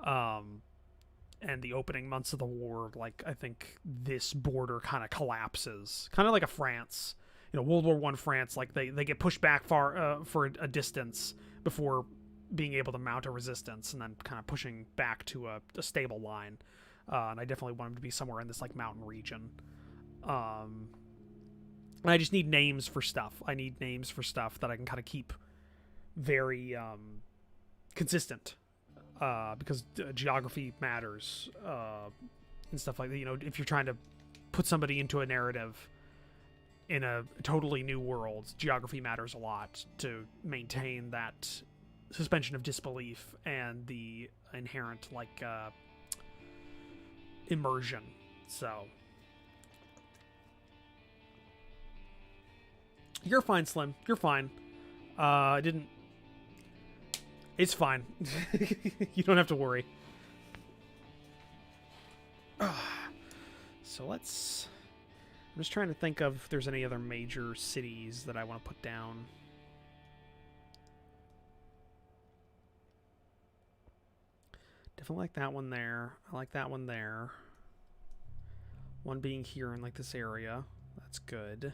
And the opening months of the war, like, I think this border kind of collapses, kind of like a France, World War I France, like they get pushed back far for a distance before being able to mount a resistance, and then kind of pushing back to a stable line. And I definitely want him to be somewhere in this like mountain region. And I just need names for stuff. I need names for stuff that I can kind of keep very consistent, because geography matters, and stuff like that. If you're trying to put somebody into a narrative in a totally new world, geography matters a lot to maintain that suspension of disbelief and the inherent immersion. So you're fine, Slim. You're fine. It's fine. You don't have to worry. So I'm just trying to think of if there's any other major cities that I want to put down. Definitely like that one there. I like that one there. One being here in like this area. That's good.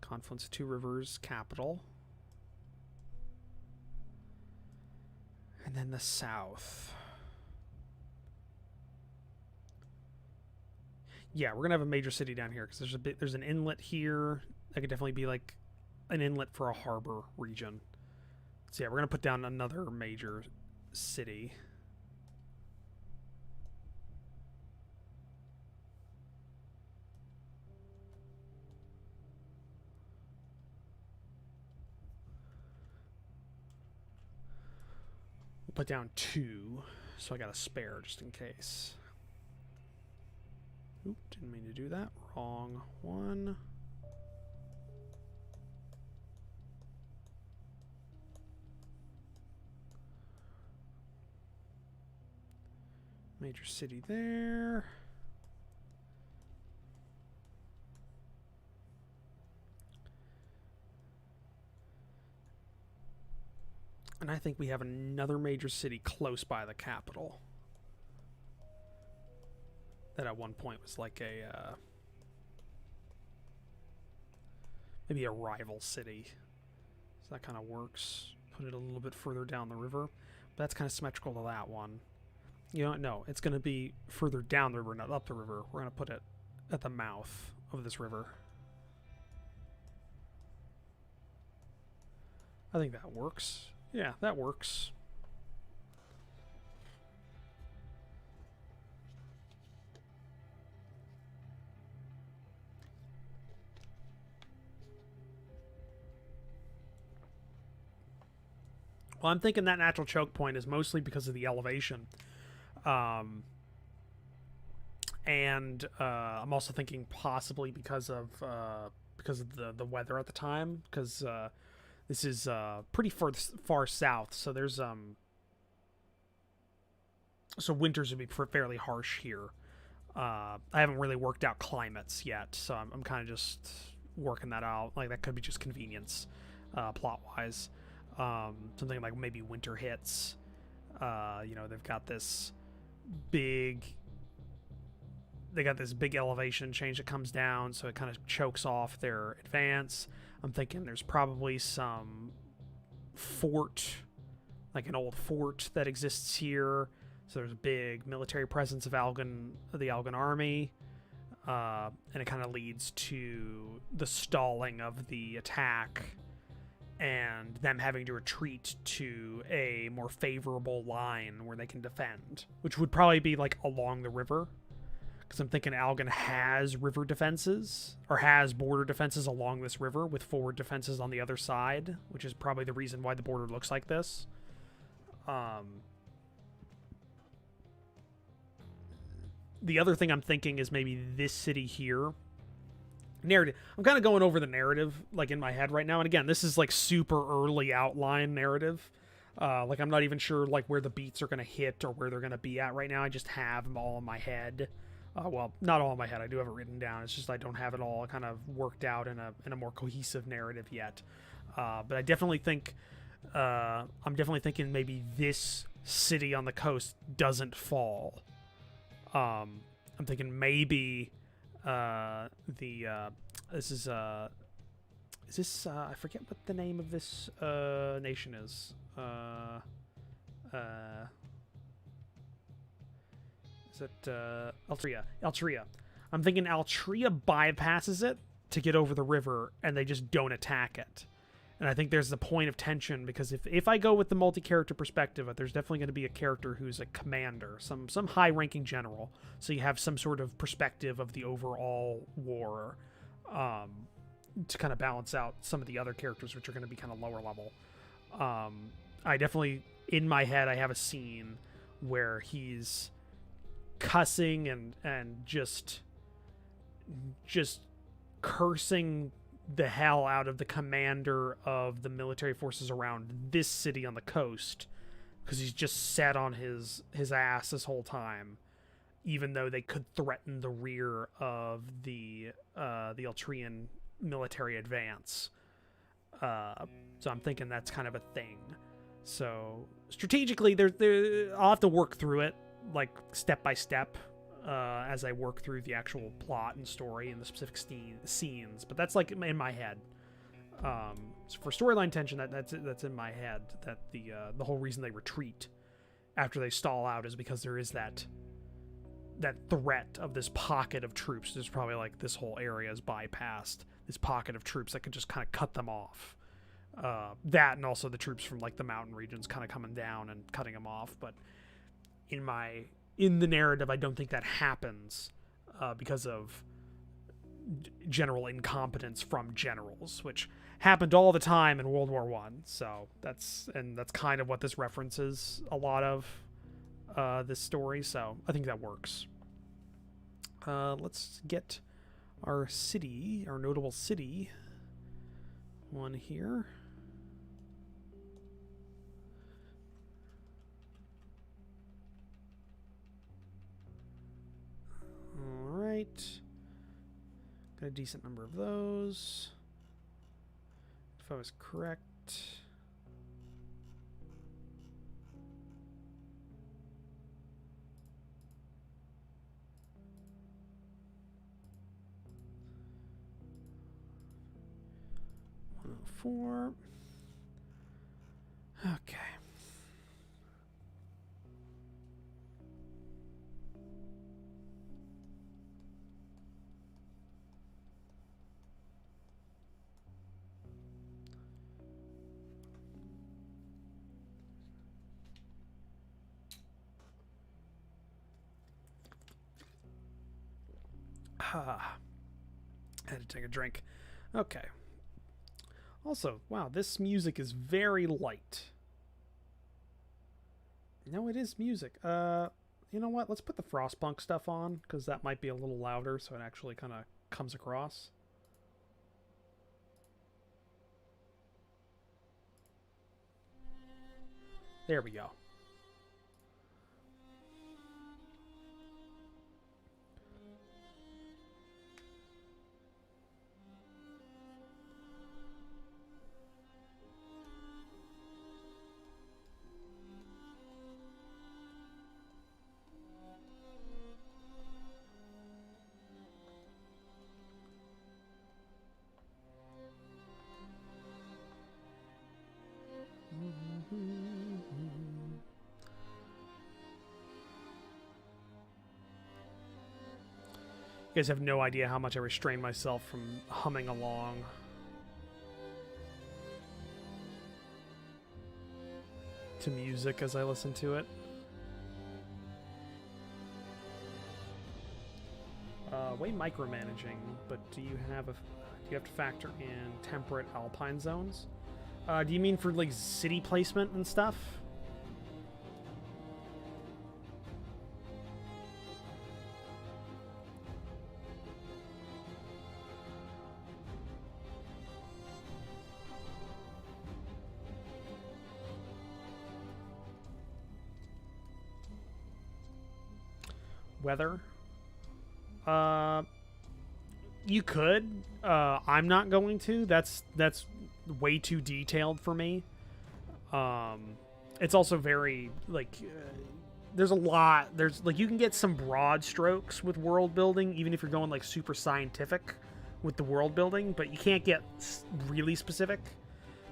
Confluence of two rivers, capital. And then the south. Yeah, we're gonna have a major city down here because there's an inlet here. That could definitely be like an inlet for a harbor region. So yeah, we're gonna put down another major city. We'll put down 2, so I got a spare just in case. Oop, didn't mean to do that. Wrong one. Major city there. And I think we have another major city close by the capital. That at one point was like a maybe a rival city. So that kind of works. Put it a little bit further down the river. But that's kind of symmetrical to that one. No, it's going to be further down the river, not up the river. We're going to put it at the mouth of this river. I think that works. Yeah, that works. Well, I'm thinking that natural choke point is mostly because of the elevation. Um, and I'm also thinking possibly because of the weather at the time, because this is pretty far south, so there's so winters would be fairly harsh here. I haven't really worked out climates yet, so I'm kind of just working that out. Like, that could be just convenience, plot wise. Something like maybe winter hits. They've got this big. They got this big elevation change that comes down, so it kind of chokes off their advance. I'm thinking there's probably some fort, like an old fort that exists here. So there's a big military presence of the Algan army, and it kind of leads to the stalling of the attack and them having to retreat to a more favorable line where they can defend, which would probably be like along the river. Because I'm thinking Algan has river defenses, or has border defenses along this river with forward defenses on the other side, which is probably the reason why the border looks like this. The other thing I'm thinking is maybe this city here. Narrative. I'm kind of going over the narrative, like, in my head right now. And again, this is, like, super early outline narrative. Like, I'm not even sure, like, where the beats are going to hit or where they're going to be at right now. I just have them all in my head. Well, not all in my head. I do have it written down. It's just I don't have it all kind of worked out in a more cohesive narrative yet. But I definitely think... I'm definitely thinking maybe this city on the coast doesn't fall. I'm thinking maybe this is I forget what the name of this nation is. Is it Altria? Altria. I'm thinking Altria bypasses it to get over the river, and they just don't attack it. And I think there's the point of tension, because if I go with the multi-character perspective, there's definitely going to be a character who's a commander, some high-ranking general, so you have some sort of perspective of the overall war, to kind of balance out some of the other characters, which are going to be kind of lower level. I definitely, in my head, I have a scene where he's cussing and just cursing the hell out of the commander of the military forces around this city on the coast, because he's just sat on his ass this whole time, even though they could threaten the rear of the Altrian military advance. So I'm thinking that's kind of a thing. So strategically, I'll have to work through it, like, step by step, as I work through the actual plot and story and the specific scenes. But that's, like, in my head. So for storyline tension, that's in my head. That the whole reason they retreat after they stall out is because there is that threat of this pocket of troops. There's probably, like, this whole area is bypassed. This pocket of troops that could just kind of cut them off. That, and also the troops from, like, the mountain regions kind of coming down and cutting them off. But in the narrative, I don't think that happens because of general incompetence from generals, which happened all the time in World War I. So that's kind of what this references a lot of this story. So I think that works. Let's get our city, our notable city one here. Alright. Got a decent number of those. If I was correct. $104. Okay. I had to take a drink. Okay. Also, wow, this music is very light. No, it is music. You know what? Let's put the Frostpunk stuff on, because that might be a little louder, so it actually kind of comes across. There we go. You guys have no idea how much I restrain myself from humming along. To music as I listen to it. Way micromanaging, but do you have to factor in temperate alpine zones? Do you mean for like city placement and stuff? Weather? You could. I'm not going to. That's way too detailed for me. It's also very like there's a lot. There's like you can get some broad strokes with world building, even if you're going like super scientific with the world building, but you can't get really specific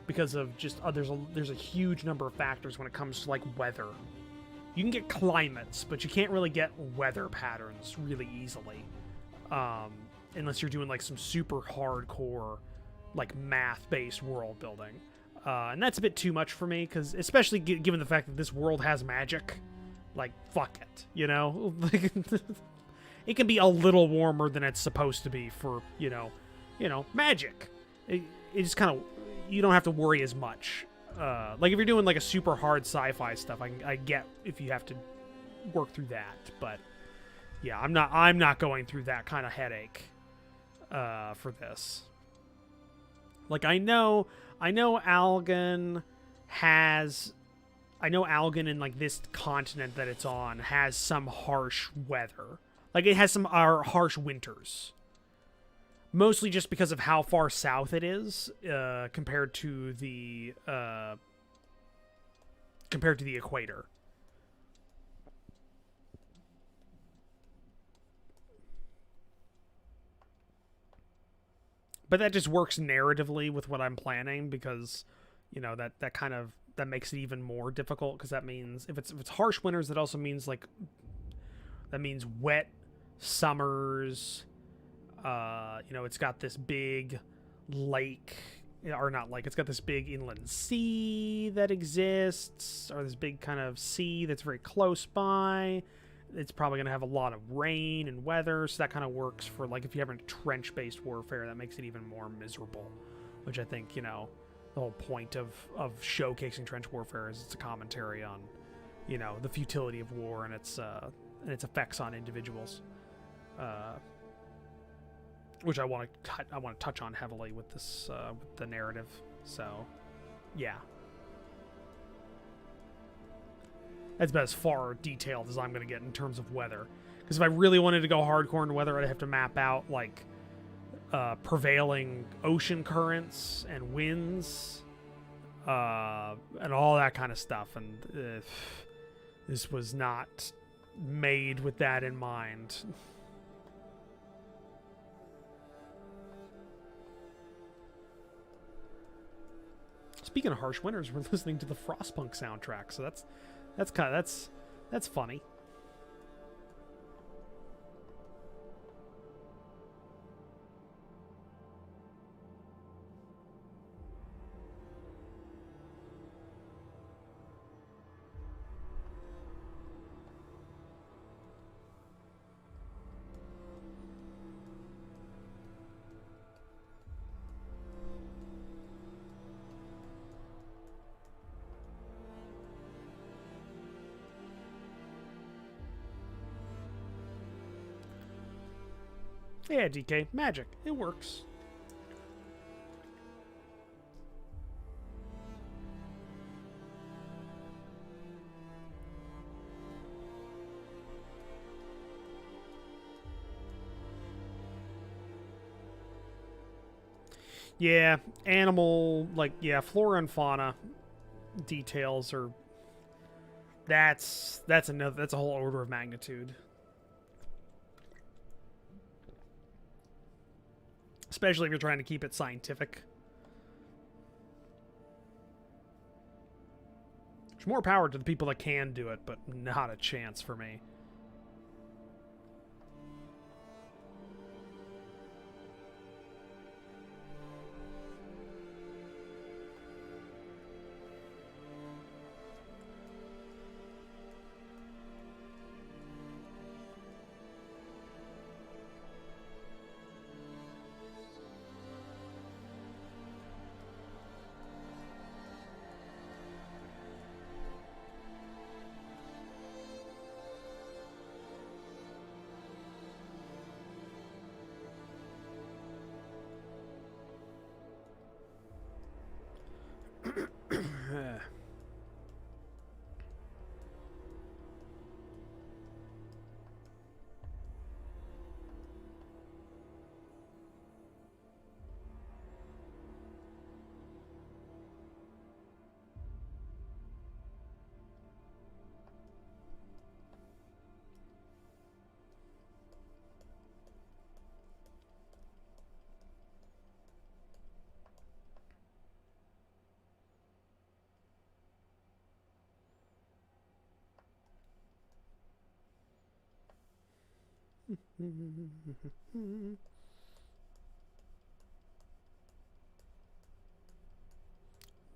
because of just there's a huge number of factors when it comes to like weather. You can get climates, but you can't really get weather patterns really easily. Unless you're doing like some super hardcore, like math-based world building. And that's a bit too much for me, because especially given the fact that this world has magic, like, fuck it, you know? It can be a little warmer than it's supposed to be for, you know, magic. It just kind of, you don't have to worry as much. Like, if you're doing, like, a super hard sci-fi stuff, I get if you have to work through that, but yeah, I'm not going through that kind of headache for this. Like, I know Algan in like this continent that it's on has some harsh weather. Like, it has some harsh winters. Mostly just because of how far south it is compared to the equator. But that just works narratively with what I'm planning, because, you know, that makes it even more difficult, because that means if it's harsh winters, that also means that means wet summers. You know, it's got this big lake, or not lake, it's got this big inland sea that exists, or this big kind of sea that's very close by. It's probably going to have a lot of rain and weather, so that kind of works for, like, if you have a trench-based warfare, that makes it even more miserable, which I think, you know, the whole point of showcasing trench warfare is it's a commentary on, you know, the futility of war and its effects on individuals, which I want to touch on heavily with this with the narrative. So, yeah. That's about as far detailed as I'm going to get in terms of weather. Because if I really wanted to go hardcore into weather, I'd have to map out, like, prevailing ocean currents and winds, and all that kind of stuff. And this was not made with that in mind. Speaking of harsh winters, we're listening to the Frostpunk soundtrack, so that's funny. Yeah, DK. Magic. It works. Yeah, animal, like, yeah, flora and fauna details are... That's a whole order of magnitude. Especially if you're trying to keep it scientific. There's more power to the people that can do it, but not a chance for me.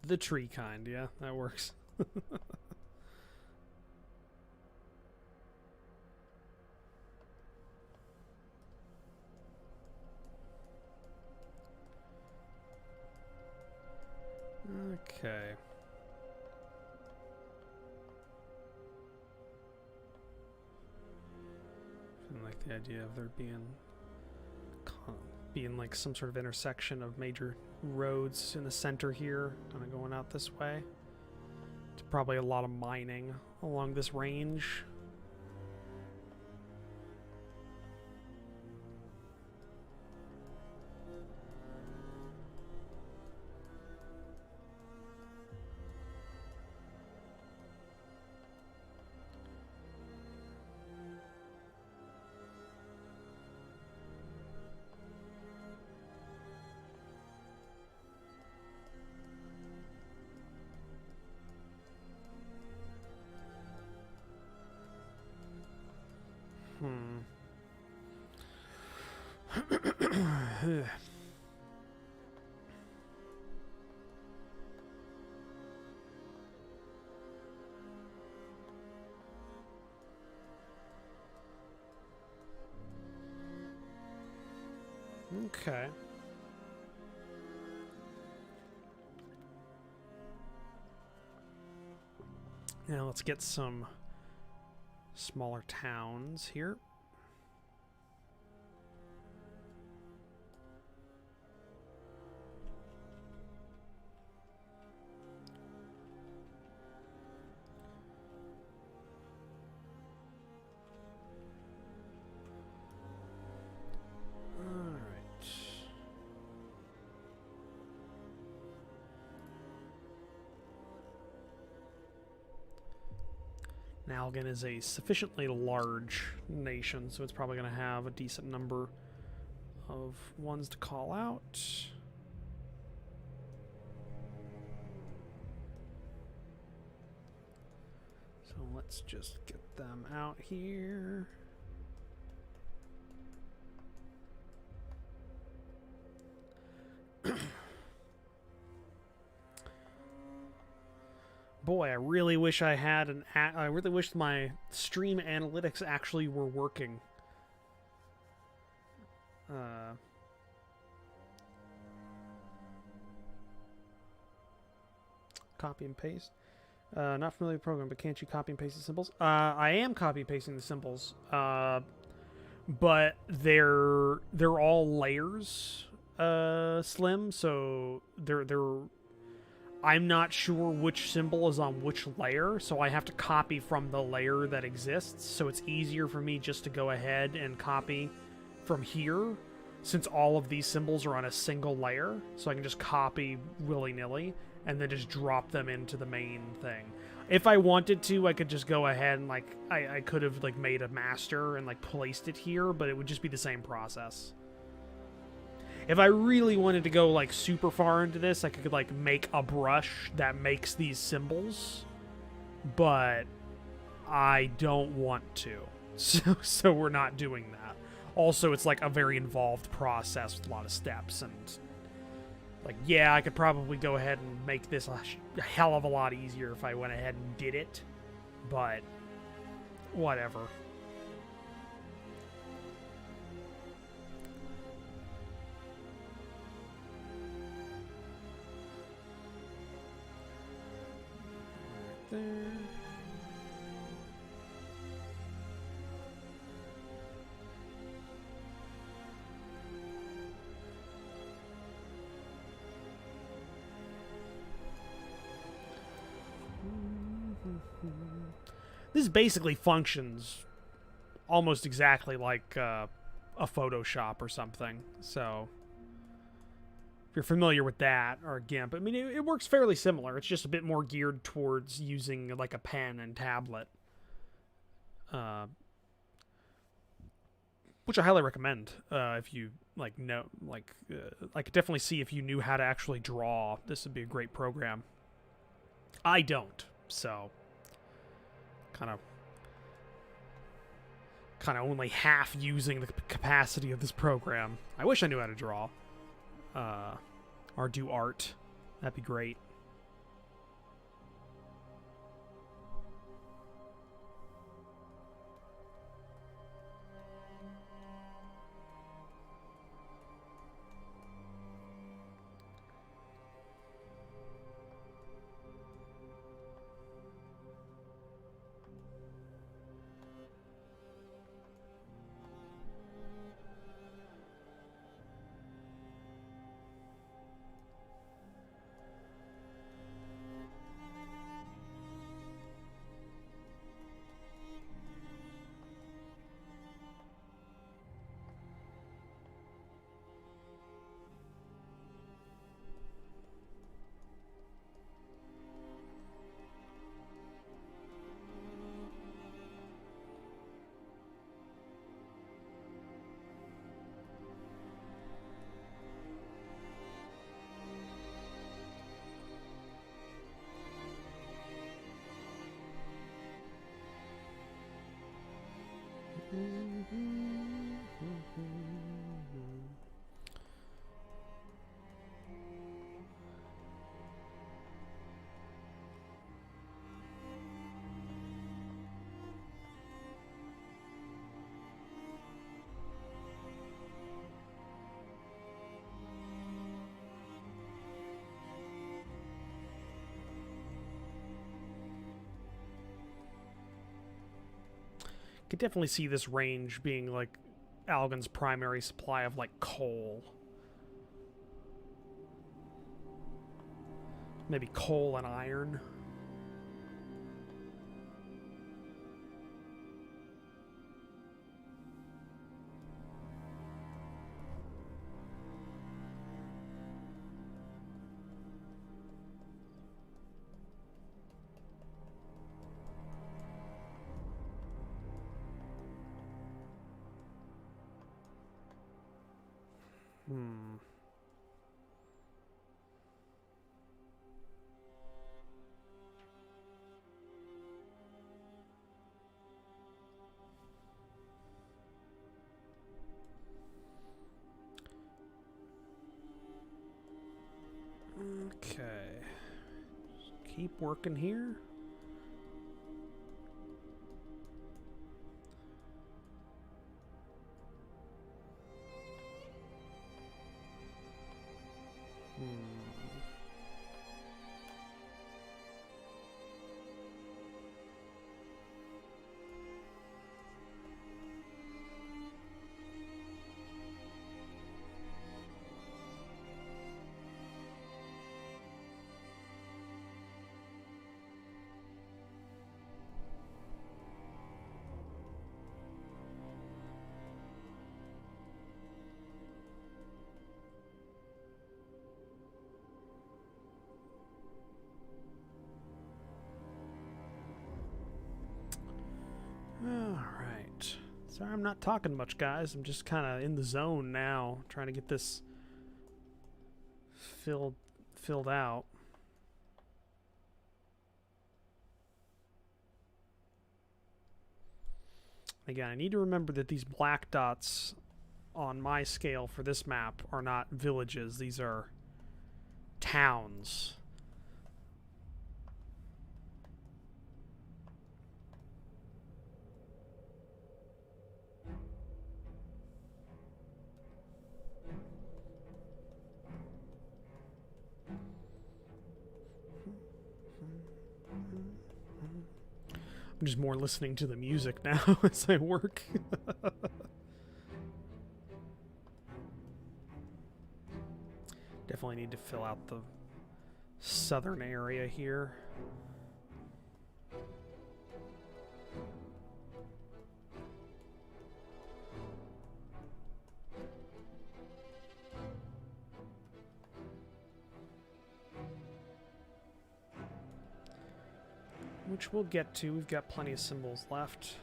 The tree kind, yeah, that works. Okay. I like the idea of there being like some sort of intersection of major roads in the center here, kind of going out this way. It's probably a lot of mining along this range. Okay. Now let's get some smaller towns here. Nalgan is a sufficiently large nation, so it's probably going to have a decent number of ones to call out. So let's just get them out here. Boy, I really wish I had I really wish my stream analytics actually were working. Copy and paste. Not familiar with the program, but can't you copy and paste the symbols? I am copy and pasting the symbols. but they're all layers, Slim. So they're I'm not sure which symbol is on which layer, so I have to copy from the layer that exists. So it's easier for me just to go ahead and copy from here, since all of these symbols are on a single layer. So I can just copy willy-nilly and then just drop them into the main thing. If I wanted to, I could just go ahead and like I could have like made a master and like placed it here, but it would just be the same process. If I really wanted to go like super far into this, I could like make a brush that makes these symbols, but I don't want to. So we're not doing that. Also, it's like a very involved process with a lot of steps, and like, yeah, I could probably go ahead and make this a hell of a lot easier if I went ahead and did it, but whatever. There. This basically functions almost exactly like a Photoshop or something. So if you're familiar with that, or GIMP, I mean, it works fairly similar. It's just a bit more geared towards using like a pen and tablet, which I highly recommend if you like know. Like, I could definitely see if you knew how to actually draw, this would be a great program. I don't, so kind of only half using the capacity of this program. I wish I knew how to draw. Or do art. That'd be great. Could definitely see this range being like Algon's primary supply of like coal. Maybe coal and iron. Okay. Just keep working here. Sorry, I'm not talking much, guys. I'm just kind of in the zone now, trying to get this filled out. Again, I need to remember that these black dots on my scale for this map are not villages. These are towns. I'm just more listening to the music now as I work. Definitely need to fill out the southern area here. Which we'll get to. We've got plenty of symbols left.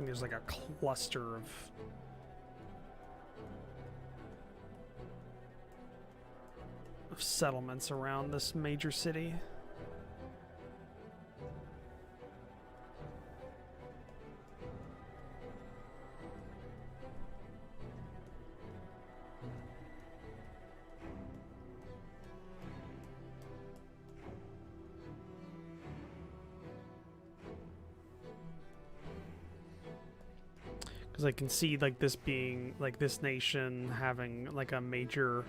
There's like a cluster of settlements around this major city. Because I can see like this being like this nation having like a major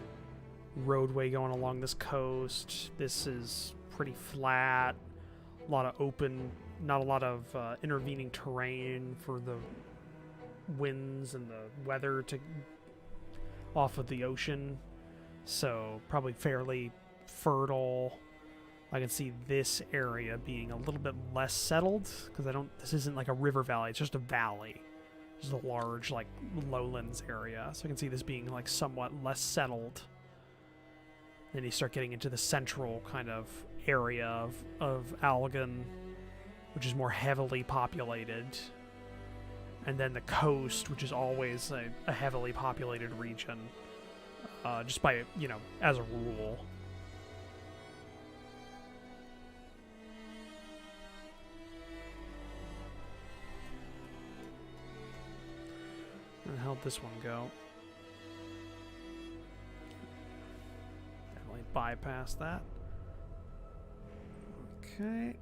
roadway going along this coast. This is pretty flat, a lot of open, not a lot of intervening terrain for the winds and the weather to off of the ocean, so probably fairly fertile. I can see this area being a little bit less settled because this isn't like a river valley, it's just a valley. This is a large like lowlands area, so I can see this being like somewhat less settled. Then you start getting into the central kind of area of Algon, which is more heavily populated. And then the coast, which is always a heavily populated region, just by, you know, as a rule. Where the hell did this one go? Definitely bypass that. Okay.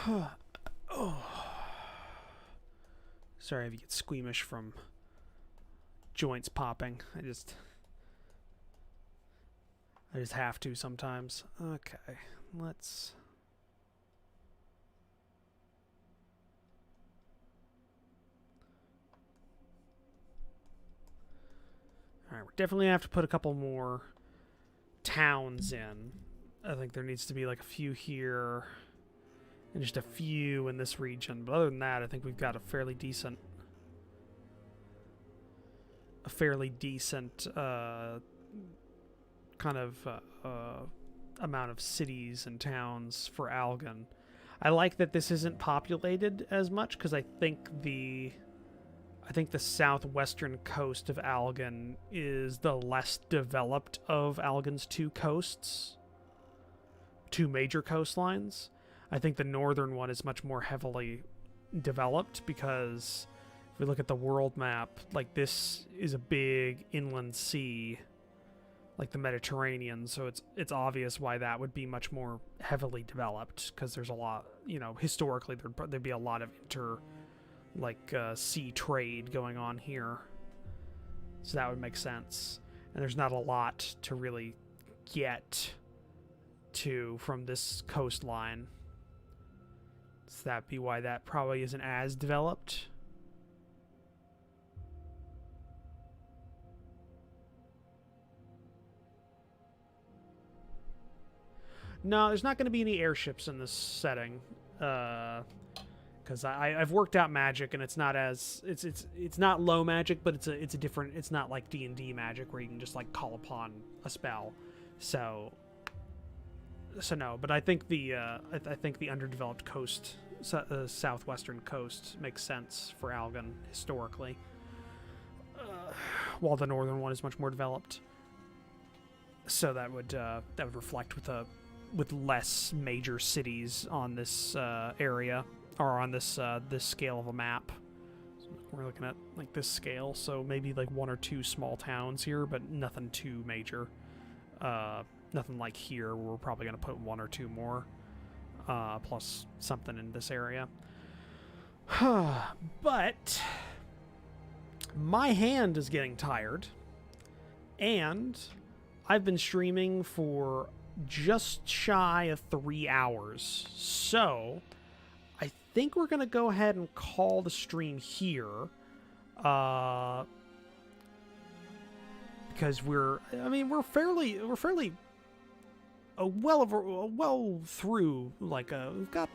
Oh. Sorry if you get squeamish from joints popping. I just have to sometimes. Okay, let's... Alright, we're definitely gonna have to put a couple more towns in. I think there needs to be like a few here and just a few in this region. But other than that, I think we've got a fairly decent kind of amount of cities and towns for Algon. I like that this isn't populated as much because I think the southwestern coast of Algon is the less developed of Algon's two coasts, two major coastlines. I think the northern one is much more heavily developed because if we look at the world map, like this is a big inland sea, like the Mediterranean, so it's obvious why that would be much more heavily developed, because there's a lot, historically there'd be a lot of sea trade going on here, so that would make sense. And there's not a lot to really get to from this coastline, so that'd be why that probably isn't as developed. No, there's not going to be any airships in this setting, because I've worked out magic, and it's not as it's not low magic, but it's a different. It's not like D&D magic where you can just like call upon a spell. So no, but I think the underdeveloped coast, southwestern coast, makes sense for Algon historically, while the northern one is much more developed. So that would reflect with less major cities on this area, or on this scale of a map. So we're looking at like this scale, so maybe like one or two small towns here, but nothing too major. Nothing like here, where we're probably going to put one or two more, plus something in this area. But my hand is getting tired, and I've been streaming for just shy of 3 hours, so I think we're gonna go ahead and call the stream here, because we're fairly well through, like we've got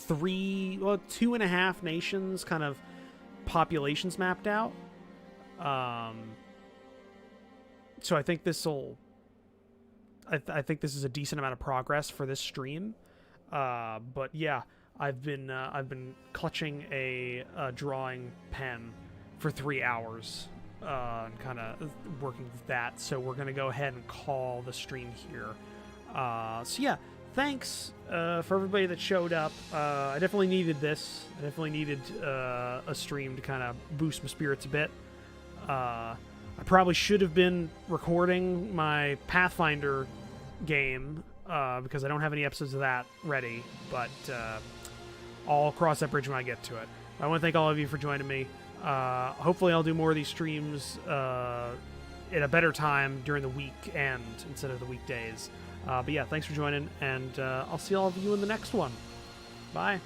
2.5 nations kind of populations mapped out, so I think this'll I think this is a decent amount of progress for this stream, but yeah, I've been clutching a drawing pen for 3 hours, and kind of working with that. So we're gonna go ahead and call the stream here. So yeah, thanks for everybody that showed up. I definitely needed this. I definitely needed a stream to kind of boost my spirits a bit. I probably should have been recording my Pathfinder game, because I don't have any episodes of that ready, but I'll cross that bridge when I get to it. I want to thank all of you for joining me. Hopefully I'll do more of these streams at a better time during the weekend instead of the weekdays. But yeah, thanks for joining, and I'll see all of you in the next one. Bye.